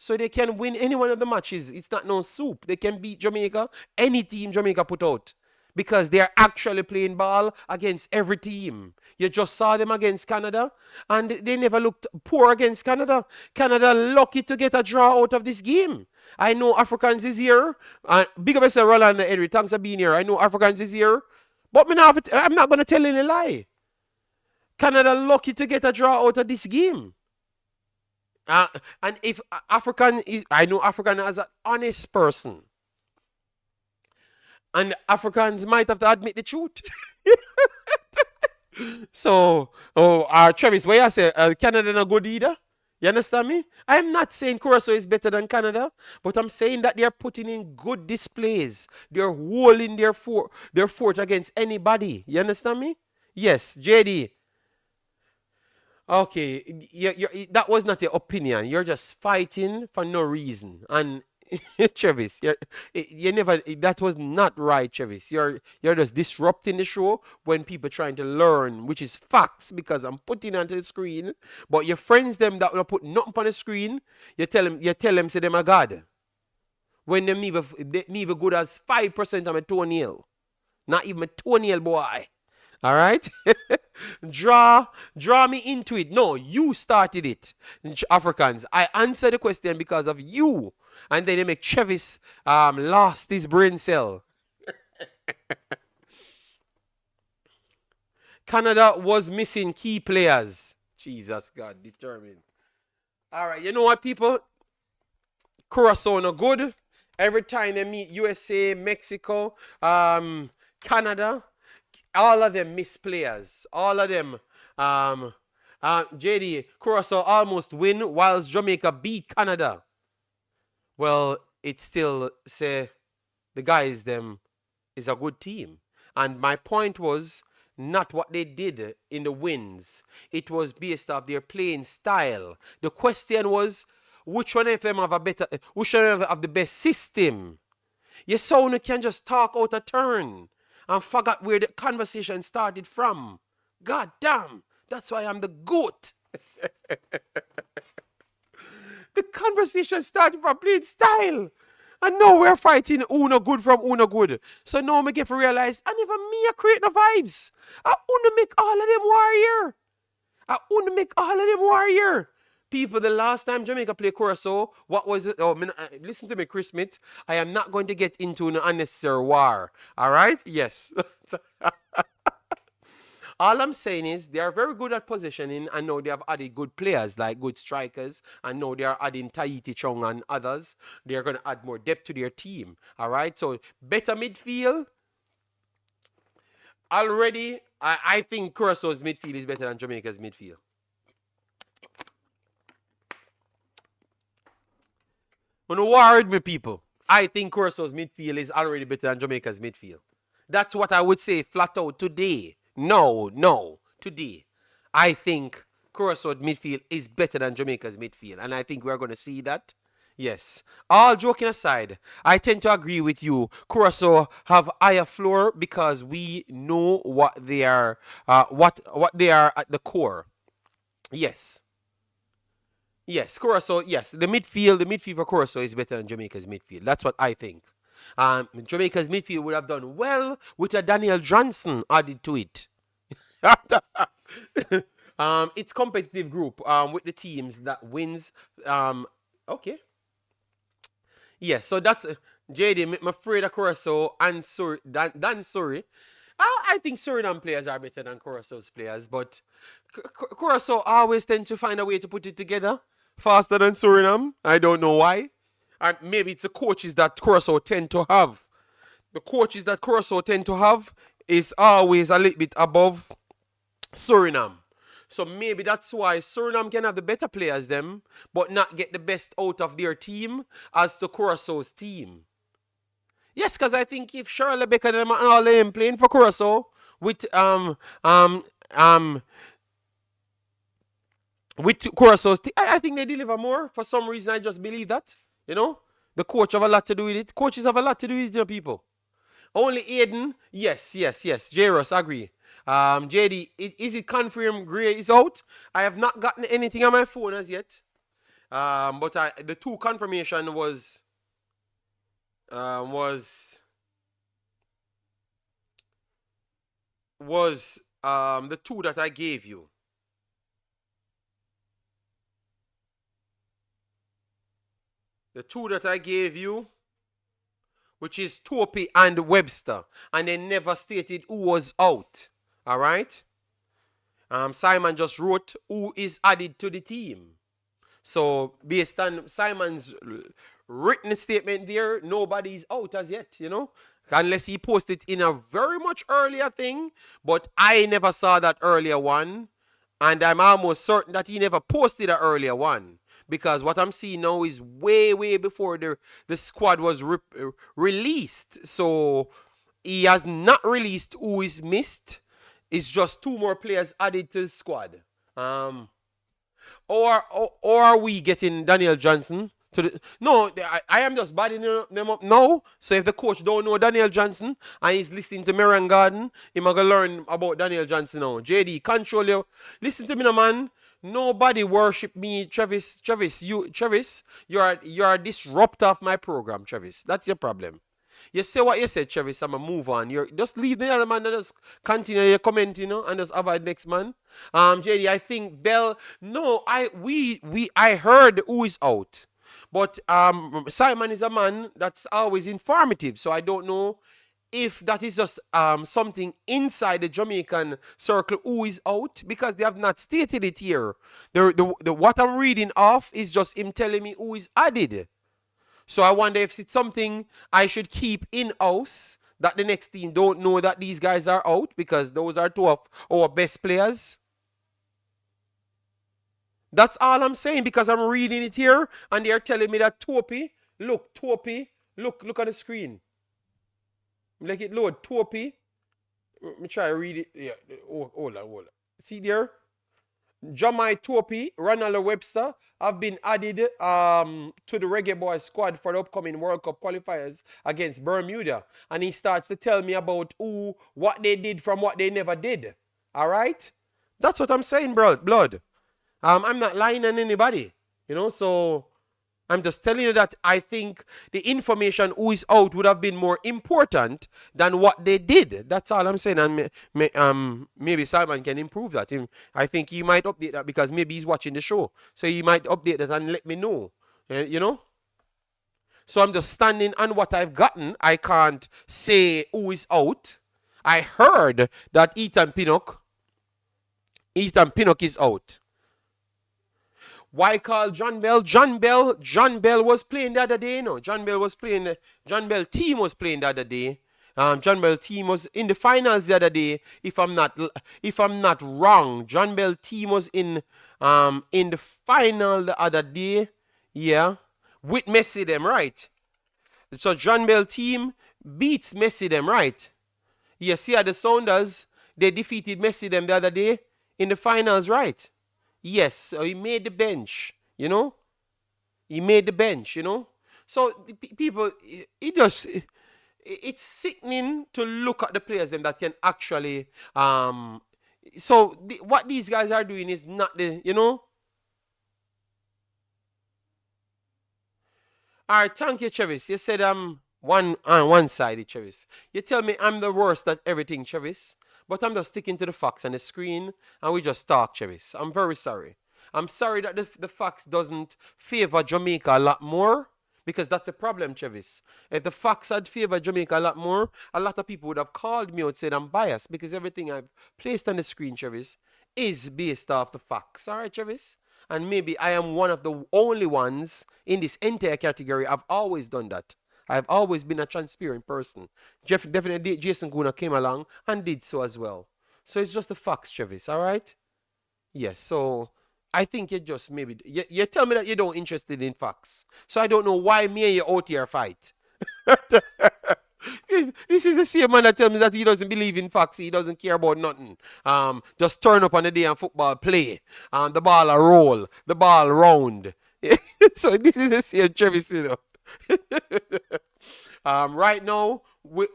So they can win any one of the matches. It's not no soup. They can beat Jamaica, any team Jamaica put out. Because they are actually playing ball against every team. You just saw them against Canada, and they never looked poor against Canada. Canada lucky to get a draw out of this game. I know Africans is here. Big up yourself, Roland and Edry. Thanks for being here. I know Africans is here. But I'm not going to tell any lie. Canada lucky to get a draw out of this game. And if African is, I know African as an honest person. And Africans might have to admit the truth. So, Travis, what you say? Canada not good either? You understand me? I'm not saying Curaçao is better than Canada, but I'm saying that they're putting in good displays. They're holding their fort against anybody. You understand me? Yes, JD. Okay, that was not your opinion. You're just fighting for no reason. And Travis, you never. That was not right, Travis. You're just disrupting the show when people trying to learn, which is facts because I'm putting onto the screen. But your friends them that will put nothing on the screen, you tell them say them a god when them neither good as 5% of my toenail, not even my toenail, boy. All right, draw me into it. No, you started it, Africans. I answered the question because of you, and then they make Travis lost his brain cell. Canada was missing key players. Jesus God, determined. All right, you know what, people? Curacao no good. Every time they meet USA, Mexico, Canada, all of them miss players. All of them. JD, Curacao almost win whilst Jamaica beat Canada. Well, it still say the guys them is a good team. And my point was not what they did in the wins. It was based off their playing style. The question was which one of them have the best system. You saw you can just talk out a turn and forgot where the conversation started from. God damn, that's why I'm the GOAT. The conversation started from playing style. And now we're fighting Uno good from Uno good. So now I get to realize I never me a create no vibes. I Uno make all of them warrior. I make all of them warrior. People, the last time Jamaica played Curacao, what was it? Oh, listen to me, Chris Smith. I am not going to get into an unnecessary war. All right? Yes. All I'm saying is they are very good at positioning. I know they have added good players like good strikers. I know they are adding Tahiti Chong and others. They are going to add more depth to their team. All right? So better midfield. Already, I think Curaçao's midfield is better than Jamaica's midfield. When you worried me, people, I think Curaçao's midfield is already better than Jamaica's midfield. That's what I would say flat out today. No, today. I think Curaçao's midfield is better than Jamaica's midfield, and I think we're going to see that. Yes. All joking aside, I tend to agree with you. Curaçao have higher floor because we know what they are, what they are at the core. Yes. Yes, Curaçao, yes. The midfield for Curaçao is better than Jamaica's midfield. That's what I think. Jamaica's midfield would have done well with a Daniel Johnson added to it. It's competitive group with the teams that wins. Okay. Yes, so that's JD. I'm afraid of Curaçao and Dan Surrey. I think Suriname players are better than Curaçao's players, but Curaçao always tend to find a way to put it together faster than Suriname. I don't know why. And maybe it's the coaches that Curaçao tend to have. The coaches that Curaçao tend to have is always a little bit above Suriname. So maybe that's why Suriname can have the better players them, but not get the best out of their team as the Curaçao's team. Yes, because I think if Shirley Baker and all them playing for Curacao with um um with Curaçao's I think they deliver more. For some reason, I just believe that. You know, the coach have a lot to do with it. Coaches have a lot to do with it, you know, people. Only Aiden, yes, yes, yes. J-Ross, agree. JD, is it confirmed Gray is out? I have not gotten anything on my phone as yet. But the two confirmation was the two that I gave you. The two that I gave you, which is Topi and Webster, and they never stated who was out. All right. Simon just wrote who is added to the team. So based on Simon's written statement there, nobody's out as yet, you know, unless he posted in a very much earlier thing. But I never saw that earlier one, and I'm almost certain that he never posted an earlier one. Because what I'm seeing now is way, way before the squad was released. So he has not released who is missed. It's just two more players added to the squad. Or are we getting Daniel Johnson to the? No, I am just badding them up now. So if the coach don't know Daniel Johnson and he's listening to Miran Garden, he might learn about Daniel Johnson now. JD, control your. Listen to me, no man. Nobody worship me, Travis. Travis, you're a disruptor of my program, Travis. That's your problem. You say what you said, Travis. I'ma move on. You just leave the other man and just continue your comment, you know, and just avoid next man. JD, I think Bell. No, I heard who is out, but Simon is a man that's always informative, so I don't know if that is just something inside the Jamaican circle who is out, because they have not stated it here. The what I'm reading off is just him telling me who is added. So I wonder if it's something I should keep in-house, that the next team don't know that these guys are out, because those are two of our best players. That's all I'm saying, because I'm reading it here and they're telling me that Topi, look at the screen. Like it load, Topi. Let me try to read it. Yeah, hold on. See there? Jamai Topi, Ronald Webster have been added to the Reggae Boyz squad for the upcoming World Cup qualifiers against Bermuda. And he starts to tell me about what they did from what they never did. All right? That's what I'm saying, bro. Blood. I'm not lying on anybody. You know, so I'm just telling you that I think the information who is out would have been more important than what they did. That's all I'm saying. And maybe Simon can improve that. I think he might update that, because maybe he's watching the show. So he might update that and let me know. You know? So I'm just standing on what I've gotten. I can't say who is out. I heard that Ethan Pinnock is out. Why call John Bell? John Bell was playing the other day, you know. John Bell team was playing the other day. John Bell team was in the finals the other day. If I'm not wrong, John Bell team was in the final the other day. Yeah. With Messi them, right? So John Bell team beats Messi them, right? Yeah, see how the Sounders, they defeated Messi them the other day in the finals, right? Yes, so he made the bench, you know? He made the bench, you know? So people, it's sickening to look at the players them that can actually, what these guys are doing is not the, you know? All right, thank you, Travis. You said I'm one-sided, Travis. You tell me I'm the worst at everything, Travis. But I'm just sticking to the facts on the screen, and we just talk, Travis. I'm very sorry. I'm sorry that the facts doesn't favor Jamaica a lot more, because that's a problem, Travis. If the facts had favored Jamaica a lot more, a lot of people would have called me and said I'm biased, because everything I've placed on the screen, Travis, is based off the facts. All right, Travis? And maybe I am one of the only ones in this entire category. I've always done that. I've always been a transparent person. Definitely Jason Guna came along and did so as well. So it's just the facts, Travis, all right? Yes, so I think you just maybe, you tell me that you don't interested in facts. So I don't know why me and you out here fight. This is the same man that tells me that he doesn't believe in facts. He doesn't care about nothing. Just turn up on the day and football play. The ball a roll. The ball round. So this is the same Travis, you know. Right now, we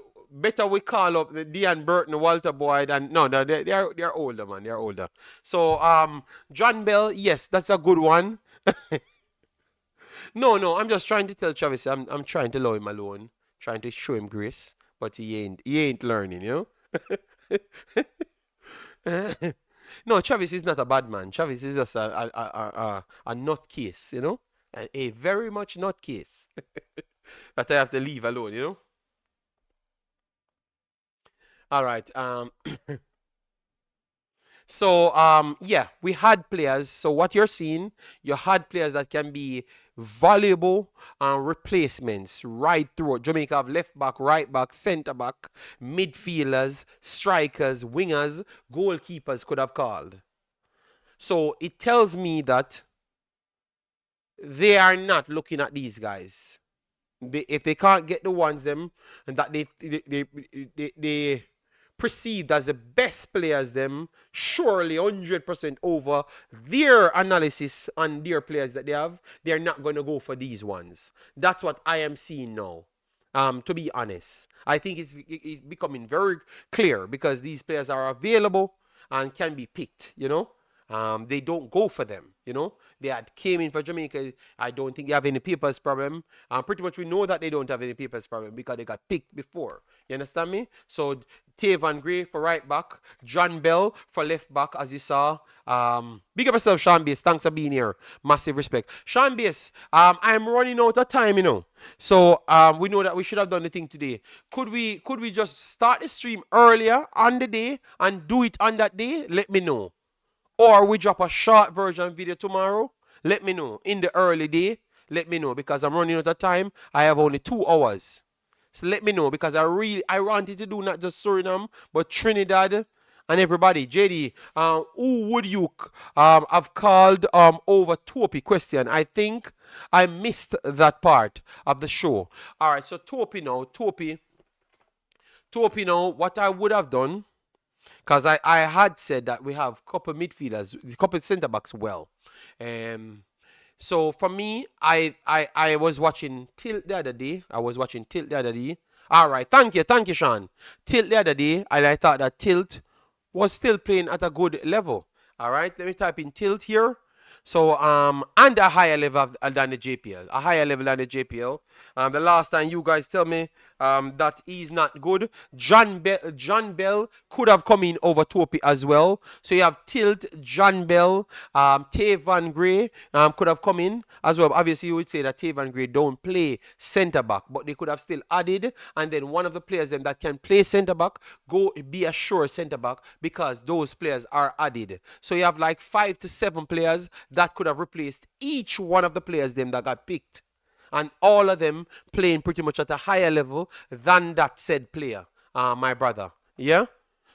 call up the Dean Burton, Walter Boyd, and no, they're older, man. They're older. So John Bell, yes, that's a good one. No, I'm just trying to tell Travis, I'm trying to allow him alone, trying to show him grace, but he ain't learning, you know. No, Travis is not a bad man. Travis is just a nutcase, you know, a very much nutcase that I have to leave alone, you know. All right. So yeah, we had players. So what you're seeing, you had players that can be valuable replacements right through. Jamaica have left back, right back, centre back, midfielders, strikers, wingers, goalkeepers could have called. So it tells me that they are not looking at these guys. If they can't get the ones them and that they perceived as the best players them, surely 100% over their analysis on their players that they have, they're not going to go for these ones. That's what I am seeing now. To be honest, I think it's becoming very clear because these players are available and can be picked, you know. They don't go for them, you know. They had came in for Jamaica. I don't think they have any papers problem. Pretty much we know that they don't have any papers problem because they got picked before. You understand me? So Tavan Gray for right back, John Bell for left back, as you saw. Big up yourself, Sean Bass. Thanks for being here. Massive respect. Sean Bass, I'm running out of time, you know. So we know that we should have done the thing today. Could we just start the stream earlier on the day and do it on that day? Let me know. Or we drop a short version video tomorrow. Let me know. In the early day, let me know because I'm running out of time. I have only 2 hours. So let me know because I wanted to do not just Suriname, but Trinidad and everybody. JD, who would you have called over Topi question? I think I missed that part of the show. All right, so Topi now, what I would have done, because I had said that we have couple midfielders, couple centre backs well. So for me, I was watching Tilt the other day. All right, thank you, Sean. Tilt the other day, and I thought that Tilt was still playing at a good level. All right, let me type in Tilt here. So and a higher level than the JPL, a higher level than the JPL. The last time you guys tell me that he's not good. John Bell could have come in over Topi as well. So you have Tilt, John Bell, Tavan Gray could have come in as well. Obviously, you would say that Tavan Gray don't play centre back, but they could have still added, and then one of the players them that can play centre back go be a sure centre back because those players are added. So you have like 5 to 7 players that could have replaced each one of the players them that got picked. And all of them playing pretty much at a higher level than that said player, my brother. Yeah?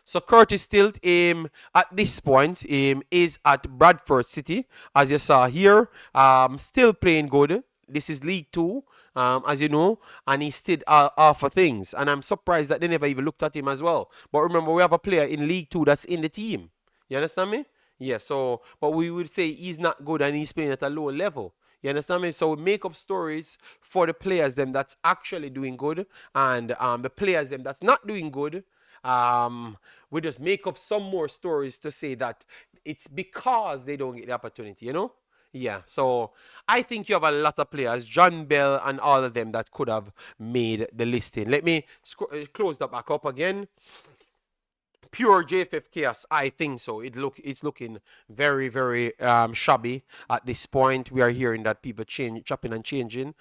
So Curtis Tilt at this point is at Bradford City, as you saw here. Still playing good. This is League 2, as you know, and he still offer things. And I'm surprised that they never even looked at him as well. But remember, we have a player in League 2 that's in the team. You understand me? Yeah, so, but we would say he's not good and he's playing at a low level. You understand me? So we make up stories for the players them that's actually doing good, and the players them that's not doing good. We just make up some more stories to say that it's because they don't get the opportunity. You know? Yeah. So I think you have a lot of players, John Bell and all of them that could have made the listing. Let me close that back up again. Pure JFF chaos, I think so. It's looking very, very shabby at this point. We are hearing that people chopping and changing.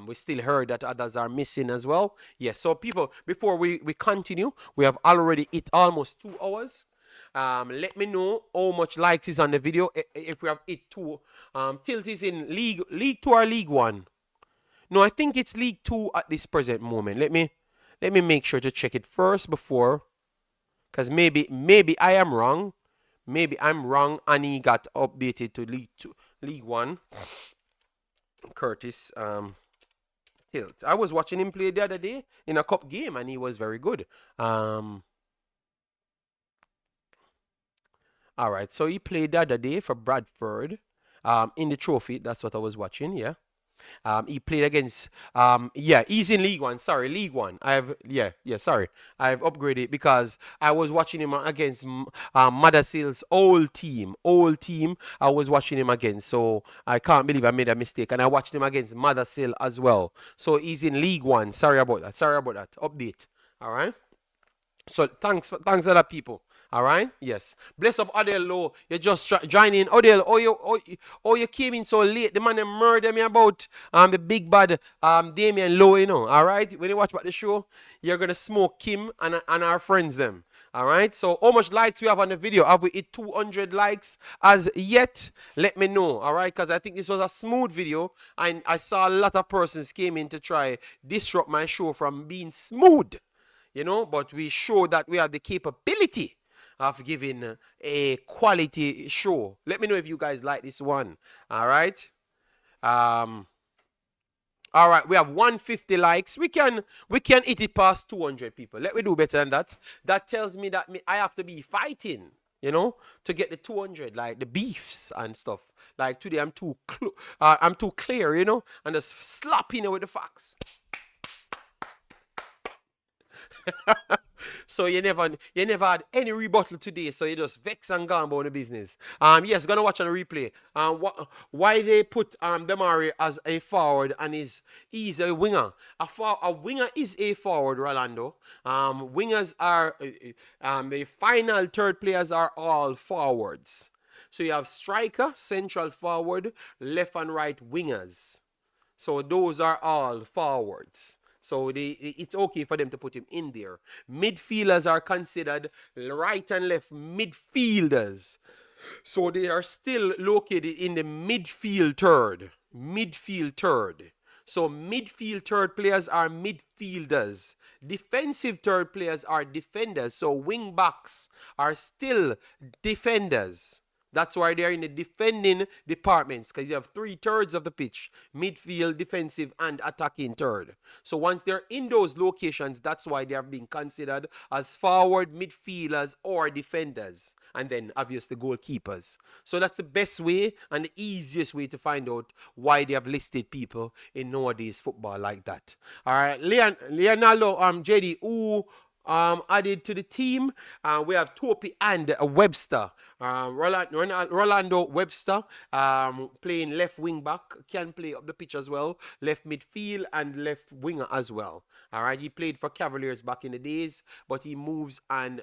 We still heard that others are missing as well. Yes, so people, before we continue, we have already hit almost 2 hours. Let me know how much likes is on the video. If we have hit 2, Tilt is in League 2 or League 1. No, I think it's League 2 at this present moment. Let me make sure to check it first before. Because maybe I am wrong. Maybe I'm wrong and he got updated to League 1. Curtis. tilt. I was watching him play the other day in a cup game, and he was very good. All right, so he played the other day for Bradford in the trophy. That's what I was watching, yeah. He played against yeah, he's in League One. Sorry, League One. Sorry, I've upgraded because I was watching him against Madasil's old team. I was watching him against, so I can't believe I made a mistake. And I watched him against Madasil as well. So he's in League One. Sorry about that. Sorry about that. Update. All right. So thanks other people. All right. Yes. Bless up Odell Lowe. You just join in. Odell. You came in so late. The man that murdered me about the big bad Damion Lowe. You know. All right. When you watch about the show, you're gonna smoke Kim and our friends them. All right. So how much likes we have on the video? Have we hit 200 likes as yet? Let me know. All right. Because I think this was a smooth video, and I saw a lot of persons came in to try disrupt my show from being smooth. You know, but we show that we have the capability of giving a quality show. Let me know if you guys like this one. All right. All right, we have 150 likes. We can hit it past 200 people. Let me do better than that. That tells me that I have to be fighting, you know, to get the 200, like the beefs and stuff. Like today, I'm too clear, you know, and just slapping it with the facts. So you never had any rebuttal today, so you just vex and gone about the business. Yes, gonna watch on the replay. Why they put Demari as a forward and he's a winger. A winger is a forward, Rolando. Wingers are the final third players are all forwards. So you have striker, central forward, left and right wingers. So those are all forwards. So it's okay for them to put him in there. Midfielders are considered right and left midfielders. So they are still located in the midfield third. Midfield third. So midfield third players are midfielders. Defensive third players are defenders. So wing backs are still defenders. That's why they're in the defending departments, because you have 3/3 of the pitch: midfield, defensive, and attacking third. So once they're in those locations, that's why they are being considered as forward, midfielders, or defenders. And then obviously goalkeepers. So that's the best way and the easiest way to find out why they have listed people in nowadays football like that. All right, Leonardo, JD, who added to the team. We have Topi and Webster. Rolando Webster playing left wing back, can play up the pitch as well, left midfield and left winger as well. All right, he played for Cavaliers back in the days, but he moves and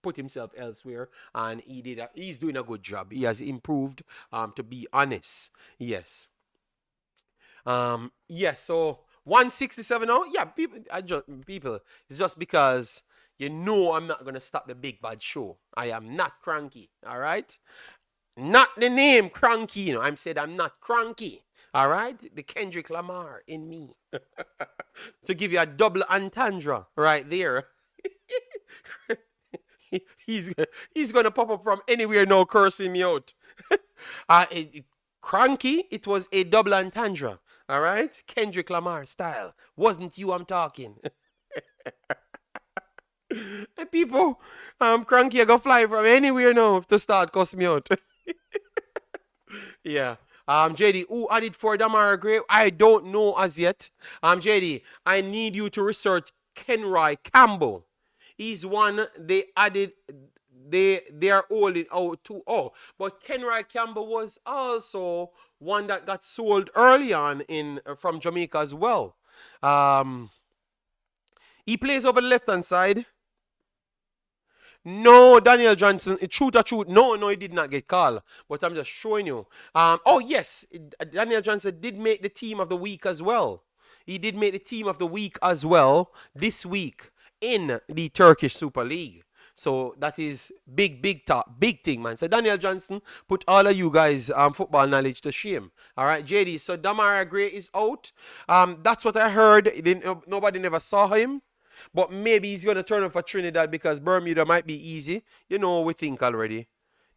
put himself elsewhere, and he's doing a good job. He has improved, to be honest. Yes. Yes. So 167 now. Yeah, people. It's just because you know I'm not gonna stop the big bad show. I am not cranky. All right. Not the name cranky. You know, I'm said I'm not cranky. All right. The Kendrick Lamar in me. To give you a double entendre right there. he's gonna pop up from anywhere now, cursing me out. Cranky. It was a double entendre. All right, Kendrick Lamar style. Wasn't you I'm talking. And people, Cranky, I go fly from anywhere now to start cuss me out. Yeah. JD, who added for Damara Gray? I don't know as yet. JD, I need you to research Kenroy Campbell. He's one they added. They are holding out to. Oh, but Kenroy Campbell was also one that got sold early on from Jamaica as well. He plays over the left hand side. No, Daniel Johnson, truth or truth. No, he did not get called. But I'm just showing you. Oh, yes, Daniel Johnson did make the team of the week as well. He did make the team of the week as well this week in the Turkish Super League. So that is big thing, man. So Daniel Johnson put all of you guys football knowledge to shame. All right, JD. So Damara Gray is out. That's what I heard. Nobody never saw him. But maybe he's going to turn up for Trinidad because Bermuda might be easy. You know, we think already.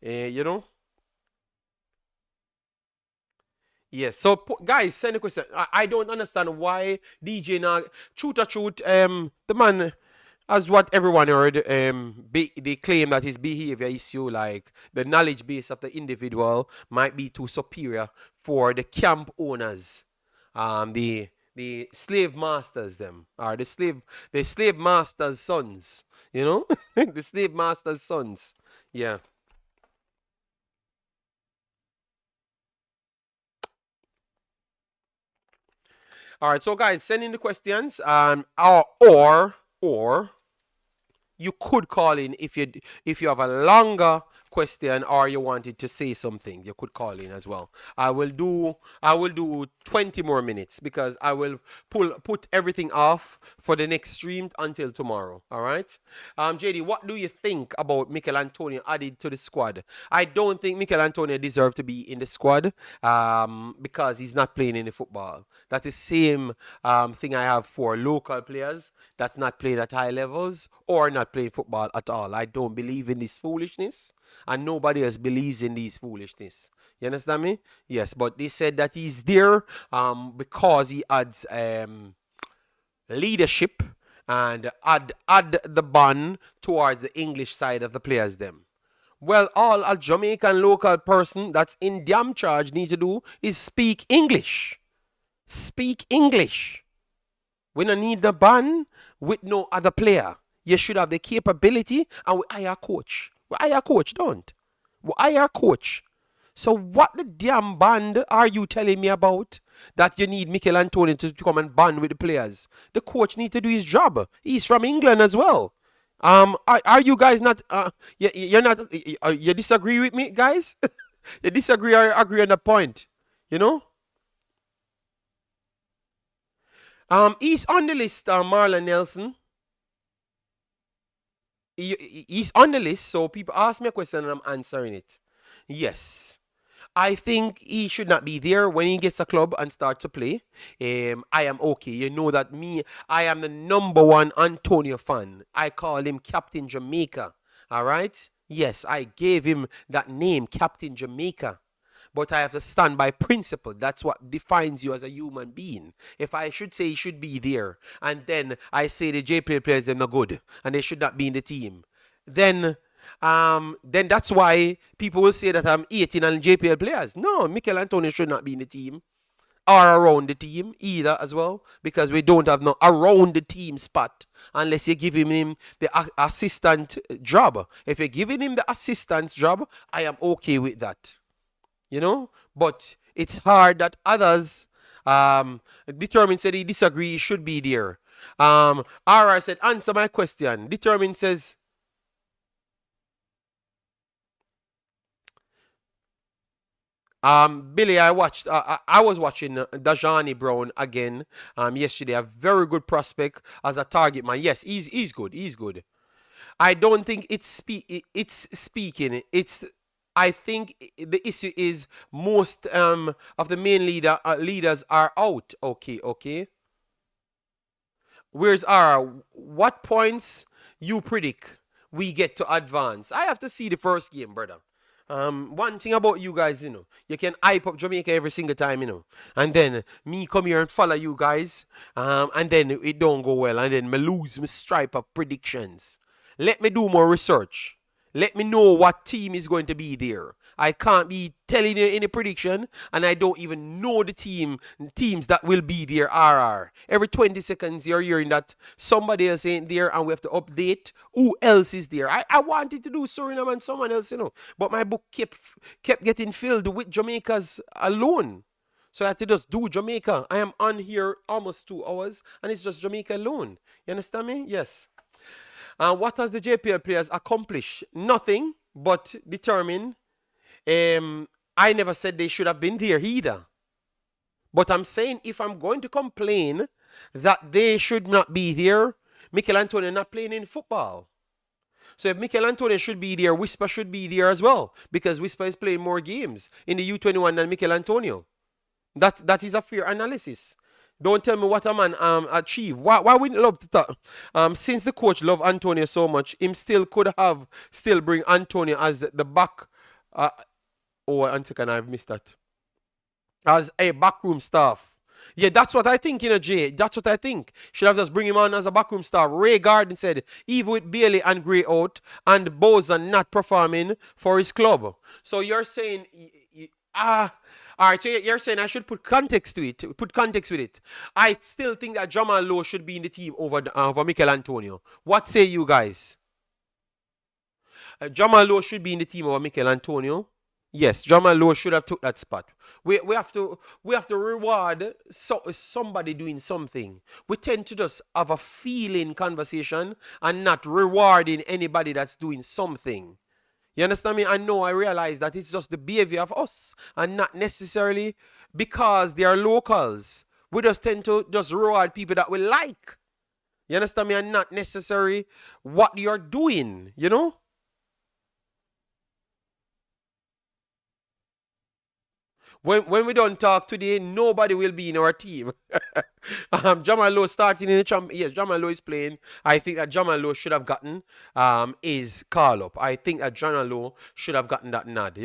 You know? Yes. So guys, send a question. I don't understand why DJ now truth or truth, the man, as what everyone heard, they claim that his behavior issue, like the knowledge base of the individual, might be too superior for the camp owners, the slave masters them, or the slave masters' sons, you know, the slave masters' sons. Yeah. All right. So guys, send in the questions. Or you could call in if you have a longer question or you wanted to say something. You could call in as well. I will do 20 more minutes because I will put everything off for the next stream until tomorrow. All right. JD, what do you think about Mikel Antonio added to the squad? I don't think Mikel Antonio deserves to be in the squad because he's not playing any football. That's the same thing I have for local players that's not playing at high levels or not playing football at all. I don't believe in this foolishness, and nobody else believes in this foolishness. You understand me? Yes, but they said that he's there because he adds leadership and add the bond towards the English side of the players them. Well, all a Jamaican local person that's in damn charge need to do is speak English. Speak English. We don't need the ban with no other player. You should have the capability, and we hire a coach. We hire a coach, don't. We hire a coach. So what the damn band are you telling me about? That you need Mikel Antonio to come and band with the players. The coach need to do his job. He's from England as well. Are you guys not? You're not. You disagree with me, guys? You disagree or agree on the point? You know. He's on the list. Marlon Nelson. He's on the list. So people ask me a question and I'm answering it. Yes. I think he should not be there when he gets a club and start to play. I am okay. You know that me, I am the number one Antonio fan. I call him Captain Jamaica. All right? Yes, I gave him that name, Captain Jamaica. But I have to stand by principle. That's what defines you as a human being. If I should say he should be there, and then I say the JPL players are not good and they should not be in the team, then then that's why people will say that I'm 18 on JPL players. No, Mikel Antonio should not be in the team or around the team either as well, because we don't have no around the team spot unless you're giving him the assistant job. If you're giving him the assistant job, I am okay with that. You know, but it's hard that others determined said he disagree, he should be there. RR said answer my question. Determined says Billy, I was watching Dajani Brown again yesterday. A very good prospect as a target man. Yes, he's good. He's good. I don't think it's speaking. I think the issue is most of the main leaders are out. Okay, okay. Where's our what points you predict we get to advance? I have to see the first game, brother. One thing about you guys, you can hype up Jamaica every single time, and then me come here and follow you guys, and then it don't go well, and then me lose my stripe of predictions. Let me do more research. Let me know what team is going to be there. I can't be telling you any prediction, and I don't even know the teams that will be there. RR. Every 20 seconds, you're hearing that somebody else ain't there, and we have to update who else is there. I wanted to do Suriname and someone else, but my book kept getting filled with Jamaica's alone. So I had to just do Jamaica. I am on here almost 2 hours, and it's just Jamaica alone. You understand me? Yes. What has the JPL players accomplished? Nothing but determine. I never said they should have been there either. But I'm saying if I'm going to complain that they should not be there, Mikel Antonio not playing in football. So if Mikel Antonio should be there, Whisper should be there as well, because Whisper is playing more games in the U21 than Mikel Antonio. That is a fair analysis. Don't tell me what a man achieve. Why we love to talk? Since the coach love Antonio so much, him still could have still bring Antonio as the back. Oh, one second, I've missed that. as a backroom staff. Yeah, that's what I think, Jay. That's what I think. Should have just bring him on as a backroom staff. Ray Garden said, even with Bailey and Gray out and Boza not performing for his club. So you're saying, all right, so you're saying I should put context to it, put context with it. I still think that Jamal Lowe should be in the team over Mikel Antonio. What say you guys? Jamal Lowe should be in the team over Mikel Antonio. Yes, Jamal Lowe should have took that spot. We have to reward somebody doing something. We tend to just have a feeling conversation and not rewarding anybody that's doing something. You understand me? I know I realize that it's just the behavior of us and not necessarily because they are locals. We just tend to just reward people that we like. You understand me? And not necessarily what you're doing. When we don't talk today, nobody will be in our team. Jamal Lowe starting in the champ. Yes, Jamal Lowe is playing. I think that Jamal Lowe should have gotten is call up. I think that Jamal Lowe should have gotten that nod.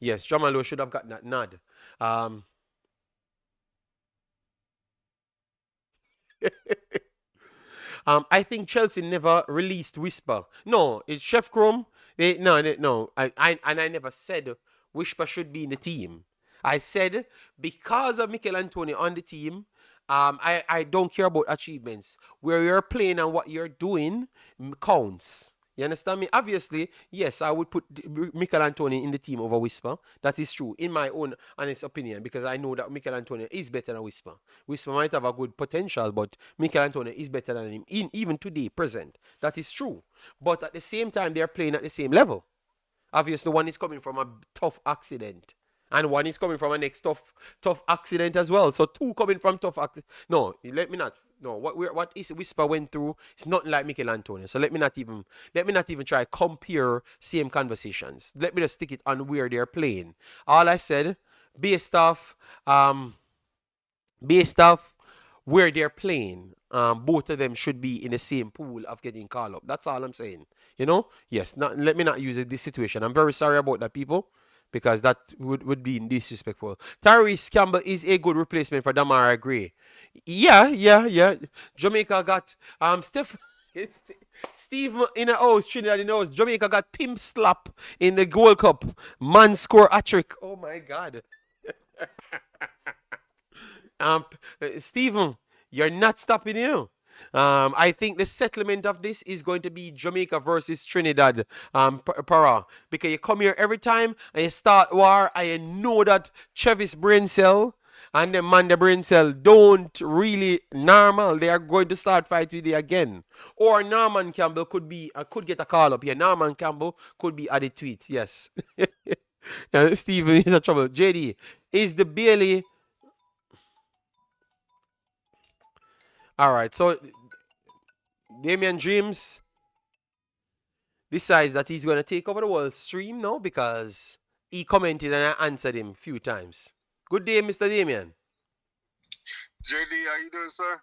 Yes, Jamal Lowe should have gotten that nod. Um, I think Chelsea never released Whisper. No, it's Chef Chrome. No. I never said Whisper should be in the team. I said because of Mikel Antonio on the team, I don't care about achievements. Where you're playing and what you're doing counts. You understand me? Obviously, yes, I would put Mikel Antonio in the team over Whisper. That is true, in my own honest opinion, because I know that Mikel Antonio is better than Whisper. Whisper might have a good potential, but Mikel Antonio is better than him, even today, present. That is true. But at the same time, they're playing at the same level. Obviously, one is coming from a tough accident. And one is coming from a next tough accident as well. So two coming from tough accident. No, let me not. No, what is Whisper went through? It's not like Mikel Antonio. So let me not even try compare same conversations. Let me just stick it on where they're playing. All I said, based off um based off where they're playing, both of them should be in the same pool of getting called up. That's all I'm saying. Yes. Let me not use this situation. I'm very sorry about that, people, because that would be disrespectful. Tyrese Campbell is a good replacement for Damara Gray. Yeah, yeah, yeah. Jamaica got Steph. Steve in the house, Trinidad in the house. Jamaica got pimp slap in the Gold Cup. Man score a trick. Oh my God. Um, Stephen, you're not stopping you. I think the settlement of this is going to be Jamaica versus Trinidad, para. Because you come here every time and you start war, and you know that Chevis brain cell and the Manda brain cell don't really normal. They are going to start fight with you again. Or Norman Campbell could get a call up here. Norman Campbell could be added to it. Yes. Yeah, Stephen is in trouble. JD, is the Bailey. All right, so Damian Dreams decides that he's going to take over the world stream now because he commented and I answered him a few times. Good day, Mr. Damian. JD, how you doing, sir?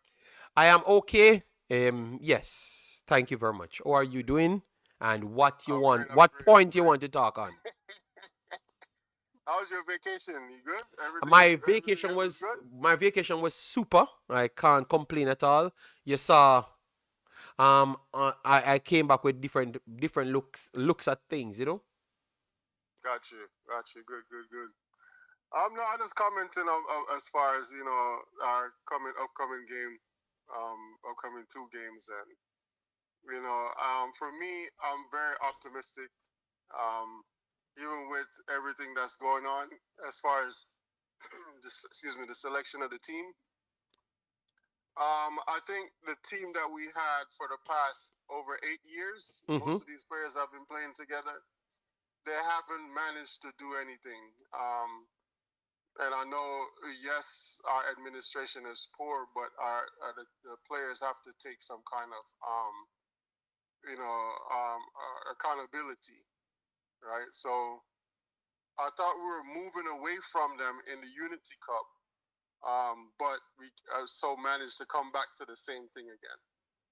I am okay. Yes, thank you very much. How are you doing? And what you I'm want? great. I'm What great. I'm point you great. want to talk on? How was your vacation? You good? My Everything vacation was was good? my vacation was super. I can't complain at all. You saw, I came back with different looks at things. Got you. Got you. Good, good, good. No, I'm just commenting as far as our upcoming game, upcoming two games, and for me, I'm very optimistic. Um, Even with everything that's going on as far as the selection of the team. I think the team that we had for the past over 8 years, Mm-hmm. most of these players have been playing together. They haven't managed to do anything. And I know, yes, our administration is poor, but the players have to take some kind of accountability, right? So I thought we were moving away from them in the Unity Cup, but we so managed to come back to the same thing again.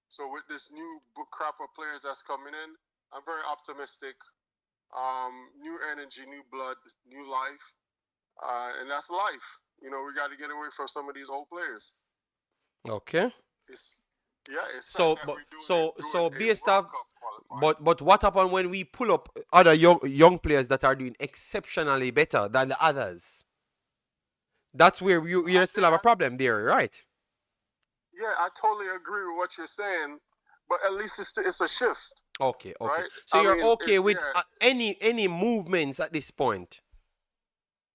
So with this new crop of players that's coming in, I'm very optimistic. New energy, new blood, new life, and that's life. we got to get away from some of these old players. Okay. It's yeah, it's sad So, that but we're doing it so during so a based World off, Cup qualifier. but what happened when we pull up other young players that are doing exceptionally better than the others? That's where you still have a problem there, right? Yeah, I totally agree with what you're saying, but at least it's a shift, Okay, okay. right? So I you're mean, okay with yeah, any movements at this point?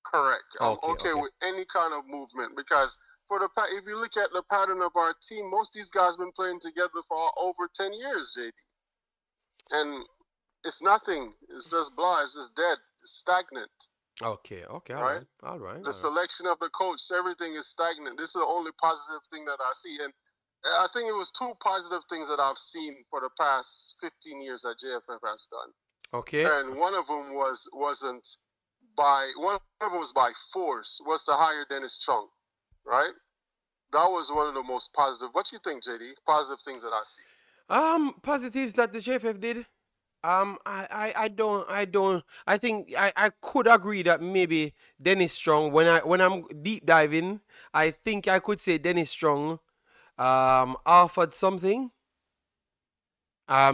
correct. I'm Okay, okay okay. with any kind of movement because if you look at the pattern of our team, most of these guys been playing together for over 10 years, JD, and it's nothing. It's just blah. It's just dead. It's stagnant, Okay, okay, all right? right, all right, The all right. selection of the coach, everything is stagnant. This is the only positive thing that I see, and I think it was two positive things that I've seen for the past 15 years that JFF has done. Okay. And one of them wasn't by one of them was by force. Was to hire Dennis Chung, right? That was one of the most positive. What you think, JD? Positive things that I see. Positives that the JFF did. I think I could agree that maybe Dennis Strong. When I'm deep diving, I think I could say Dennis Strong offered something.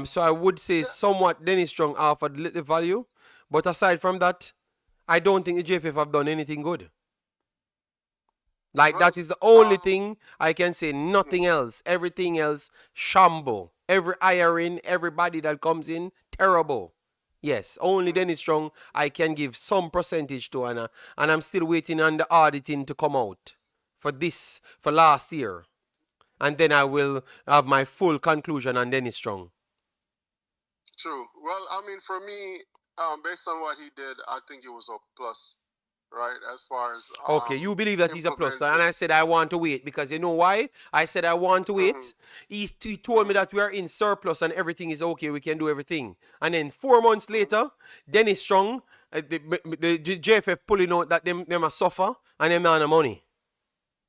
So I would say Yeah. somewhat Dennis Strong offered little value, but aside from that, I don't think the JFF have done anything good. Like Well, that is the only um, thing I can say. hmm, Nothing else. Everything else, shamble. Every hiring, everybody that comes in, terrible. Yes, only Dennis Strong I can give some percentage to, and I'm still waiting on the auditing to come out for last year, and then I will have my full conclusion on Dennis Strong. true. Well, I mean, for me, based on what he did, I think it was a plus, right? As far as Okay, you believe that he's a plus, and implementing. I said I want to wait because you know why? I said I want to Hmm. wait. He told me Hmm. that we are in surplus and everything is okay. We can do everything. And then 4 months Hmm. later, Dennis Strong, the JFF pulling out that them a suffer and them not the money.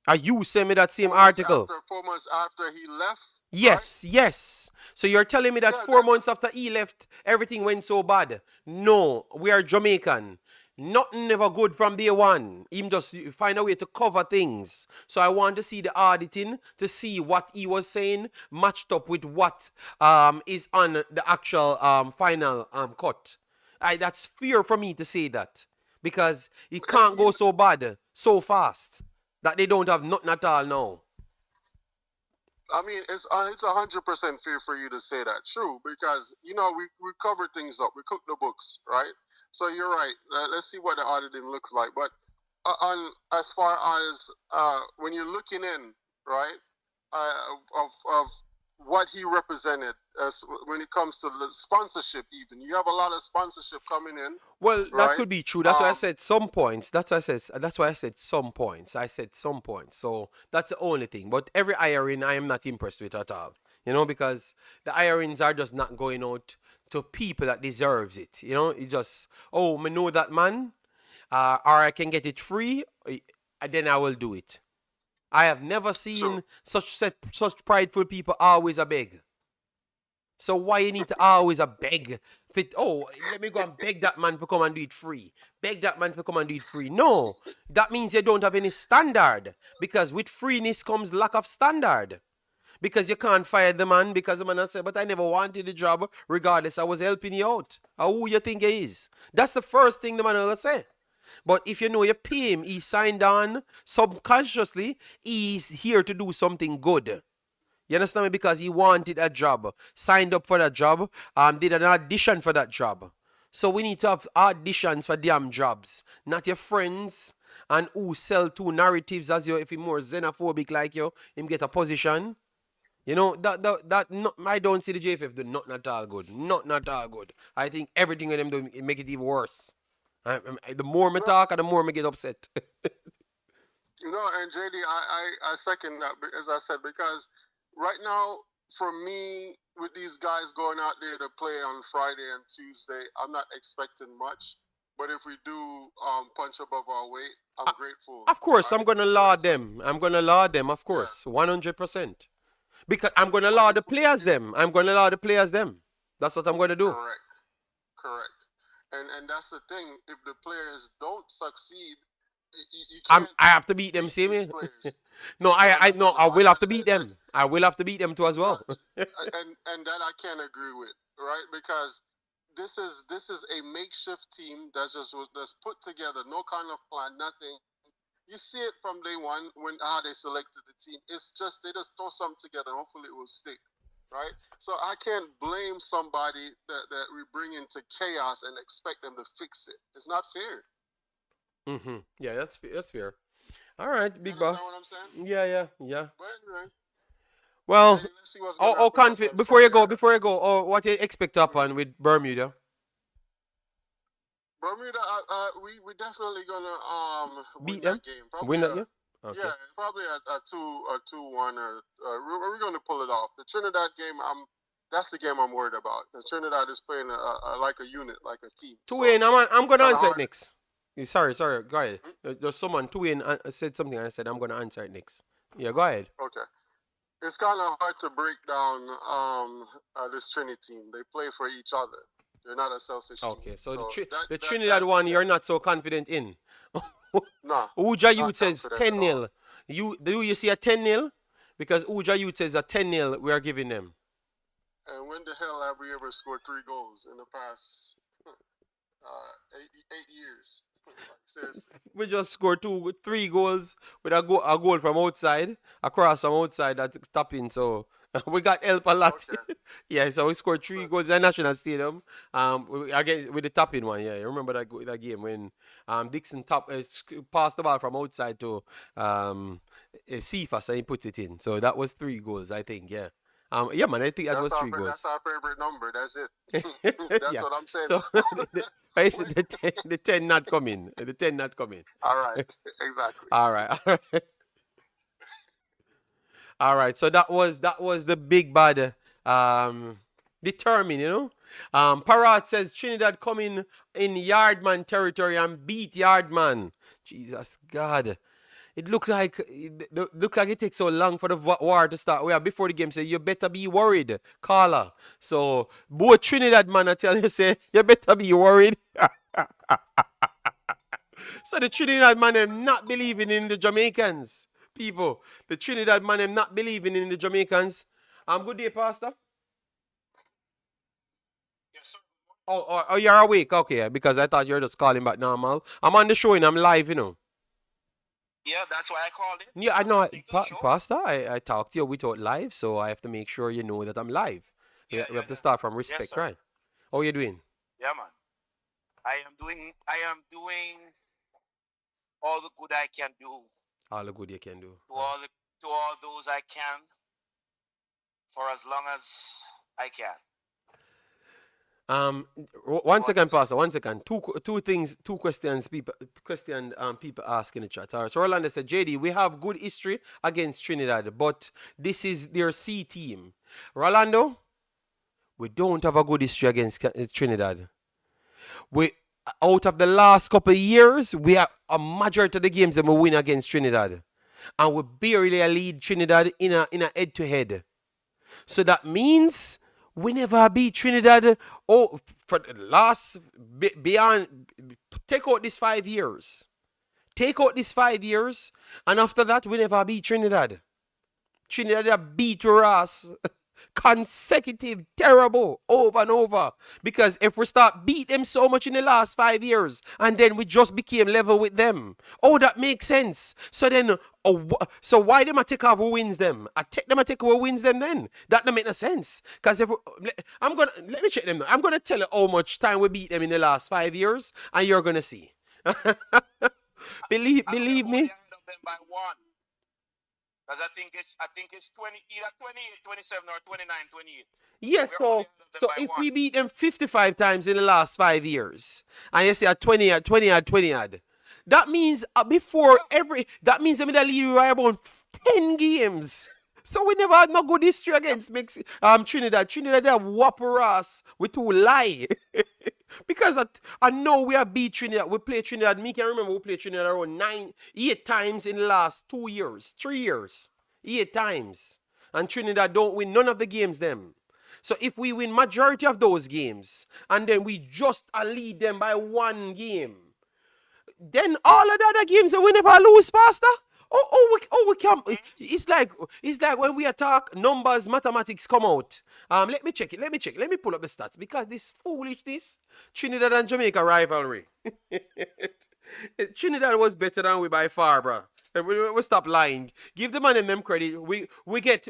Are you send me that same article? 4 months after he left, right? Yes, yes. So you're telling me that Yeah, 4 months after he left, everything went so bad? No, we are Jamaican. Nothing ever good from day one. Him just find a way to cover things. So I want to see the auditing to see what he was saying matched up with what is on the actual final cut. That's fear for me to say that because it can't you go so bad so fast that they don't have nothing at all now. I mean, it's 100% fair for you to say that. True, because we cover things up, we cook the books, right? So you're right. Let's see what the auditing looks like. But on as far as when you're looking in, right, of what he represented as when it comes to the sponsorship, even you have a lot of sponsorship coming in, Well, that right? could be true. That's why I Um, said some points. That's why I said some points. I said some points. So that's the only thing. But every hiring I am not impressed with at all. Because the hirings are just not going out to people that deserves it. It just, oh, me know that man, or I can get it free, then I will do it. I have never true. seen such prideful people always a beg. So why you need to always a beg? Oh, let me go and beg that man for come and do it free. Beg that man for come and do it free. No, that means you don't have any standard. Because with freeness comes lack of standard. Because you can't fire the man because the man has said, but I never wanted the job. Regardless, I was helping you out. Who you think he is? That's the first thing the man will say. But if you know you pay him, he signed on subconsciously. He's here to do something good. You understand me? Because he wanted a job, signed up for that job, did an audition for that job. So we need to have auditions for damn jobs, not your friends and who sell two narratives as you if he more xenophobic like you, him get a position. That not, I don't see the JFF do not at all good. Not all good. I think everything of them do make it even worse. The more me No, talk, the more me get upset. and JD, I second that as I said because right now for me with these guys going out there to play on Friday and Tuesday, I'm not expecting much. But if we do punch above our weight, I'm Uh, grateful. Of course, I'm I'm gonna laud grateful. them. I'm gonna laud them, of Yeah, course, 100%. Because I'm gonna but laud the players them. I'm gonna laud the players them. That's what I'm gonna do. correct, correct, and that's the thing. If the players don't succeed, You can't I have to beat them, beat see these me? players. No, No, no, no, no, I no. will have to beat them. I will have to beat them too as Uh, well. and that I can't agree with, right? Because this is a makeshift team that's put together, no kind of plan, nothing. You see it from day one when how they selected the team. It's just they just throw something together. And hopefully it will stick, right? So I can't blame somebody that we bring into chaos and expect them to fix it. It's not fair. Yeah, that's fair. All right, You big understand boss. what I'm saying? Yeah, yeah, yeah. But anyway, Well, JD, let's see what's gonna happen on, confident. on Friday. Before you go, what you expect to Mhm. happen with Bermuda? Bermuda, we definitely gonna win Beat them? that game. Probably Win that? Yeah. Okay. yeah, probably a 2-1 or we're gonna pull it off. The Trinidad game, that's the game I'm worried about. Because Trinidad is playing like a unit, like a team. To So win, I'm it's gonna kind of answer it hard. next. Sorry, go ahead. Hmm? There's someone to win said something, and I said I'm gonna answer it next. Yeah, go ahead. Okay, it's kind of hard to break down this Trini team. They play for each other. They're not a selfish team. Okay, so So the Trinidad one you're not so confident in. no, Uja not Youth says confident at 10 all. nil. You see a 10 nil? Because Uja Youth says a 10 nil we are giving them. And when the hell have we ever scored 3 goals in the past 8 years? Like, seriously. We just scored 3 goals with a goal from outside, across from outside that tap in. So we got help a lot. Okay. Yeah, so we scored So, 3 goals in the National Stadium. Again with the tapping one. Yeah, you remember that game when Dixon passed the ball from outside to Cephas and he puts it in. So that was 3 goals, I think. Yeah. Yeah, man, I think that was three that's goals. our favorite number. That's it. That's Yeah. what I'm saying. So I said the 10 not coming. The 10 not coming. All right. Exactly. All right. All right. All right. So that was the big bad determine, you know. Parat says Trinidad coming in Yardman territory and beat Yardman. Jesus God. It looks like it takes so long for the war to start. Yeah, before the game say you better be worried, caller. So both Trinidad man I tell you say you better be worried. So the Trinidad man them not believing in the Jamaicans. People, the Trinidad man them not believing in the Jamaicans. Good day, Pastor. Oh, you're awake. Okay, because I thought you were just calling back normal. I'm on the show and I'm live, you know. Yeah, that's why I called it. Yeah, I know. Listening to the show. Pastor, I talk to you without live, so I have to make sure you know that I'm live. Yeah, We yeah, have to yeah. start from Yes, respect, sir. right? How you doing? Yeah, man. I am doing all the good I can do All the good you can do. to all those I can for as long as I can. Um, You One second, understand? Pastor. 1 second. Two questions. People ask in the chat. All right. So Rolanda said, JD, we have good history against Trinidad, but this is their C team. Rolando, we don't have a good history against Trinidad. We Out of the last couple of years, we have a majority of the games that we win against Trinidad, and we barely lead Trinidad in a head to head. So that means we never beat Trinidad. Oh, for the last beyond, take out these 5 years. Take out these 5 years, and after that, we never beat Trinidad. Trinidad beat us consecutive, terrible, over and over. Because if we start beat them so much in the last 5 years, and then we just became level with them, oh, that makes sense. So then, so why them I take off who wins them? I take them, I take who wins them. Then that don't make no sense. Because if I'm gonna let me check them now. I'm gonna tell you how much time we beat them in the last 5 years, and you're gonna see. believe And we are believe only me. ahead of them by one. Because I think it's 20, either 28, 27, or 29, 28. Yes, We're only so ahead of them so by if one. we beat them 55 times in the last 5 years, and you say a 20 odd, that means before Yeah. that means them in the lead by about 10 games. So we never had no good history Yep. against Trinidad. Trinidad they have whopper us with two lie. Because I know we have beat Trinidad. We played Trinidad. Me can remember we played Trinidad around 8 times in the last 2 years, 3 years, 8 times. And Trinidad don't win none of the games them. So if we win majority of those games and then we just lead them by one game, Then all of the other games that we never lose, Pastor. We can. It's like when we attack numbers, mathematics come out. Let me check it. Let me check. Let me pull up the stats because this foolishness, Trinidad and Jamaica rivalry. Trinidad was better than we by far, bro. We stop lying. Give the man and them credit. We get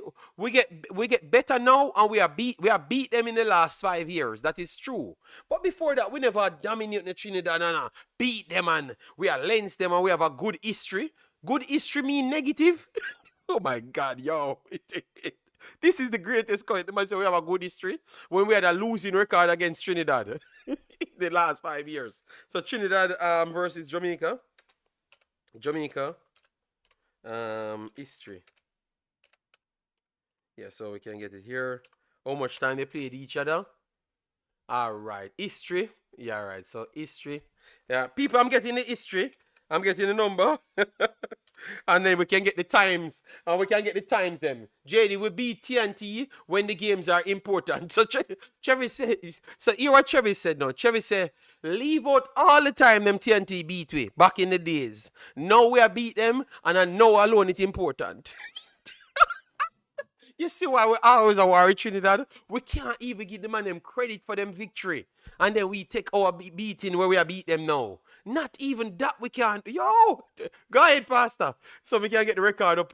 better now, and we have beat them in the last 5 years. That is true. But before that, we never dominate the Trinidad and beat them, and we are lens them, and we have a good history. Good history mean negative? Oh my God, yo. This is the greatest comment. The man say we have a good history when we had a losing record against Trinidad the last 5 years. So Trinidad versus Jamaica. Jamaica history. Yeah, so we can get it here. How much time they played each other? All right, history. Yeah, all right. So history. Yeah, people, I'm getting the history. I'm getting the number. And then we can get the times. And we can get the times then. JD will beat TNT when the games are important. So Travis says, so here what Travis said now. Travis said, leave out all the time them TNT beat we back in the days. Now we are beat them, and I know alone it's important. You see why we always are worried, Trinidad? We can't even give the man them credit for them victory. And then we take our beating where we are beat them now. Not even that we can't. Yo! Go ahead, Pastor. So we can get the record up.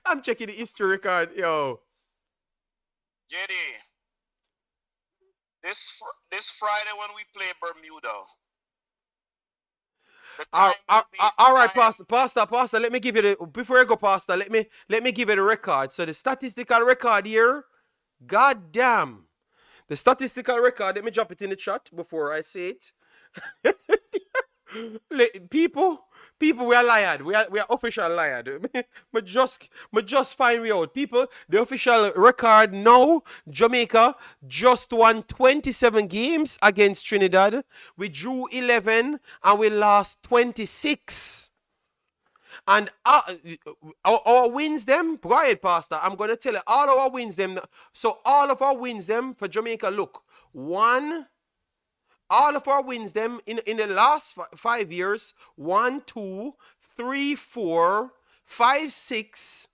I'm checking the history record. Yo. JD, this Friday when we play Bermuda, the time will be All right, time. Pastor. Let me give you the before I go, Pastor. Let me give you the record. So the statistical record here. God damn. The statistical record. Let me drop it in the chat before I say it. People, we are lied. We are official lied. But just find me out. People, the official record now, Jamaica just won 27 games against Trinidad. We drew 11 and we lost 26. And our wins them, go ahead, Pastor. I'm going to tell you all our wins them. So all of our wins them for Jamaica, look, all of our wins them in the last 5 years, 1, 2, 3, 4, 5, 6.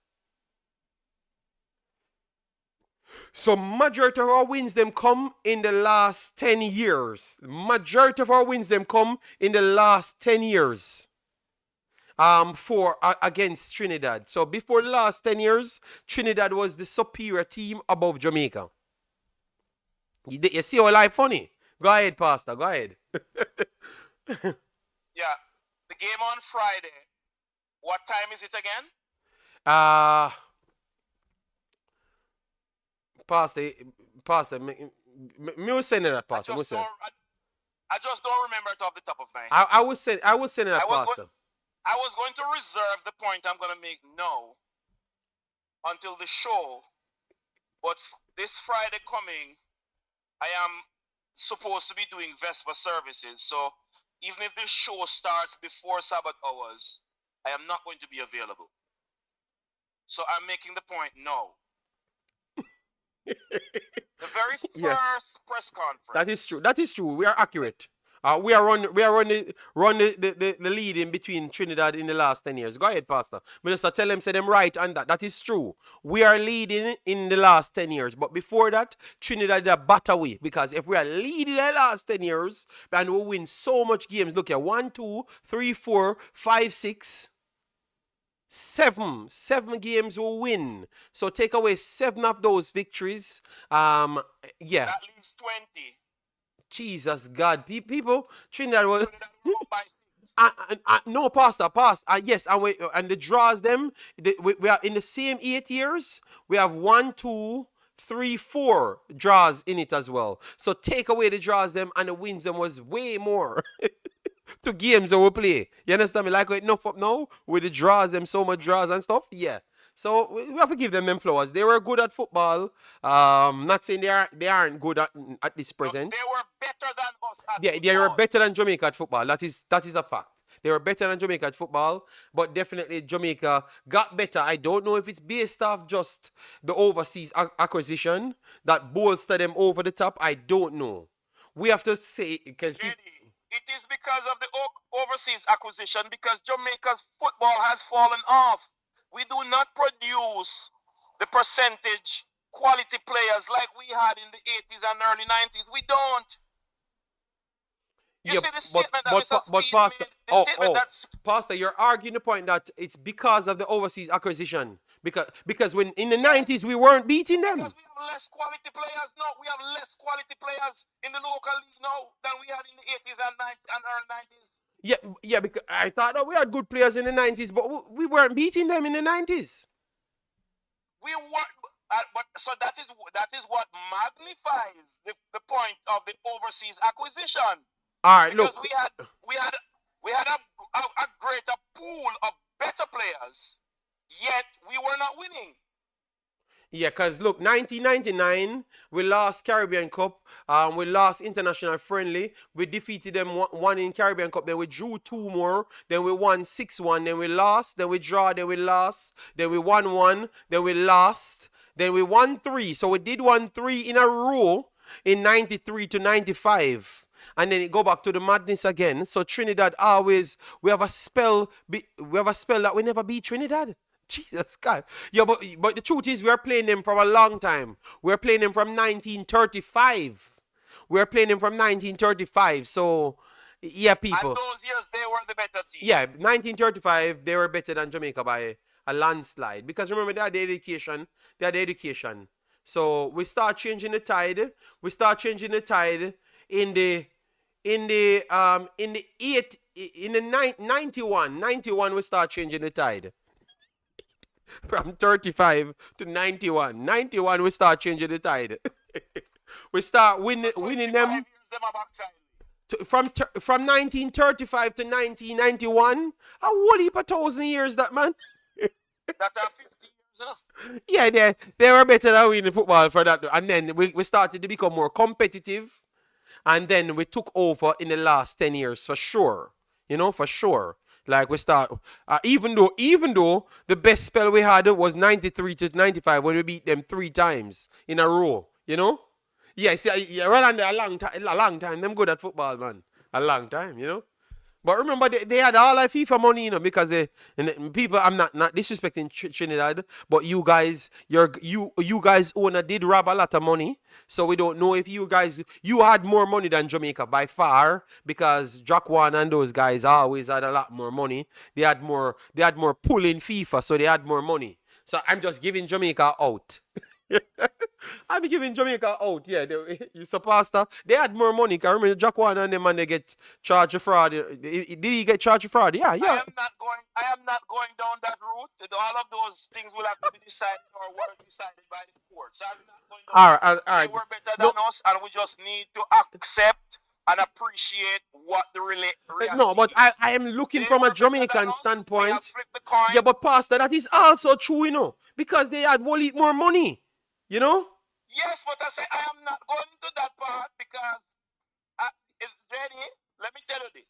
So majority of our wins them come in the last 10 years. Majority of our wins them come in the last 10 years. For against Trinidad. So before the last 10 years, Trinidad was the superior team above Jamaica. You see how life funny? Go ahead, Pastor. Go ahead. Yeah, the game on Friday. What time is it again? Pastor, me will send it that, Pastor. I just don't remember it off the top of my head. I will send it that, Pastor. I was going to reserve the point I'm going to make now until the show, but this Friday coming, I am supposed to be doing Vespa services, so even if the show starts before Sabbath hours, I am not going to be available. So I'm making the point now. The very first press conference. That is true. We are accurate. We are run the lead in between Trinidad in the last 10 years. Go ahead, Pastor. But just tell them, say them right on that. That is true. We are leading in the last 10 years. But before that, Trinidad a better way. Because if we are leading the last 10 years, and we win so much games. Look at 1, 2, 3, 4, 5, 6, 7 games will win. So take away 7 of those victories. Yeah. That leaves 20. Jesus God, people, Trinidad was Trinidad no, Pastor. Yes, and the draws them. We are in the same 8 years. We have 1, 2, 3, 4 draws in it as well. So take away the draws them, and the wins them was way more. To games that we play. You understand me? Like enough up now with the draws them, so much draws and stuff. Yeah. So we have to give them flowers. They were good at football. Not saying they aren't good at this present. They were better than us at Yeah, football. they were better than Jamaica at football. That is a fact. They were better than Jamaica at football, but definitely Jamaica got better. I don't know if it's based off just the overseas acquisition that bolstered them over the top. I don't know. We have to say because Jenny, it is because of the overseas acquisition, because Jamaica's football has fallen off. We do not produce the percentage quality players like we had in the 80s and early 90s. We don't. You Yeah, see the statement that Mr. but Speed Pastor, made, the statement that's Pastor, you're arguing the point that it's because of the overseas acquisition. Because when in the 90s we weren't beating because them. we have less quality players. No, we have less quality players in the local league now than we had in the 80s and 90s and early 90s. Yeah, yeah, because I thought that we had good players in the 90s, but we weren't beating them in the 90s. We were, but so that is what magnifies the point of the overseas acquisition, All right, because look. we had a greater pool of better players, yet we were not winning. Yeah, because look, 1999, we lost Caribbean Cup. We lost International Friendly. We defeated them one in Caribbean Cup. Then we drew two more. Then we won 6-1. Then we lost. Then we draw. Then we lost. Then we won one. Then we lost. Then we won three. So we did 1-3 in a row in 93 to 95. And then it go back to the madness again. So Trinidad always, we have a spell that we never beat Trinidad. Jesus God. Yeah, but the truth is we're playing them for a long time. We're playing them from 1935. We're playing them from 1935. So, yeah, people. And those years, they were the better team. Yeah, 1935, they were better than Jamaica by a landslide. Because remember, they had the education. They had the education. So, we start changing the tide. We start changing the tide in the 91 we start changing the tide. From 35 to 91. 91 we start changing the tide. We start winning them. From 1935 to 1991, a whole heap of 1,000 years that man. That are 50 years enough. Yeah, they were better than we in football for that. And then we started to become more competitive. And then we took over in the last 10 years for sure. You know, for sure. Like we start, even though the best spell we had was 93 to 95 when we beat them 3 times in a row, you know? Yes, yeah, well, and a long time. Them good at football, man. A long time, you know? But remember, they had all that FIFA money, you know, because people, I'm not disrespecting Trinidad, but you guys, you guys owner did rob a lot of money. So we don't know if you had more money than Jamaica by far, because Jaquan and those guys always had a lot more money. They had more pull in FIFA, so they had more money. So I'm just giving Jamaica out. I'm giving Jamaica out, yeah. You supposed to. They had more money. Cause I remember Jaquan and them, and they get charged of fraud. Did he get charged of fraud? Yeah. I am not going down that route. All of those things will have to be decided or were decided by the courts. I'm not going down. All right. They were better than us, and we just need to accept and appreciate what the reality No, but is. I am looking from a Jamaican standpoint. Yeah, but Pastor, that is also true, you know, because they had whole heap more money, you know. Yes, but I say I am not going into that part because it's ready. Let me tell you this.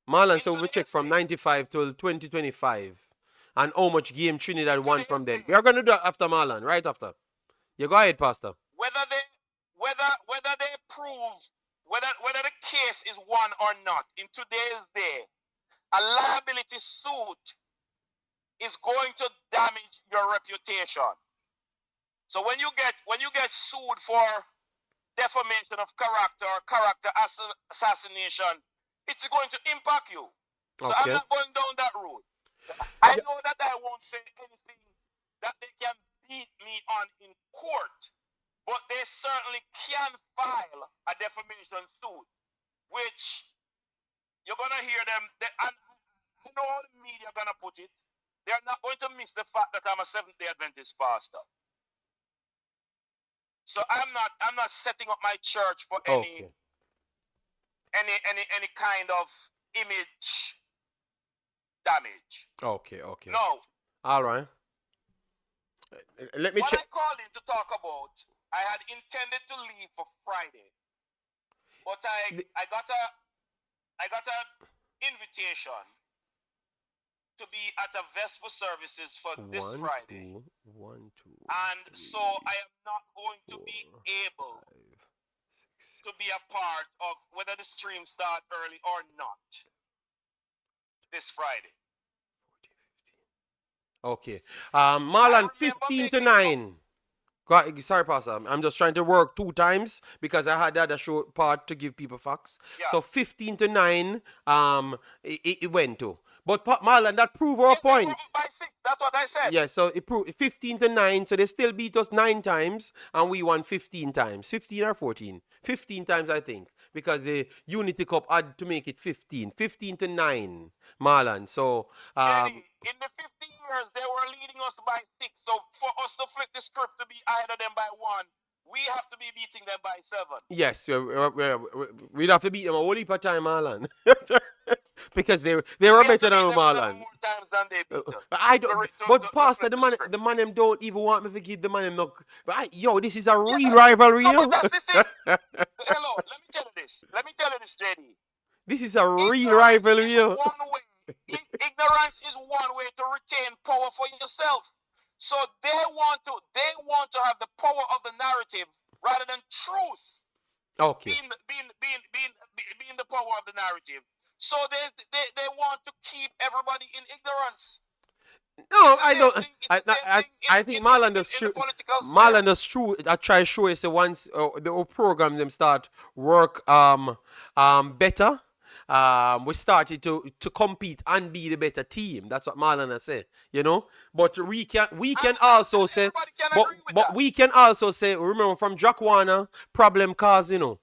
Marlon, so we check from 95 till 2025 and how much game Trinidad won from then. We are going to do that after Marlon, right after. You go ahead, Pastor. Whether they prove whether the case is won or not in today's day, a liability suit is going to damage your reputation. So when you get sued for defamation of character or character assassination, it's going to impact you. So Okay. I'm not going down that route. I know that I won't say anything that they can beat me on in court, but they certainly can file a defamation suit, which you're going to hear them. And I know how the media are going to put it. They're not going to miss the fact that I'm a Seventh-day Adventist pastor. So I'm not setting up my church for any kind of image damage. Okay. No. All right. Let me check. What I called in to talk about, I had intended to leave for Friday, but I got a invitation to be at a Vesper services for this Friday. And so I am not going to be able to be a part of whether the stream start early or not this Friday. Okay. I Marlon, remember 15 to making 9. Sorry, Pastor. I'm just trying to work 2 times because I had the other show part to give people facts. yeah. So 15 to 9, it went to. But Marlon, that proved our Yes, they were point. up by 6. That's what I said. Yeah, so it proved 15 to 9. So they still beat us 9 times and we won 15 times. 15 or 14? 15 times, I think. Because the Unity Cup had to make it 15. 15 to 9, Marlon. So, Jenny, in the 50 years, they were leading us by 6. So for us to flip the script to be ahead of them by 1, we have to be beating them by 7. yes, we'd have to beat them a whole heap of time, Marlon. Because they were better than Marlon. More times than they beat us. I don't. But Pastor, the man them don't even want me to give the man them no. But yo, this is a real rivalry. No, but that's the thing. Hello, let me tell you this. JD. This is a real rivalry. Ignorance is one way to retain power for yourself. So they want to have the power of the narrative rather than truth. Okay. Being the power of the narrative. So they want to keep everybody in ignorance. No, I don't. I think Marlon does true. Marlon does true. I try to show you. So once the whole program them start work better, we started to compete and be the better team. That's what Marlon has said. You know, but we can also say, but we can also say, remember from Jack Warner problem cause, you know,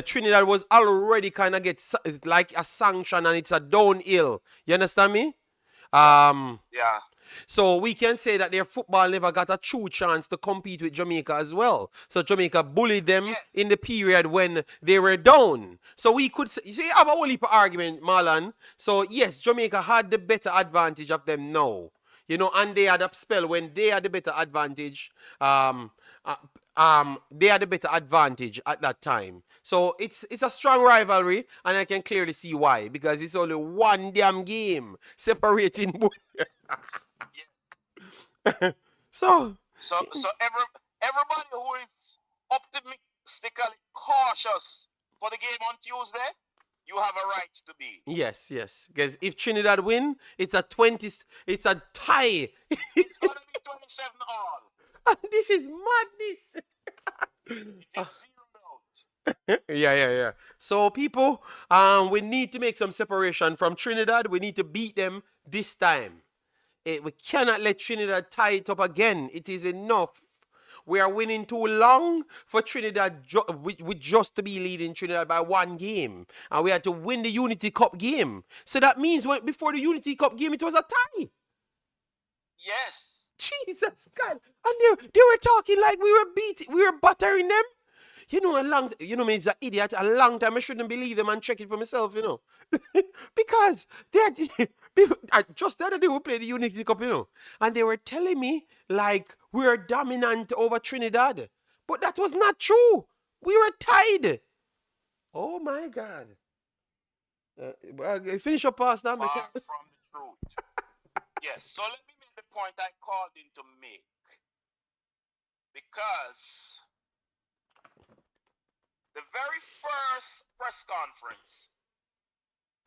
Trinidad was already kind of get like a sanction and it's a downhill. You understand me? Yeah. So we can say that their football never got a true chance to compete with Jamaica as well. So Jamaica bullied them in the period when they were down. So we could say, you have a whole heap of argument, Marlon. So yes, Jamaica had the better advantage of them now. You know, and they had a spell when they had the better advantage. They had a better advantage at that time. So it's a strong rivalry, and I can clearly see why. Because it's only one damn game separating both. So everybody who is optimistically cautious for the game on Tuesday, you have a right to be. Yes. Because if Trinidad win, it's a tie. It's gonna be 27 all. This is madness. It is 0 out. Yeah. So people, we need to make some separation from Trinidad. We need to beat them this time. We cannot let Trinidad tie it up again. It is enough. We are winning too long for Trinidad with just to be leading Trinidad by 1 game. And we had to win the Unity Cup game. So that means before the Unity Cup game, it was a tie. Yes. Jesus God. And they were talking like we were buttering them. You know, me, it's an idiot. A long time I shouldn't believe them and check it for myself, you know. Because just the other day we played the Unity Cup, you know, and they were telling me like we were dominant over Trinidad. But that was not true. We were tied. Oh my God. Finish up, Pastor. Far from the truth. Yes, so let me make the point I called in to make. Because the very first press conference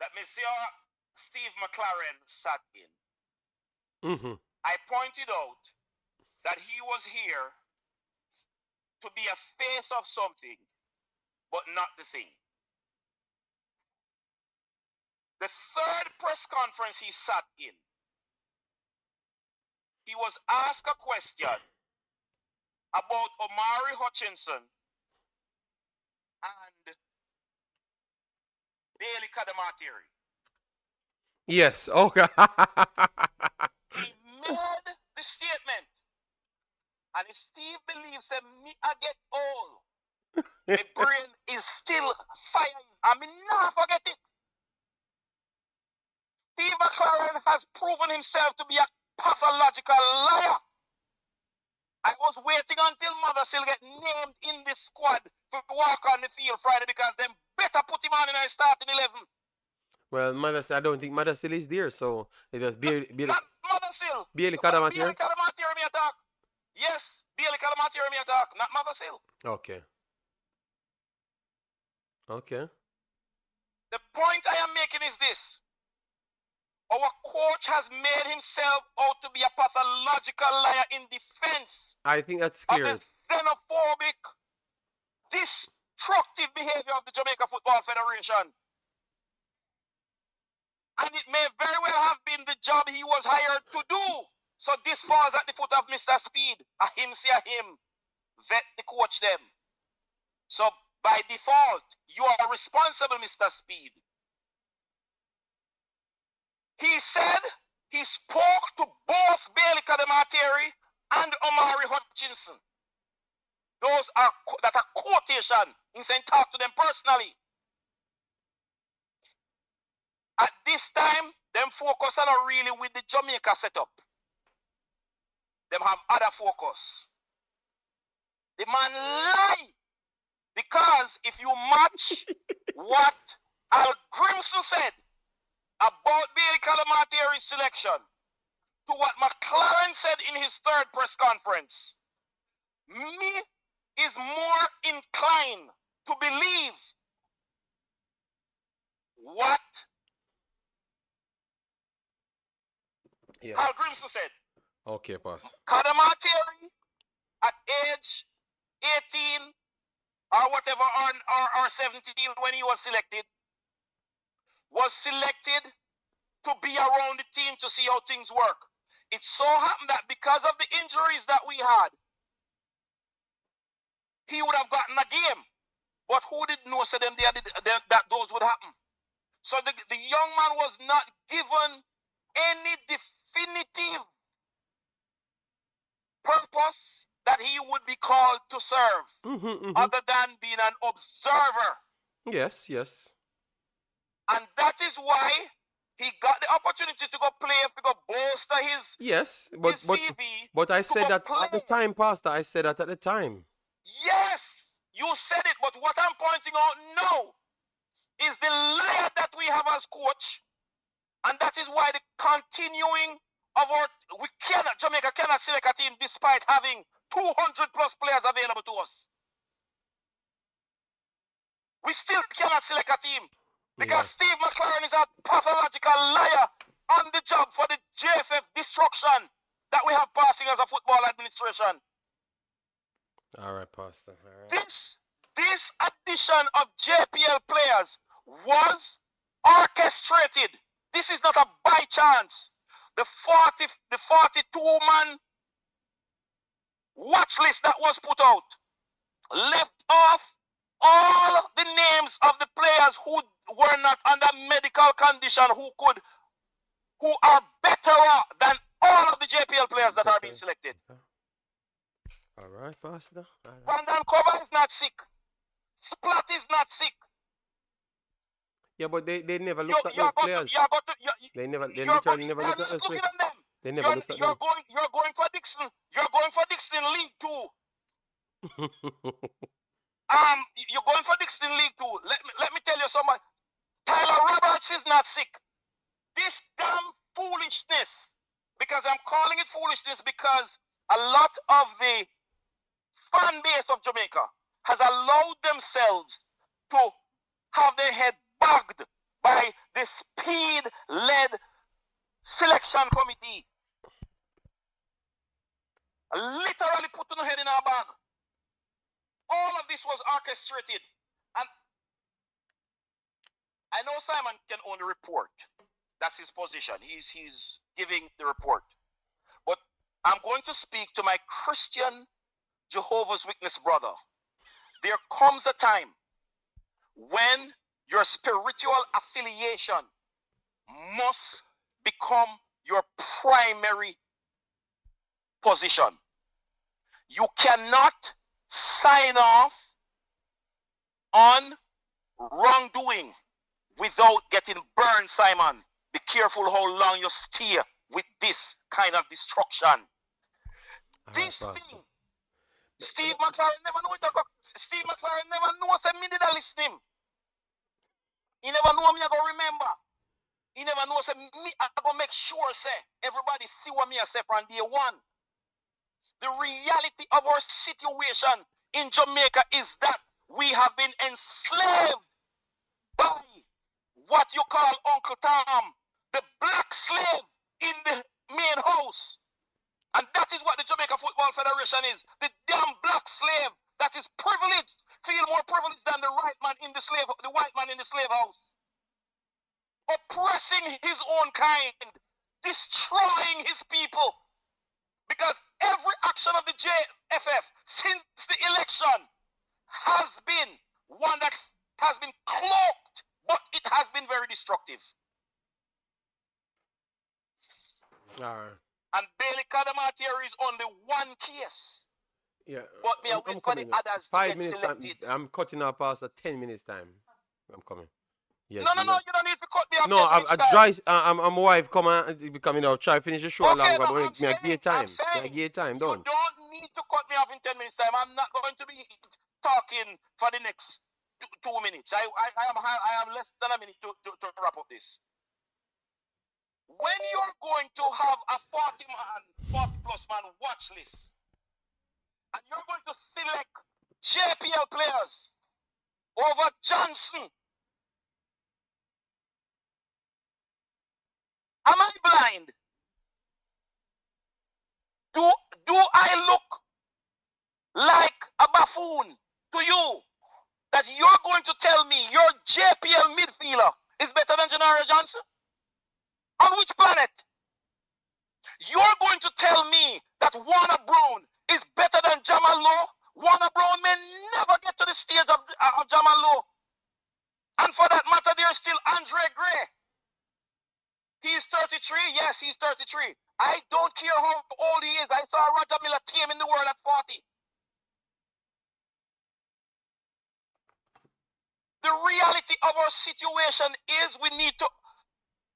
that Monsieur Steve McLaren sat in, I pointed out that he was here to be a face of something, but not the thing. The third press conference he sat in, he was asked a question about Omari Hutchinson and Bailey Kadamatiri. Yes, okay. He made the statement. And if Steve believes that me I get old, my brain is still firing. I mean, never forget it. Steve McLaren has proven himself to be a pathological liar. I was waiting until Mothersill get named in the squad to walk on the field Friday because them better put him on in a starting 11. Well, Mothersill, I don't think Mothersill is there, so it was Bailey. Not Mothersill. Bailey Kadamatiri? Bailey Kadamatiri me attack. Yes, Bailey Kadamatiri me attack, not Mothersill. Okay. Okay. The point I am making is this. Our coach has made himself out to be a pathological liar in defense I think that of the scares. xenophobic, destructive behavior of the Jamaica Football Federation. And it may very well have been the job he was hired to do. So this falls at the foot of Mr. Speed. A him say a him. Vet the coach them. So by default, you are responsible, Mr. Speed. He said he spoke to both Bailey Kadamateri and Omari Hutchinson. Those are that are quotation. He said talk to them personally. At this time, them focus on really with the Jamaica setup. Them have other focus. The man lie. Because if you match what Al Grimson said about Bailey Calamateri's selection to what McLaren said in his third press conference, me is more inclined to believe what Al Grimson said. Okay, pass. Cadamateri at age 18 or whatever, or 17 when he was selected to be around the team to see how things work. It so happened that because of the injuries that we had, he would have gotten a game. But who did know so them that those would happen? So the young man was not given any definitive purpose that he would be called to serve, other than being an observer. Yes, yes. And that is why he got the opportunity to go play, to go bolster his, his CV. But I said that play. at the time, Pastor. I said that at the time. Yes, you said it. But what I'm pointing out now is the liar that we have as coach. And that is why the continuing of Jamaica cannot select a team despite having 200 plus players available to us. We still cannot select a team because Steve McLaren is a pathological liar on the job for the JFF destruction that we have passing as a football administration. All right, Pastor. All right. This addition of JPL players was orchestrated. This is not a by chance. The 42-man watch list that was put out left off all the names of the players who were not under medical condition, who are better than all of the JPL players that are being selected. All right, Pastor. Brandon Cover is not sick. Splat is not sick. Yeah, but they never looked at those players. They literally never looked at those players. They never looked at them. You're going for Dixon. You're going for Dixon League 2. You're going for Dixon League 2. Let me tell you something. Tyler Roberts is not sick. This damn foolishness, because I'm calling it foolishness because a lot of the fan base of Jamaica has allowed themselves to have their head bugged by the speed-led selection committee. Literally putting their head in our bag. All of this was orchestrated. And I know Simon can only report. That's his position. He's giving the report. But I'm going to speak to my Christian Jehovah's Witness brother. There comes a time when your spiritual affiliation must become your primary position. You cannot sign off on wrongdoing without getting burned, Simon. Be careful how long you stay with this kind of destruction. This thing, Steve McLaren never knew it. Steve McLaren never knew us. Me did I listen him. He never knew me. I go remember. He never knows me. I go make sure say everybody see what me I say from day one. The reality of our situation in Jamaica is that we have been enslaved by what you call Uncle Tom, the black slave in the main house. And that is what the Jamaica Football Federation is. The damn black slave that is privileged, feel more privileged than the white man in the slave house. Oppressing his own kind, destroying his people. Because every action of the JFF since the election has been one that has been cloaked, but it has been very destructive. All right. And Bailey Kadamatier is only one case. Yeah. But me I'm wait for the others 5 to minutes get selected. I'm cutting off past 10 minutes time. I'm coming. Yes, no, you don't need to cut me off. No, I try. I'm wife come and coming out. Try finish the show okay, along, but no, me I give time. I'm I give time. you Don't. don't need to cut me off in 10 minutes time. I'm not going to be talking for the next 2 minutes. I am less than a minute to wrap up this. When you're going to have a 40 plus man watch list, and you're going to select JPL players over Johnson, am I blind? Do I look like a buffoon to you that you're going to tell me your JPL midfielder is better than Janaria Johnson? On which planet? You're going to tell me that Warner Brown is better than Jamal Lowe? Warner Brown may never get to the stage of Jamal Lowe. And for that matter, there's still Andre Gray. He's 33. Yes, he's 33. I don't care how old he is. I saw Roger Miller team in the world at 40. The reality of our situation is we need to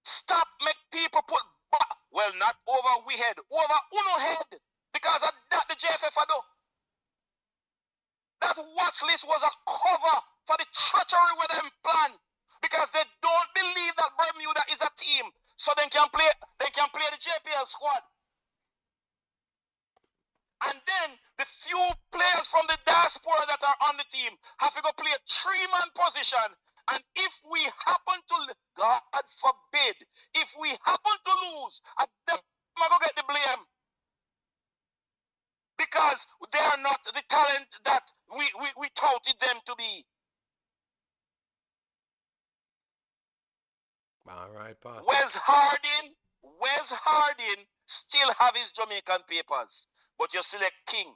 stop make people put, well, not over we head, over uno head, because of that the JFF do. That watch list was a cover for the treachery with them plan, because they don't believe that Bermuda is a team, so they can play the JPL squad. And then the few players from the diaspora that are on the team have to go play a 3-man position. And if we happen to, God forbid, if we happen to lose, I'm going to get the blame. Because they are not the talent that we touted them to be. All right, Pastor. Wes Harding still have his Jamaican papers, but you select King.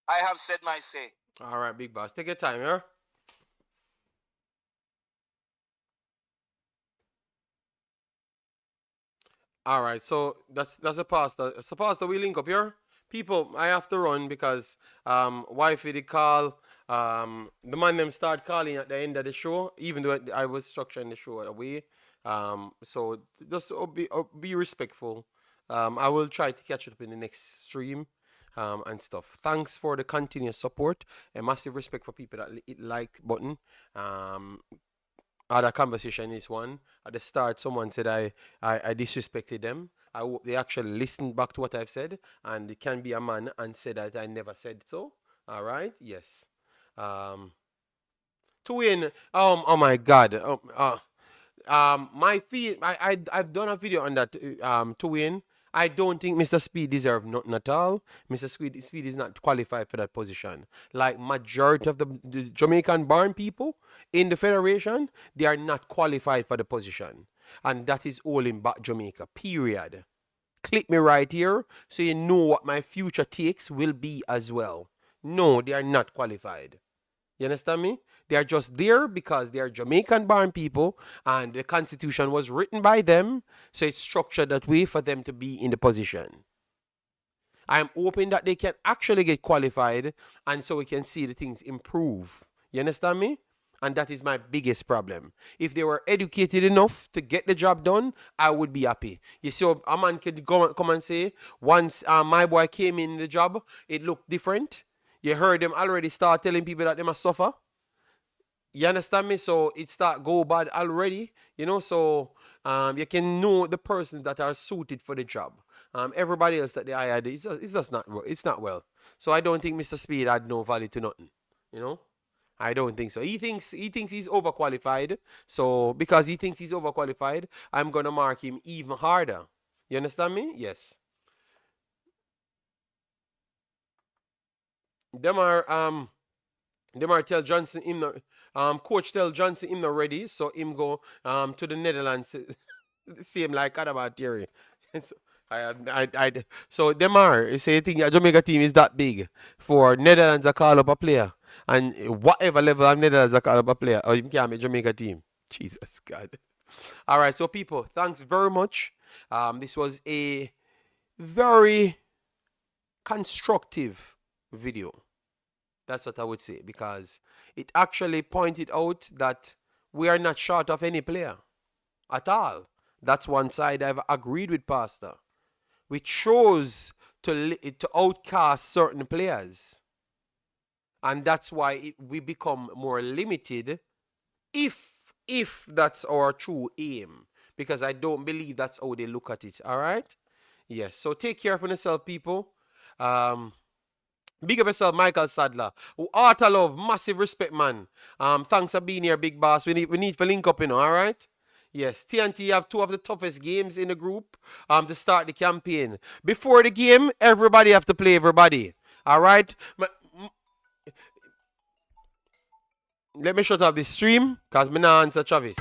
I have said my say. All right, big boss. Take your time, yeah? All right, so that's a pastor. So pastor, we link up here. People, I have to run because wifey the call. The man them start calling at the end of the show, even though I was structuring the show away. So just be respectful. I will try to catch up in the next stream. And stuff. Thanks for the continuous support. A massive respect for people that hit like button. Other conversation is one. At the start, someone said I disrespected them. I hope they actually listened back to what I've said, and it can be a man and say that I never said so. All right, yes. To win. Oh my God. My feed. I've done a video on that. To win. I don't think Mr. Speed deserves nothing at all. Mr. Speed is not qualified for that position. Like majority of the Jamaican born people in the federation, they are not qualified for the position. And that is all in back Jamaica, period. Click me right here so you know what my future takes will be as well. No, they are not qualified. You understand me? They are just there because they are Jamaican born people and the constitution was written by them, so it's structured that way for them to be in the position. I'm hoping that they can actually get qualified and so we can see the things improve. You understand me? And that is my biggest problem. If they were educated enough to get the job done, I would be happy. You see, a man could come and say, once my boy came in the job, it looked different. You heard them already start telling people that they must suffer. You understand me? So it start go bad already, you know. So you can know the persons that are suited for the job. Everybody else that they hired, it's just not well. So I don't think Mr. Speed had no value to nothing, you know. I don't think so. He thinks he's overqualified. So because he thinks he's overqualified, I'm gonna mark him even harder. You understand me? Yes. Them are tell Johnson him not coach tell Johnson him not ready, so him go to the Netherlands same like Adama Thierry. So, so them are you say you think a Jamaica team is that big for Netherlands to call up a player and whatever level of Netherlands to call up a player or you can't make Jamaica team. Jesus God. All right, so people, thanks very much. This was a very constructive video. That's what I would say because it actually pointed out that we are not short of any player at all. That's one side I've agreed with Pastor. We chose to outcast certain players. And that's why we become more limited if that's our true aim. Because I don't believe that's how they look at it. All right? Yes. So take care of yourself, people. Big up yourself, Michael Sadler. Art of love, massive respect, man. Thanks for being here, big boss. We need to link up, all right? Yes, TNT have two of the toughest games in the group to start the campaign. Before the game, everybody have to play everybody. All right? Let me shut off this stream because I'm not answer Travis.